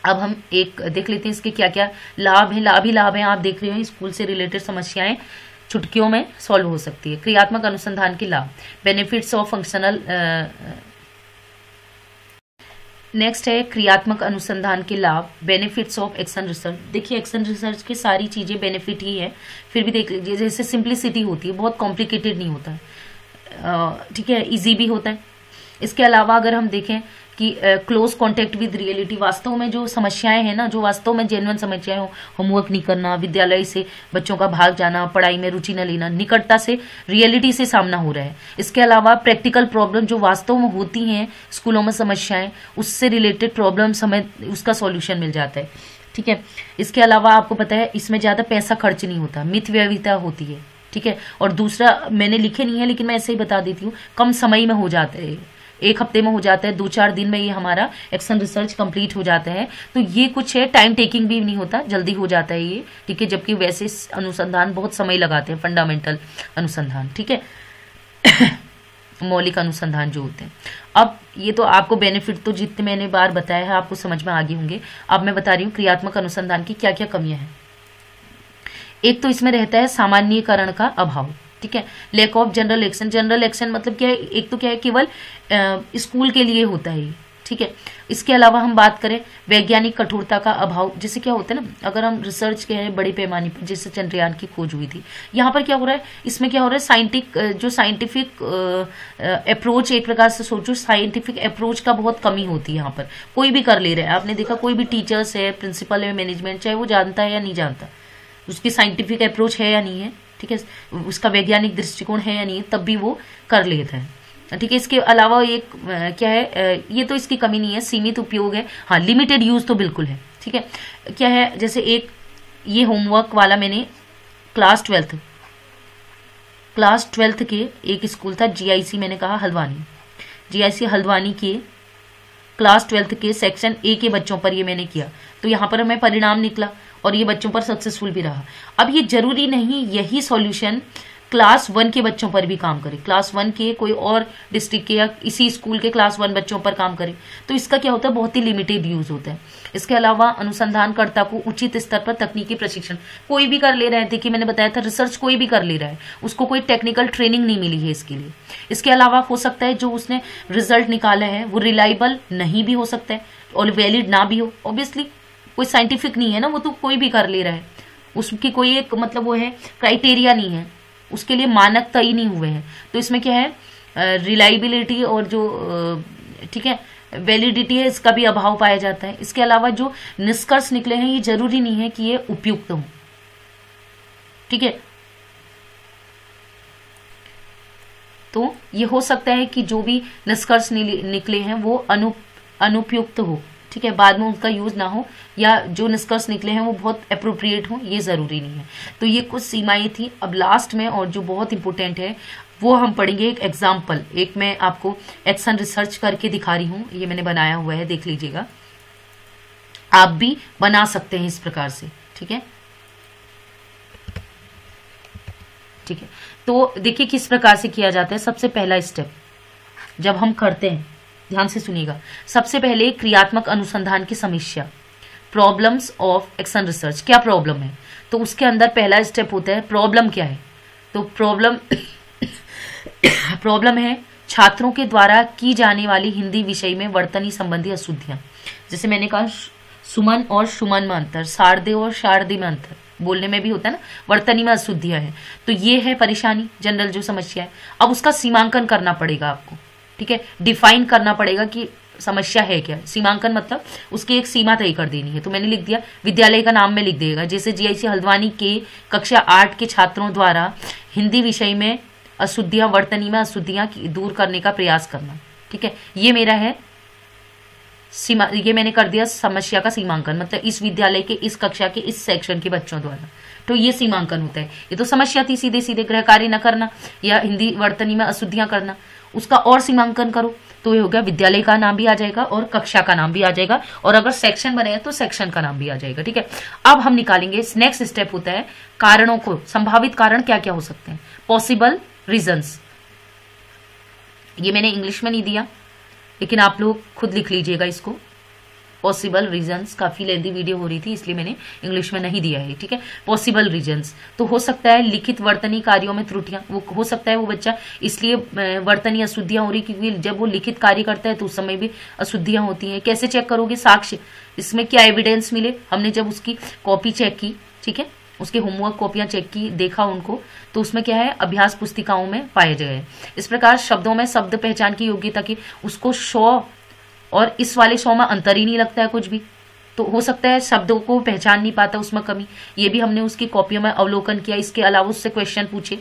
अब हम एक देख लेते हैं इसके क्या क्या लाभ हैं। लाभ ही लाभ हैं, आप देख रहे हो, स्कूल से रिलेटेड समस्याएं चुटकियों में सॉल्व हो सकती है। क्रियात्मक अनुसंधान के लाभ, बेनिफिट्स ऑफ फंक्शनल। नेक्स्ट है क्रियात्मक अनुसंधान के लाभ, बेनिफिट्स ऑफ एक्शन रिसर्च। देखिए, एक्शन रिसर्च की सारी चीजें बेनिफिट ही है। फिर भी देख लीजिए, जैसे सिंप्लिसिटी होती है, बहुत कॉम्प्लिकेटेड नहीं होता है, ठीक है, इजी भी होता है। इसके अलावा अगर हम देखें कि क्लोज कांटेक्ट विद रियलिटी, वास्तव में जो समस्याएं हैं ना, जो वास्तव में जेन्युइन समस्याएं हो, होमवर्क नहीं करना, विद्यालय से बच्चों का भाग जाना, पढ़ाई में रुचि न लेना, निकटता से रियलिटी से सामना हो रहा है। इसके अलावा प्रैक्टिकल प्रॉब्लम, जो वास्तव में होती हैं स्कूलों में समस्याएं, उससे रिलेटेड प्रॉब्लम्स हमें उसका सॉल्यूशन मिल जाता है, ठीक है। इसके अलावा आपको पता है, इसमें ज्यादा पैसा खर्च नहीं होता, मित व्ययिता होती है, ठीक है। और दूसरा मैंने लिखे नहीं है, लेकिन मैं ऐसे ही बता देती हूँ, कम समय में हो जाता है, 1 हफ्ते में हो जाता है, 2-4 दिन में ये हमारा एक्शन रिसर्च कंप्लीट हो जाता है। तो ये कुछ है, टाइम टेकिंग भी नहीं होता, जल्दी हो जाता है ये, ठीक है। जबकि वैसे अनुसंधान बहुत समय लगाते हैं, फंडामेंटल अनुसंधान, ठीक है, मौलिक अनुसंधान जो होते हैं। अब ये तो आपको बेनिफिट तो जितने मैंने बार बताया है आपको समझ में आ गए होंगे। अब मैं बता रही हूँ क्रियात्मक अनुसंधान की क्या क्या कमियां हैं। एक तो इसमें रहता है सामान्यीकरण का अभाव, ठीक है, lack of general action. General action मतलब क्या है, एक तो क्या है, केवल स्कूल के लिए होता है, ठीक है। इसके अलावा हम बात करें वैज्ञानिक कठोरता का अभाव, जैसे क्या होता है ना, अगर हम रिसर्च के हैं बड़े पैमाने पर, जैसे चंद्रयान की खोज हुई थी, यहाँ पर क्या हो रहा है, इसमें क्या हो रहा है, जो साइंटिफिक अप्रोच, एक प्रकार से सोचो साइंटिफिक अप्रोच का बहुत कमी होती है। यहाँ पर कोई भी कर ले रहा है, आपने देखा कोई भी टीचर्स है, प्रिंसिपल है, मैनेजमेंट, चाहे वो जानता है या नहीं जानता, उसकी साइंटिफिक अप्रोच है या नहीं है, ठीक है, उसका वैज्ञानिक दृष्टिकोण है या नहीं, तब भी वो कर लेता है, ठीक है। इसके अलावा एक क्या है, ये तो इसकी कमी नहीं है, सीमित उपयोग है, हाँ, लिमिटेड यूज तो बिल्कुल है, ठीक है। क्या है, जैसे एक ये होमवर्क वाला मैंने क्लास 12th के एक स्कूल था GIC, मैंने कहा हल्द्वानी, GIC हल्द्वानी के क्लास 12th के सेक्शन A के बच्चों पर ये मैंने किया। तो यहाँ पर हमें परिणाम निकला और ये बच्चों पर सक्सेसफुल भी रहा। अब ये जरूरी नहीं यही सॉल्यूशन क्लास 1 के बच्चों पर भी काम करे, क्लास 1 के कोई और डिस्ट्रिक्ट के या इसी स्कूल के क्लास 1 बच्चों पर काम करे, तो इसका क्या होता है, बहुत ही लिमिटेड यूज होता है। इसके अलावा अनुसंधानकर्ता को उचित स्तर पर तकनीकी प्रशिक्षण, कोई भी कर ले रहे थे कि मैंने बताया था, रिसर्च कोई भी कर ले रहा है, उसको कोई टेक्निकल ट्रेनिंग नहीं मिली है इसके लिए। इसके अलावा हो सकता है जो उसने रिजल्ट निकाला है वो रिलायबल नहीं भी हो सकता है और वैलिड ना भी हो, ऑब्वियसली कोई साइंटिफिक नहीं है ना, वो तो कोई भी कर ले रहा है, उसकी कोई एक मतलब वो है क्राइटेरिया नहीं है, उसके लिए मानक तय नहीं हुए हैं। तो इसमें क्या है, रिलायबिलिटी और जो ठीक है वैलिडिटी है, इसका भी अभाव पाया जाता है। इसके अलावा जो निष्कर्ष निकले हैं ये जरूरी नहीं है कि ये उपयुक्त हो, ठीक है। तो ये हो सकता है कि जो भी निष्कर्ष निकले हैं वो अनुपयुक्त हो, ठीक है, बाद में उसका यूज ना हो, या जो निष्कर्ष निकले हैं वो बहुत अप्रोप्रिएट हो, ये जरूरी नहीं है। तो ये कुछ सीमाएं थी। अब लास्ट में और जो बहुत इंपॉर्टेंट है वो हम पढ़ेंगे एक एग्जाम्पल, एक मैं आपको एक्शन रिसर्च करके दिखा रही हूं, ये मैंने बनाया हुआ है, देख लीजिएगा, आप भी बना सकते हैं इस प्रकार से, ठीक है, ठीक है। तो देखिए किस प्रकार से किया जाता है। सबसे पहला स्टेप, जब हम करते हैं, ध्यान से सुनिएगा, सबसे पहले क्रियात्मक अनुसंधान की समीक्षा, प्रॉब्लम्स ऑफ एक्शन रिसर्च, क्या प्रॉब्लम है, तो उसके अंदर पहला स्टेप होता है प्रॉब्लम क्या है। तो प्रॉब्लम है छात्रों के द्वारा की जाने वाली हिंदी विषय में वर्तनी संबंधी अशुद्धियां। जैसे मैंने कहा सुमन और सुमन में अंतर, शारदे और शारदे में अंतर, बोलने में भी होता है ना, वर्तनी में अशुद्धियां है। तो ये है परेशानी, जनरल जो समस्या है। अब उसका सीमांकन करना पड़ेगा आपको, ठीक है, डिफाइन करना पड़ेगा कि समस्या है क्या। सीमांकन मतलब उसकी एक सीमा तय कर देनी है। तो मैंने लिख दिया, विद्यालय का नाम में लिख देगा, जैसे जीआईसी हल्द्वानी के कक्षा 8 के छात्रों द्वारा हिंदी विषय में अशुद्धियां, वर्तनी में अशुद्धियां दूर करने का प्रयास करना, ठीक है। ये मेरा है सीमा, ये मैंने कर दिया समस्या का सीमांकन, मतलब इस विद्यालय के इस कक्षा के इस सेक्शन के बच्चों द्वारा। तो ये सीमांकन होता है। ये तो समस्या थी, सीधे सीधे गृह कार्य न करना या हिंदी वर्तनी में अशुद्धियां करना। उसका और सीमांकन करो तो ये हो गया, विद्यालय का नाम भी आ जाएगा और कक्षा का नाम भी आ जाएगा, और अगर सेक्शन बने तो सेक्शन का नाम भी आ जाएगा, ठीक है। अब हम निकालेंगे, नेक्स्ट स्टेप होता है कारणों को, संभावित कारण क्या क्या हो सकते हैं, पॉसिबल रीजंस। ये मैंने इंग्लिश में नहीं दिया, लेकिन आप लोग खुद लिख लीजिएगा इसको, पॉसिबल रीजंस। काफी लेंदी वीडियो हो रही थी इसलिए मैंने इंग्लिश में नहीं दिया है, ठीक है। पॉसिबल रीजंस तो हो सकता है लिखित वर्तनी कार्यों में त्रुटियां, वो हो सकता है वो बच्चा इसलिए वर्तनी अशुद्धियां हो रही क्योंकि जब वो लिखित कार्य करता है तो उस समय भी अशुद्धियां होती हैं। कैसे चेक करोगे, साक्ष्य, इसमें क्या एविडेंस मिले। हमने जब उसकी कॉपी चेक की, ठीक है, उसके होमवर्क कॉपियां चेक की, देखा उनको, तो उसमें क्या है, अभ्यास पुस्तिकाओं में पाए गए। इस प्रकार शब्दों में शब्द पहचान की योग्यता की, उसको 100 और इस वाले 100 में अंतर ही नहीं लगता है कुछ भी। तो हो सकता है शब्दों को पहचान नहीं पाता, उसमें कमी। ये भी हमने उसकी कॉपियों में अवलोकन किया। इसके अलावा उससे क्वेश्चन पूछे,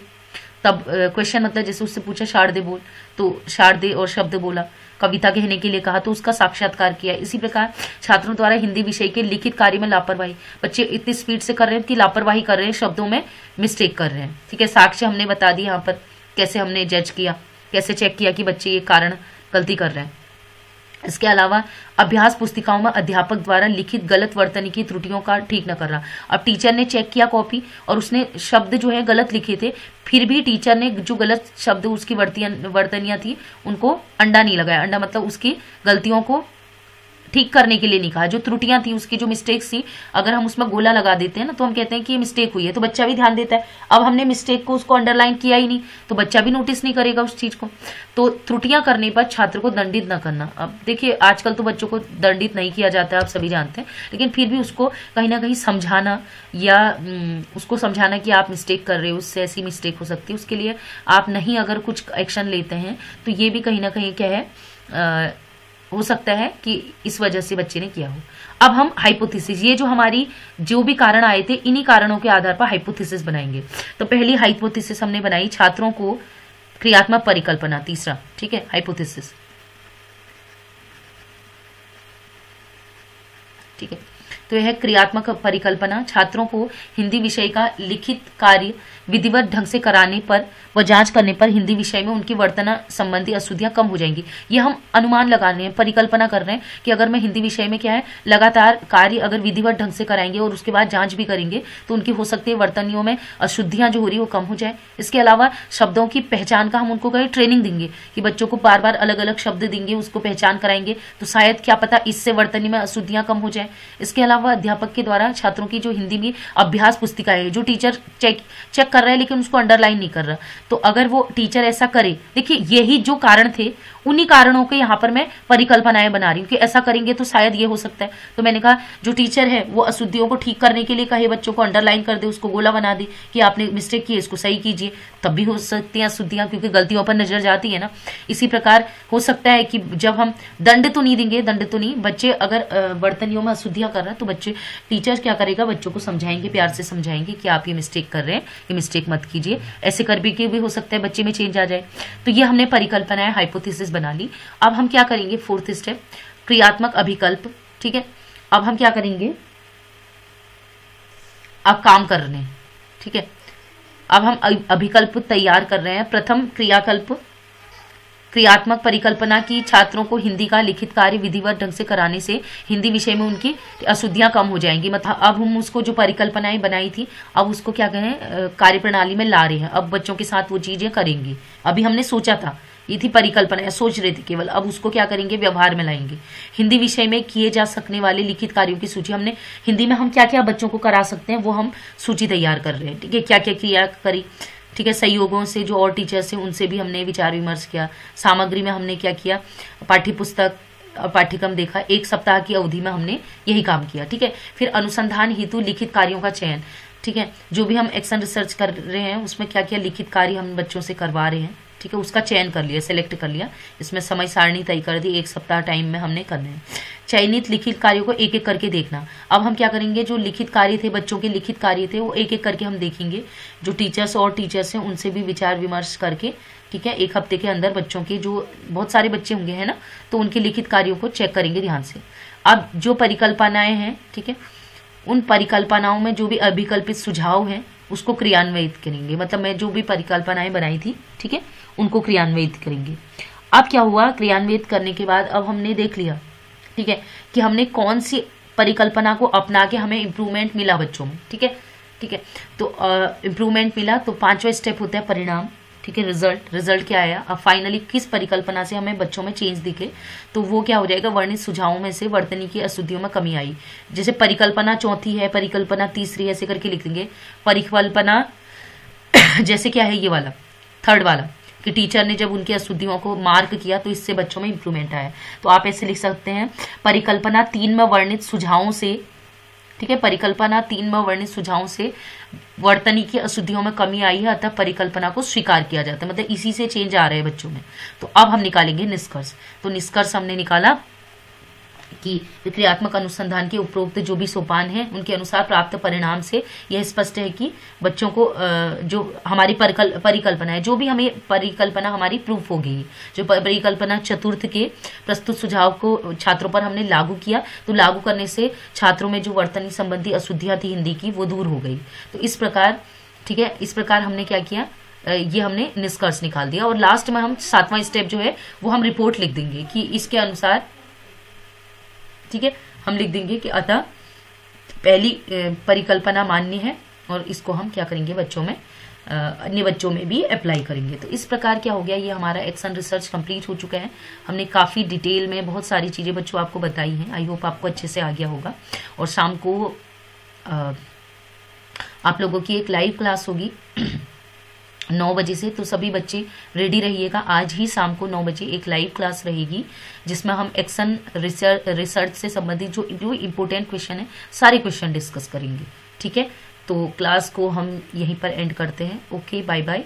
तब क्वेश्चन मतलब जैसे उससे पूछा शारदे बोल, तो शारदे और शब्द बोला, कविता कहने के लिए कहा तो उसका साक्षात्कार किया। इसी प्रकार छात्रों द्वारा हिंदी विषय के लिखित कार्य में लापरवाही, बच्चे इतनी स्पीड से कर रहे हैं कि लापरवाही कर रहे हैं, शब्दों में मिस्टेक कर रहे हैं, ठीक है। साक्ष्य हमने बता दिया यहाँ पर, कैसे हमने जज किया, कैसे चेक किया कि बच्चे ये कारण गलती कर रहे हैं। इसके अलावा अभ्यास पुस्तिकाओं में अध्यापक द्वारा लिखित गलत वर्तनी की त्रुटियों का ठीक न कर रहा। अब टीचर ने चेक किया कॉपी और उसने शब्द जो है गलत लिखे थे, फिर भी टीचर ने जो गलत शब्द उसकी वर्तनियां थी उनको अंडा नहीं लगाया। अंडा मतलब उसकी गलतियों को ठीक करने के लिए नहीं कहा, जो त्रुटियां थी उसकी, जो मिस्टेक्स थी, अगर हम उसमें गोला लगा देते हैं ना तो हम कहते हैं कि ये मिस्टेक हुई है, तो बच्चा भी ध्यान देता है। अब हमने मिस्टेक को उसको अंडरलाइन किया ही नहीं तो बच्चा भी नोटिस नहीं करेगा उस चीज को। तो त्रुटियां करने पर छात्र को दंडित न करना। अब देखिए आजकल तो बच्चों को दंडित नहीं किया जाता है, आप सभी जानते हैं, लेकिन फिर भी उसको कहीं ना कहीं समझाना या उसको समझाना कि आप मिस्टेक कर रहे हो, उससे ऐसी मिस्टेक हो सकती है, उसके लिए आप नहीं अगर कुछ एक्शन लेते हैं तो ये भी कहीं ना कहीं क्या है, हो सकता है कि इस वजह से बच्चे ने किया हो। अब हम हाइपोथेसिस, ये जो हमारी जो भी कारण आए थे इन्हीं कारणों के आधार पर हाइपोथेसिस बनाएंगे। तो पहली हाइपोथेसिस हमने बनाई, छात्रों को क्रियात्मक परिकल्पना, तीसरा, ठीक है, हाइपोथेसिस, ठीक है। तो यह क्रियात्मक परिकल्पना, छात्रों को हिंदी विषय का लिखित कार्य विधिवत ढंग से कराने पर व जांच करने पर हिंदी विषय में उनकी वर्तना संबंधी अशुद्धियां कम हो जाएंगी। ये हम अनुमान लगा रहे हैं, परिकल्पना कर रहे हैं कि अगर मैं हिंदी विषय में क्या है लगातार कार्य अगर विधिवत ढंग से कराएंगे और उसके बाद जांच भी करेंगे तो उनकी हो सकती है वर्तनियों में अशुद्धियां जो हो रही है वो कम हो जाए। इसके अलावा शब्दों की पहचान का हम उनको कहीं ट्रेनिंग देंगे कि बच्चों को बार बार अलग अलग शब्द देंगे, उसको पहचान कराएंगे, तो शायद क्या पता इससे वर्तनी में अशुद्धियां कम हो जाए। इसके अलावा अध्यापक के द्वारा छात्रों की जो हिंदी में अभ्यास पुस्तिकाएं है, जो टीचर चेक कर रहा है लेकिन उसको अंडरलाइन नहीं कर रहा, तो अगर वो टीचर ऐसा करे, देखिए यही जो कारण थे उन्हीं कारणों के यहाँ पर मैं परिकल्पनाएं बना रही हूँ कि ऐसा करेंगे तो शायद ये हो सकता है। तो मैंने कहा जो टीचर है वो अशुद्धियों को ठीक करने के लिए कहे बच्चों को अंडरलाइन कर दे, उसको गोला बना दे कि आपने मिस्टेक की है, इसको सही कीजिए, तब भी हो सकती हैं अशुद्धियां, क्योंकि गलतियों पर नजर जाती है ना। इसी प्रकार हो सकता है कि जब हम दंड तो नहीं देंगे, दंड तो नहीं, बच्चे अगर वर्तनियों में अशुद्धियां कर रहे हैं तो बच्चे टीचर क्या करेगा, बच्चों को समझाएंगे, प्यार से समझाएंगे कि आप ये मिस्टेक कर रहे हैं, ये मिस्टेक मत कीजिए, ऐसे कर भी हो सकता है बच्चे में चेंज आ जाए। तो ये हमने परिकल्पनाएं, हाइपोथेसिस बना ली। अब हम क्या करेंगे, फोर्थ स्टेप, क्रियात्मक अभिकल्प, ठीक है। अब हम क्या करेंगे, अब काम कर रहे हैं, ठीक है। अब हम अभिकल्प तैयार कर रहे हैं। प्रथम क्रियाकल्प, क्रियात्मक परिकल्पना की छात्रों को हिंदी का लिखित कार्य विधिवत ढंग से कराने से हिंदी विषय में उनकी अशुद्धियां कम हो जाएंगी। मतलब अब हम उसको जो परिकल्पनाएं बनाई थी अब उसको क्या कहें कार्यप्रणाली में ला रहे हैं, अब बच्चों के साथ वो चीजें करेंगे। अभी हमने सोचा था ये थी परिकल्पना या सोच रहे थे केवल, अब उसको क्या करेंगे, व्यवहार में लाएंगे। हिंदी विषय में किए जा सकने वाले लिखित कार्यों की सूची, हमने हिंदी में हम क्या क्या बच्चों को करा सकते हैं वो हम सूची तैयार कर रहे हैं। ठीक है, क्या क्या क्रिया करी। ठीक है, सहयोगों से जो और टीचर्स हैं उनसे भी हमने विचार विमर्श किया। सामग्री में हमने क्या किया, पाठ्य पुस्तक पाठ्यक्रम देखा। 1 सप्ताह की अवधि में हमने यही काम किया। ठीक है, फिर अनुसंधान हेतु लिखित कार्यों का चयन। ठीक है, जो भी हम एक्शन रिसर्च कर रहे हैं उसमें क्या क्या लिखित कार्य हम बच्चों से करवा रहे हैं। ठीक है, उसका चयन कर लिया, सेलेक्ट कर लिया। इसमें समय सारणी तय कर दी, 1 सप्ताह टाइम में हमने करने हैं। चयनित लिखित कार्यों को एक एक करके देखना। अब हम क्या करेंगे, जो लिखित कार्य थे, बच्चों के लिखित कार्य थे, वो एक एक करके हम देखेंगे। जो टीचर्स और टीचर्स हैं उनसे भी विचार विमर्श करके, ठीक है, 1 हफ्ते के अंदर बच्चों के, जो बहुत सारे बच्चे होंगे है ना, तो उनके लिखित कार्यों को चेक करेंगे ध्यान से। अब जो परिकल्पनाएं हैं, ठीक है, उन परिकल्पनाओं में जो भी अभिकल्पित सुझाव हैं उसको क्रियान्वित करेंगे। मतलब मैं जो भी परिकल्पनाएं बनाई थी, ठीक है, उनको क्रियान्वित करेंगे। अब क्या हुआ, क्रियान्वित करने के बाद अब हमने देख लिया, ठीक है, कि हमने कौन सी परिकल्पना को अपना के हमें इम्प्रूवमेंट मिला बच्चों में। ठीक है, ठीक है, तो इम्प्रूवमेंट मिला तो 5वां स्टेप होता है परिणाम। ठीक है, रिजल्ट क्या आया। अब फाइनली किस परिकल्पना से हमें बच्चों में चेंज दिखे, तो वो क्या हो जाएगा, वर्णित सुझावों में से वर्तनी की अशुद्धियों में कमी आई। जैसे परिकल्पना चौथी है, परिकल्पना तीसरी है, ऐसे करके लिख देंगे। परिकल्पना जैसे क्या है, ये वाला 3rd वाला, कि टीचर ने जब उनकी अशुद्धियों को मार्क किया तो इससे बच्चों में इंप्रूवमेंट आया। तो आप ऐसे लिख सकते हैं, परिकल्पना 3 में वर्णित सुझावों से, ठीक है, परिकल्पना 3 में वर्णित सुझावों से वर्तनी की अशुद्धियों में कमी आई है, अतः परिकल्पना को स्वीकार किया जाता है। मतलब इसी से चेंज आ रहे हैं बच्चों में। तो अब हम निकालेंगे निष्कर्ष। तो निष्कर्ष हमने निकाला कि विक्रियात्मक अनुसंधान के उपरोक्त जो भी सोपान हैं उनके अनुसार प्राप्त परिणाम से यह स्पष्ट है कि बच्चों को जो हमारी परिकल्पना है, जो भी हमें परिकल्पना हमारी प्रूफ हो गई, जो परिकल्पना चतुर्थ के प्रस्तुत सुझाव को छात्रों पर हमने लागू किया, तो लागू करने से छात्रों में जो वर्तनी संबंधी अशुद्धियां थी हिंदी की, वो दूर हो गई। तो इस प्रकार, ठीक है, इस प्रकार हमने क्या किया, ये हमने निष्कर्ष निकाल दिया। और लास्ट में हम 7वां स्टेप जो है वो हम रिपोर्ट लिख देंगे कि इसके अनुसार, ठीक है, हम लिख देंगे कि अतः पहली परिकल्पना मान्य है और इसको हम क्या करेंगे, बच्चों में, अन्य बच्चों में भी अप्लाई करेंगे। तो इस प्रकार क्या हो गया, ये हमारा एक्शन रिसर्च कंप्लीट हो चुका है। हमने काफ़ी डिटेल में बहुत सारी चीज़ें बच्चों आपको बताई हैं। आई होप आपको अच्छे से आ गया होगा। और शाम को आप लोगों की एक लाइव क्लास होगी 9 बजे से, तो सभी बच्चे रेडी रहिएगा। आज ही शाम को 9 बजे एक लाइव क्लास रहेगी जिसमें हम एक्शन रिसर्च से संबंधित जो इम्पोर्टेंट क्वेश्चन है सारे क्वेश्चन डिस्कस करेंगे। ठीक है, तो क्लास को हम यहीं पर एंड करते हैं। Okay, bye bye.